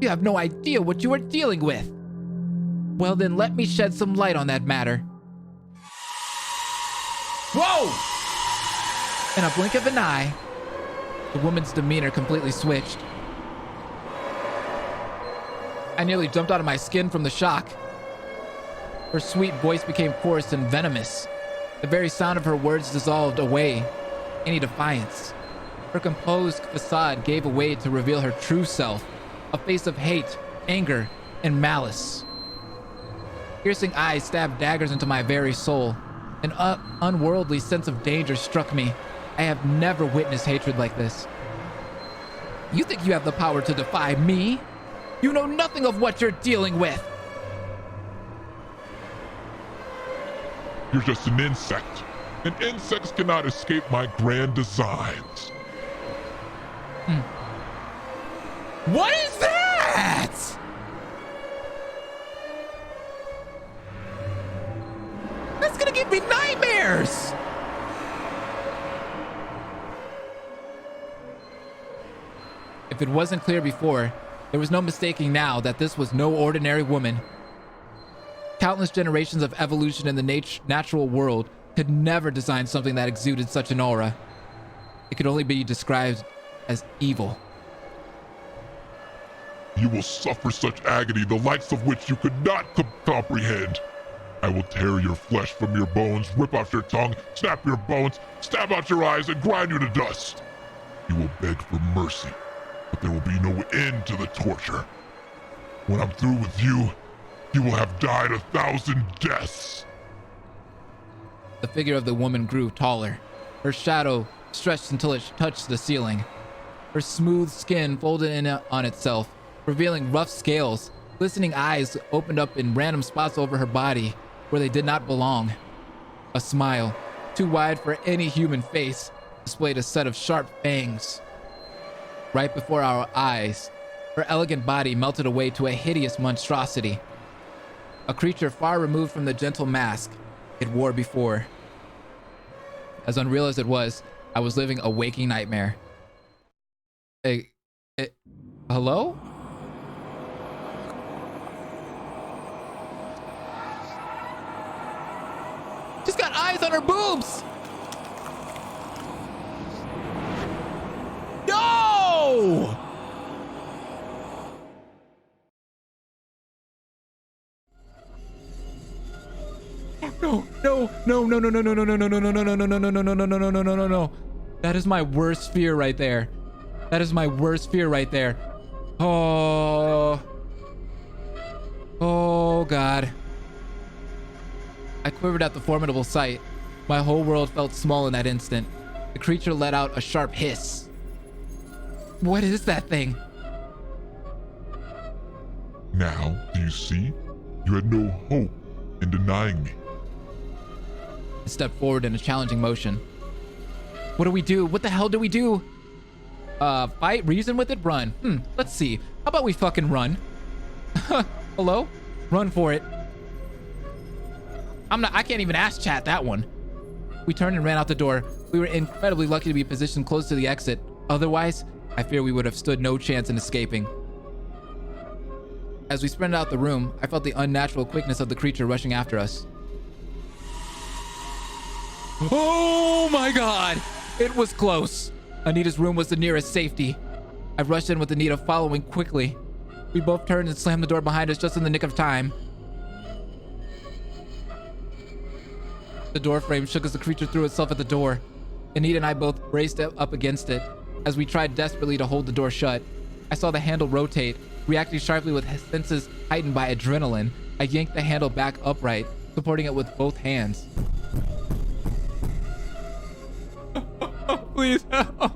You have no idea what you are dealing with. Well then, let me shed some light on that matter. Whoa! In a blink of an eye, the woman's demeanor completely switched. I nearly jumped out of my skin from the shock. Her sweet voice became coarse and venomous. The very sound of her words dissolved away any defiance. Her composed facade gave way to reveal her true self, a face of hate, anger, and malice. Piercing eyes stabbed daggers into my very soul. An unworldly sense of danger struck me. I have never witnessed hatred like this. You think you have the power to defy me? You know nothing of what you're dealing with. You're just an insect, and insects cannot escape my grand designs. What is that? That's gonna give me nightmares. If it wasn't clear before, there was no mistaking now that this was no ordinary woman. Countless generations of evolution in the natural world could never design something that exuded such an aura. It could only be described as evil. You will suffer such agony, the likes of which you could not comprehend. I will tear your flesh from your bones, rip out your tongue, snap your bones, stab out your eyes, and grind you to dust. You will beg for mercy, but there will be no end to the torture. When I'm through with you, you will have died 1,000 deaths. The figure of the woman grew taller. Her shadow stretched until it touched the ceiling. Her smooth skin folded in on itself, revealing rough scales. Glistening eyes opened up in random spots over her body where they did not belong. A smile, too wide for any human face, displayed a set of sharp fangs. Right before our eyes, her elegant body melted away to a hideous monstrosity. A creature far removed from the gentle mask it wore before. As unreal as it was, I was living a waking nightmare. Hello? She's got eyes on her boobs! No! No. That is my worst fear right there. That is my worst fear right there. Oh God. I quivered at the formidable sight. My whole world felt small in that instant. The creature let out a sharp hiss. What is that thing? Now, do you see? You had no hope in denying me. I stepped forward in a challenging motion. What do we do? What the hell do we do? Fight, reason with it, run. Let's see. How about we fucking run? Hello? Run for it. I can't even ask chat that one. We turned and ran out the door. We were incredibly lucky to be positioned close to the exit. Otherwise, I fear we would have stood no chance in escaping. As we sprinted out the room, I felt the unnatural quickness of the creature rushing after us. Oh my God! It was close. Anita's room was the nearest safety. I rushed in with Anita following quickly. We both turned and slammed the door behind us just in the nick of time. The door frame shook as the creature threw itself at the door. Anita and I both braced up against it as we tried desperately to hold the door shut. I saw the handle rotate, reacting sharply with senses heightened by adrenaline. I yanked the handle back upright, supporting it with both hands. Please help.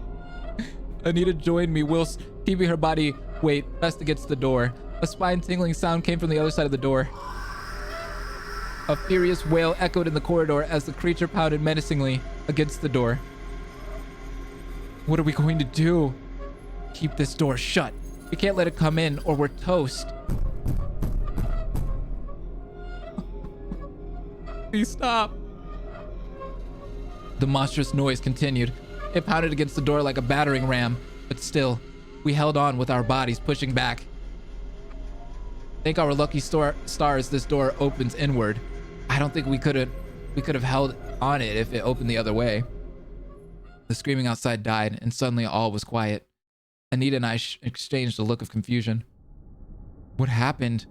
Anita joined me whilst keeping her body weight pressed against the door. A spine-tingling sound came from the other side of the door. A furious wail echoed in the corridor as the creature pounded menacingly against the door. What are we going to do? Keep this door shut. We can't let it come in or we're toast. Please stop. The monstrous noise continued. It pounded against the door like a battering ram, but still, we held on with our bodies pushing back. Thank our lucky stars this door opens inward. I don't think we could have held on it if it opened the other way. The screaming outside died, and suddenly all was quiet. Anita and I exchanged a look of confusion. What happened?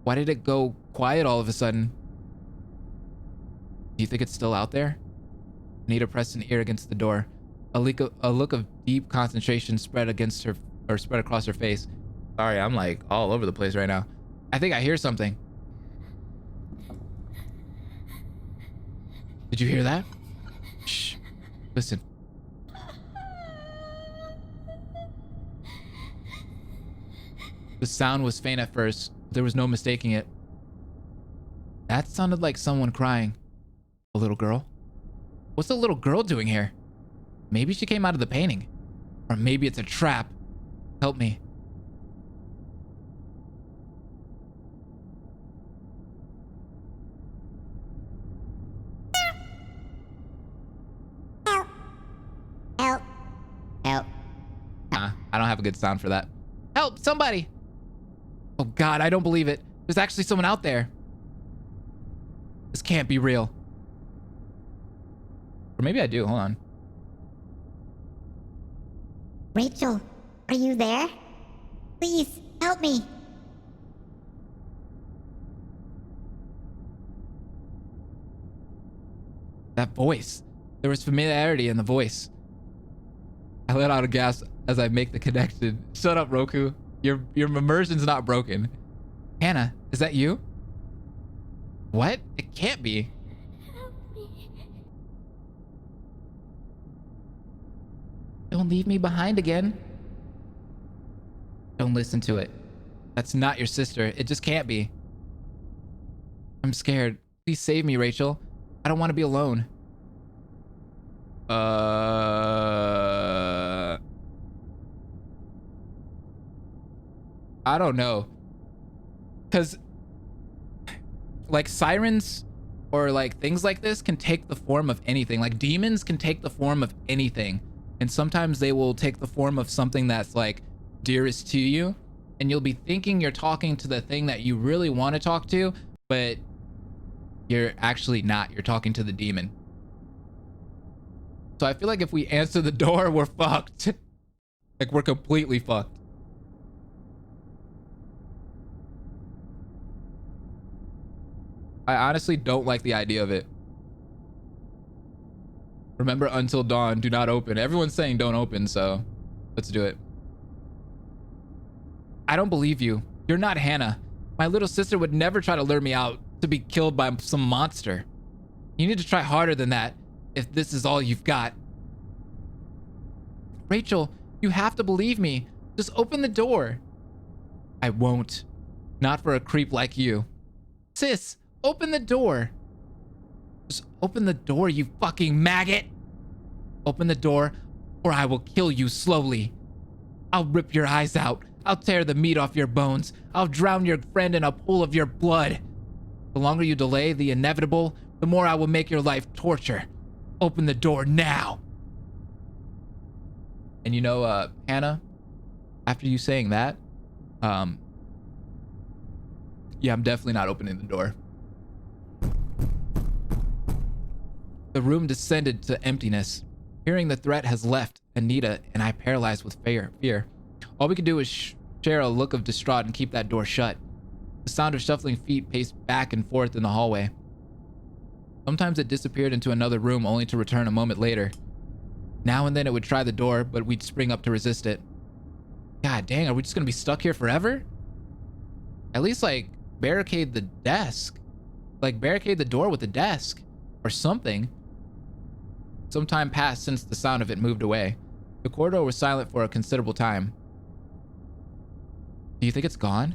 Why did it go quiet all of a sudden? Do you think it's still out there? Anita pressed an ear against the door. A look of deep concentration spread across her face. Sorry, I'm like all over the place right now. I think I hear something. Did you hear that? Shh. Listen. The sound was faint at first, but there was no mistaking it. That sounded like someone crying. A little girl? What's the little girl doing here? Maybe she came out of the painting. Or maybe it's a trap. Help me. Help. Help. I don't have a good sound for that. Help, somebody! Oh God, I don't believe it. There's actually someone out there. This can't be real. Or maybe I do, hold on. Rachel, are you there? Please, help me. That voice. There was familiarity in the voice. I let out a gasp as I make the connection. Shut up, Roku. Your immersion's not broken. Hannah, is that you? What? It can't be. Don't leave me behind again. Don't listen to it. That's not your sister. It just can't be. I'm scared. Please save me, Rachel. I don't want to be alone. I don't know. Because like sirens or like things like this can take the form of anything. Like demons can take the form of anything. And sometimes they will take the form of something that's like dearest to you. And you'll be thinking you're talking to the thing that you really want to talk to, but you're actually not. You're talking to the demon. So I feel like if we answer the door, we're fucked. Like we're completely fucked. I honestly don't like the idea of it. Remember until dawn, do not open. Everyone's saying don't open, so let's do it. I don't believe you. You're not Hannah. My little sister would never try to lure me out to be killed by some monster. You need to try harder than that if this is all you've got. Rachel, you have to believe me. Just open the door. I won't. Not for a creep like you. Sis, open the door. Just open the door, you fucking maggot. Open the door or I will kill you slowly. I'll rip your eyes out. I'll tear the meat off your bones. I'll drown your friend in a pool of your blood. The longer you delay the inevitable, the more I will make your life torture. Open the door now. And you know, Hannah, after you saying that, yeah, I'm definitely not opening the door. The room descended to emptiness. Hearing the threat has left Anita and I paralyzed with fear. All we could do is share a look of distraught and keep that door shut. The sound of shuffling feet paced back and forth in the hallway. Sometimes it disappeared into another room only to return a moment later. Now and then it would try the door, but we'd spring up to resist it. God dang, are we just gonna be stuck here forever? At least, like, barricade the desk. Like, barricade the door with the desk. Or something. Some time passed since the sound of it moved away. The corridor was silent for a considerable time. Do you think it's gone?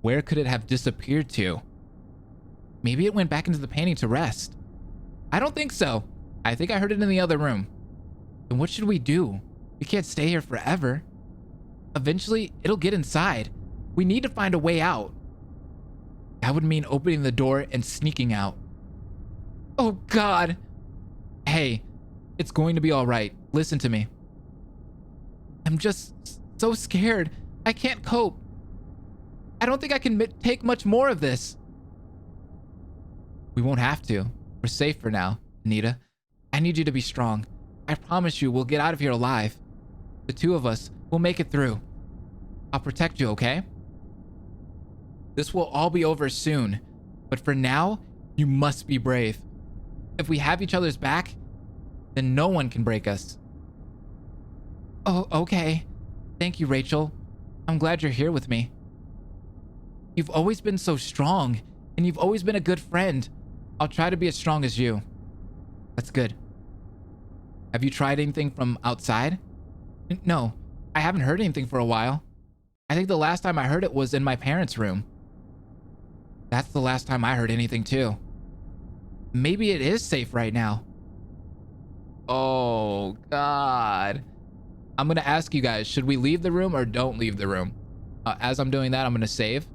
Where could it have disappeared to? Maybe it went back into the painting to rest. I don't think so. I think I heard it in the other room. Then what should we do? We can't stay here forever. Eventually, it'll get inside. We need to find a way out. That would mean opening the door and sneaking out. Oh God. Hey, it's going to be all right. Listen to me. I'm just so scared. I can't cope. I don't think I can take much more of this. We won't have to. We're safe for now, Anita. I need you to be strong. I promise you we'll get out of here alive. The two of us will make it through. I'll protect you, okay? This will all be over soon, but for now, you must be brave. If we have each other's back, then no one can break us. Oh, okay. Thank you, Rachel. I'm glad you're here with me. You've always been so strong, and you've always been a good friend. I'll try to be as strong as you. That's good. Have you tried anything from outside? No, I haven't heard anything for a while. I think the last time I heard it was in my parents' room. That's the last time I heard anything too. Maybe it is safe right now. Oh, God. I'm going to ask you guys, should we leave the room or don't leave the room? As I'm doing that, I'm going to save.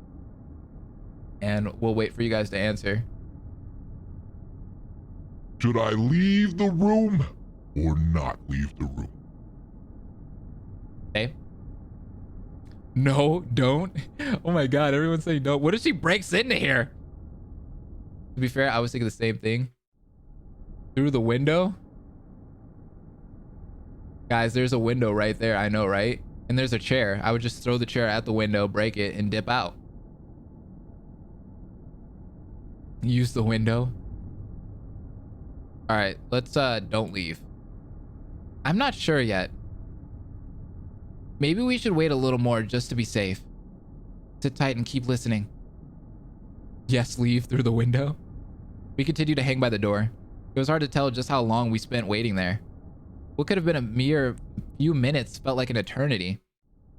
And we'll wait for you guys to answer. Should I leave the room or not leave the room? Okay. No, don't. Oh my God, everyone's saying no. What if she breaks into here? To be fair, I was thinking the same thing. Through the window? Guys, there's a window right there. I know, right? And there's a chair. I would just throw the chair at the window, break it, and dip out. Use the window. All right, let's don't leave. I'm not sure yet. Maybe we should wait a little more just to be safe. Sit tight and keep listening. Yes, leave through the window. We continued to hang by the door. It was hard to tell just how long we spent waiting there. What could have been a mere few minutes felt like an eternity.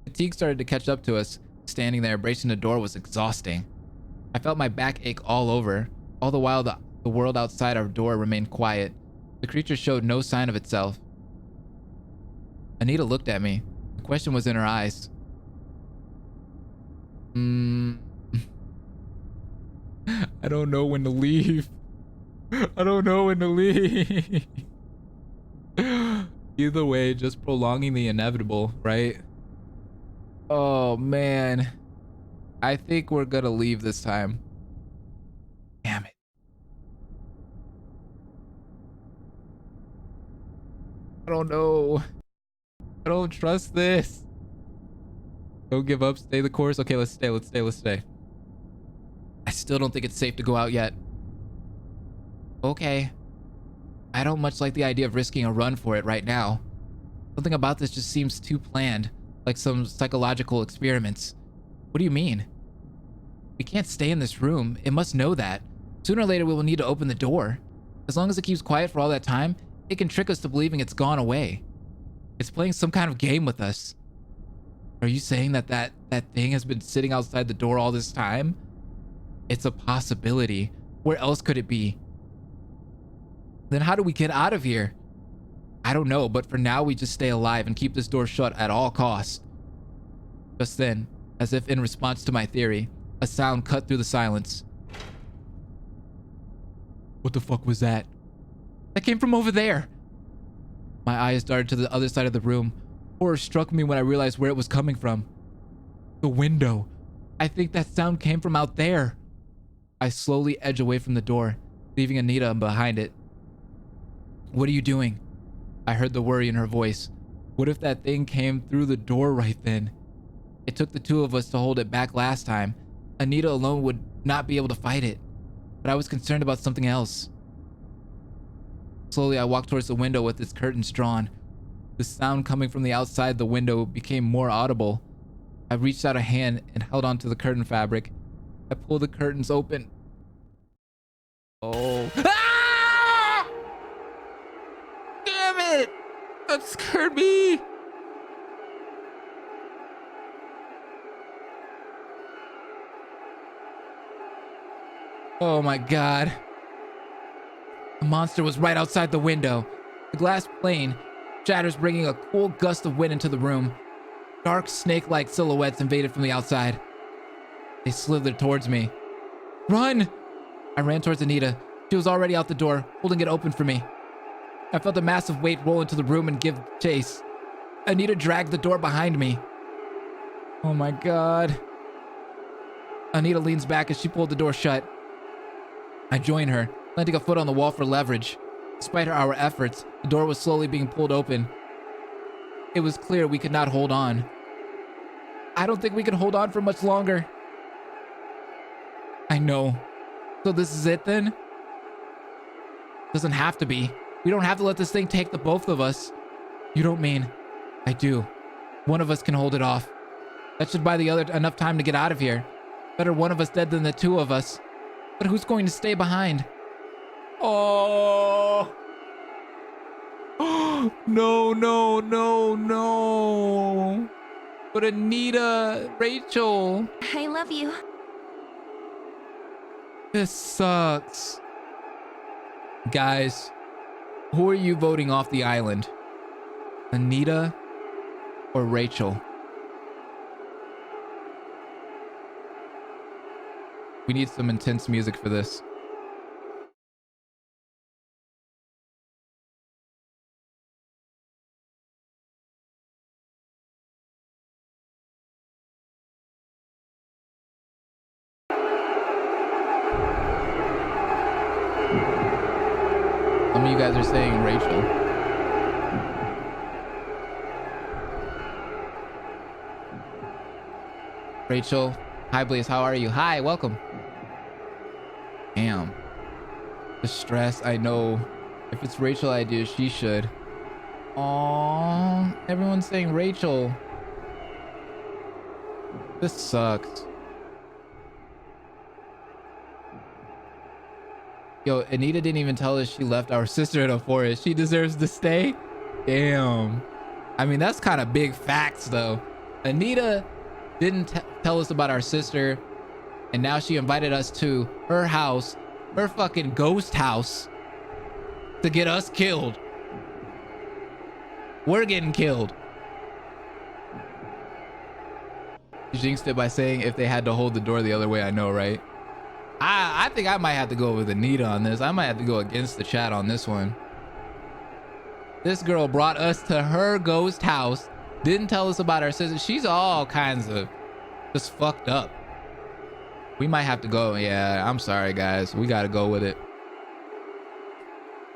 Fatigue started to catch up to us. Standing there, bracing the door was exhausting. I felt my back ache all over. All the while, the world outside our door remained quiet. The creature showed no sign of itself. Anita looked at me. The question was in her eyes. I don't know when to leave. I don't know when to leave. Either way, just prolonging the inevitable, right? Oh, man. I think we're gonna leave this time. Damn it. I don't know. I don't trust this. Don't give up. Stay the course. Okay, let's stay. Let's stay. Let's stay. I still don't think it's safe to go out yet. Okay. I don't much like the idea of risking a run for it right now. Something about this just seems too planned, like some psychological experiments. What do you mean? We can't stay in this room. It must know that. Sooner or later, we will need to open the door. As long as it keeps quiet for all that time, it can trick us to believing it's gone away. It's playing some kind of game with us. Are you saying that that thing has been sitting outside the door all this time? It's a possibility. Where else could it be? Then how do we get out of here? I don't know, but for now we just stay alive and keep this door shut at all costs. Just then, as if in response to my theory, a sound cut through the silence. What the fuck was that? That came from over there. My eyes darted to the other side of the room. Horror struck me when I realized where it was coming from. The window. I think that sound came from out there. I slowly edge away from the door, leaving Anita behind it. What are you doing? I heard the worry in her voice. What if that thing came through the door right then? It took the two of us to hold it back last time. Anita alone would not be able to fight it. But I was concerned about something else. Slowly, I walked towards the window with its curtains drawn. The sound coming from the outside the window became more audible. I reached out a hand and held onto the curtain fabric. I pulled the curtains open. Oh. Ah! Damn it! That scared me! Oh my god. The monster was right outside the window. The glass pane shatters, bringing a cool gust of wind into the room. Dark snake-like silhouettes invaded from the outside. They slithered towards me. Run! I ran towards Anita. She was already out the door, holding it open for me. I felt a massive weight roll into the room and give chase. Anita dragged the door behind me. Oh my god. Anita leans back as she pulled the door shut. I join her, planting a foot on the wall for leverage. Despite our efforts, the door was slowly being pulled open. It was clear we could not hold on. I don't think we can hold on for much longer. I know. So this is it then? Doesn't have to be. We don't have to let this thing take the both of us. You don't mean? I do. One of us can hold it off. That should buy the other enough time to get out of here. Better one of us dead than the two of us. But who's going to stay behind? Oh. No, no, no, no. But Anita, Rachel. I love you. This sucks. Guys, who are you voting off the island? Anita or Rachel? We need some intense music for this. Some of you guys are saying Rachel. Rachel. Hi, Blaze. How are you? Hi, welcome. Damn. The stress. I know. If it's Rachel idea, she should. Aww. Everyone's saying Rachel. This sucks. Yo, Anita didn't even tell us she left our sister in a forest. She deserves to stay? Damn. I mean, that's kind of big facts, though. Anita didn't tell us about our sister, and now she invited us to her house, her fucking ghost house, to get us killed. We're getting killed. She jinxed it by saying if they had to hold the door the other way. I know, right? I think I might have to go with Anita on this. I might have to go against the chat on this one. This girl brought us to her ghost house, didn't tell us about our sister. She's all kinds of just fucked up. We might have to go. Yeah, I'm sorry, guys. We got to go with it.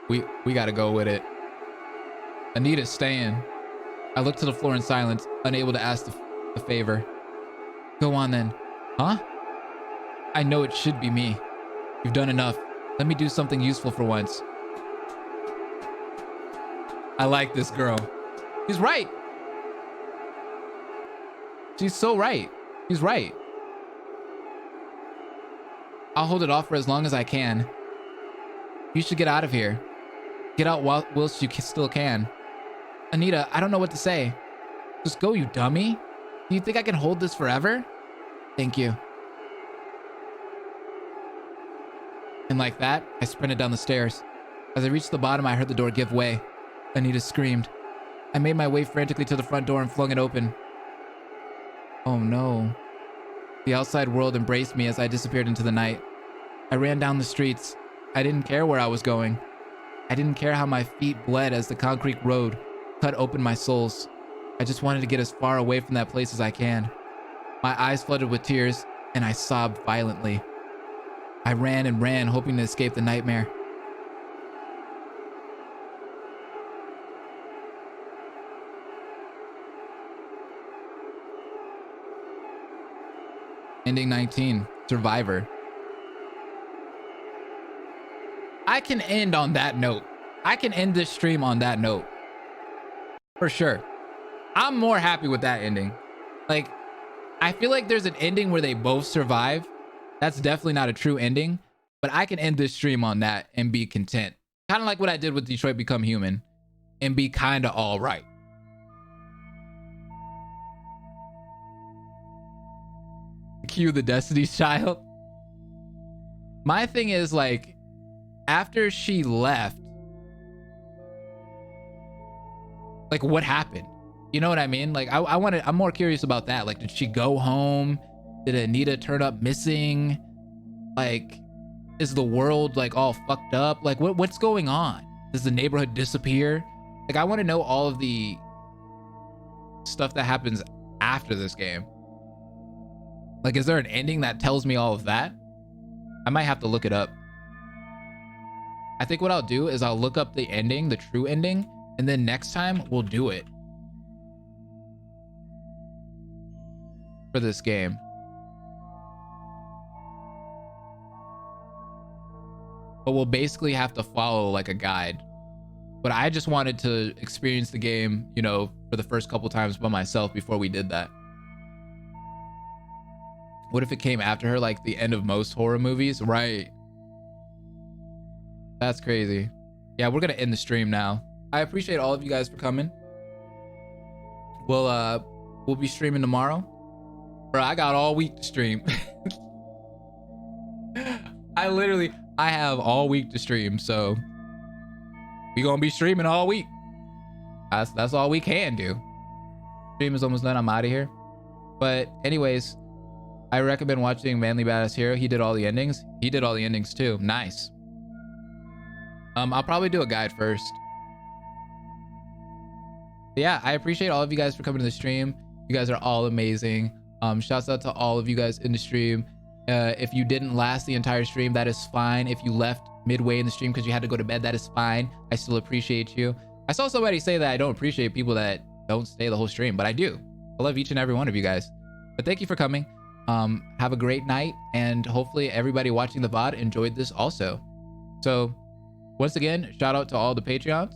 We got to go with it. Anita's staying. I looked to the floor in silence, unable to ask the favor. Go on then. Huh? I know it should be me. You've done enough. Let me do something useful for once. I like this girl. She's right. She's so right. She's right. I'll hold it off for as long as I can. You should get out of here. Get out whilst you still can. Anita, I don't know what to say. Just go, you dummy. Do you think I can hold this forever? Thank you. And like that, I sprinted down the stairs. As I reached the bottom, I heard the door give way. Anita screamed. I made my way frantically to the front door and flung it open. Oh no. The outside world embraced me as I disappeared into the night. I ran down the streets. I didn't care where I was going. I didn't care how my feet bled as the concrete road cut open my soles. I just wanted to get as far away from that place as I can. My eyes flooded with tears, and I sobbed violently. I ran and ran, hoping to escape the nightmare. Ending 19, Survivor. I can end on that note. I can end this stream on that note. For sure. I'm more happy with that ending. Like, I feel like there's an ending where they both survive. That's definitely not a true ending. But I can end this stream on that and be content. Kind of like what I did with Detroit Become Human. And be kind of all right. Cue the Destiny's Child. My thing is, like, after she left, like, what happened? You know what I mean? Like, I'm more curious about that. Like, did she go home? Did Anita turn up missing? Like, is the world like all fucked up? Like, what's going on? Does the neighborhood disappear? Like, I want to know all of the stuff that happens after this game. Like, is there an ending that tells me all of that? I might have to look it up. I think what I'll do is I'll look up the ending, the true ending, and then next time we'll do it for this game. But we'll basically have to follow like a guide. But I just wanted to experience the game, you know, for the first couple times by myself before we did that. What if it came after her, like the end of most horror movies? Right. That's crazy. Yeah, we're gonna end the stream now. I appreciate all of you guys for coming. We'll be streaming tomorrow. Bro, I got all week to stream. I have all week to stream, so we gonna be streaming all week. That's all we can do. Stream is almost done. I'm out of here. But anyways, I recommend watching Manly Badass Hero. He did all the endings. He did all the endings too. Nice. I'll probably do a guide first. But yeah, I appreciate all of you guys for coming to the stream. You guys are all amazing. Shouts out to all of you guys in the stream. If you didn't last the entire stream, that is fine. If you left midway in the stream because you had to go to bed, that is fine. I still appreciate you. I saw somebody say that I don't appreciate people that don't stay the whole stream, but I do. I love each and every one of you guys. But thank you for coming. Have a great night, and hopefully everybody watching the VOD enjoyed this also. So once again, shout out to all the Patreons,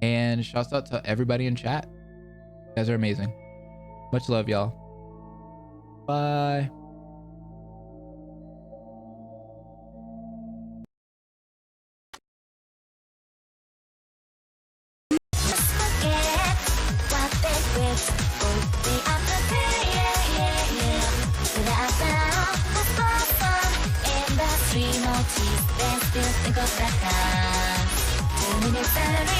and shouts out to everybody in chat. You guys are amazing. Much love, y'all. Bye. Terminate salary.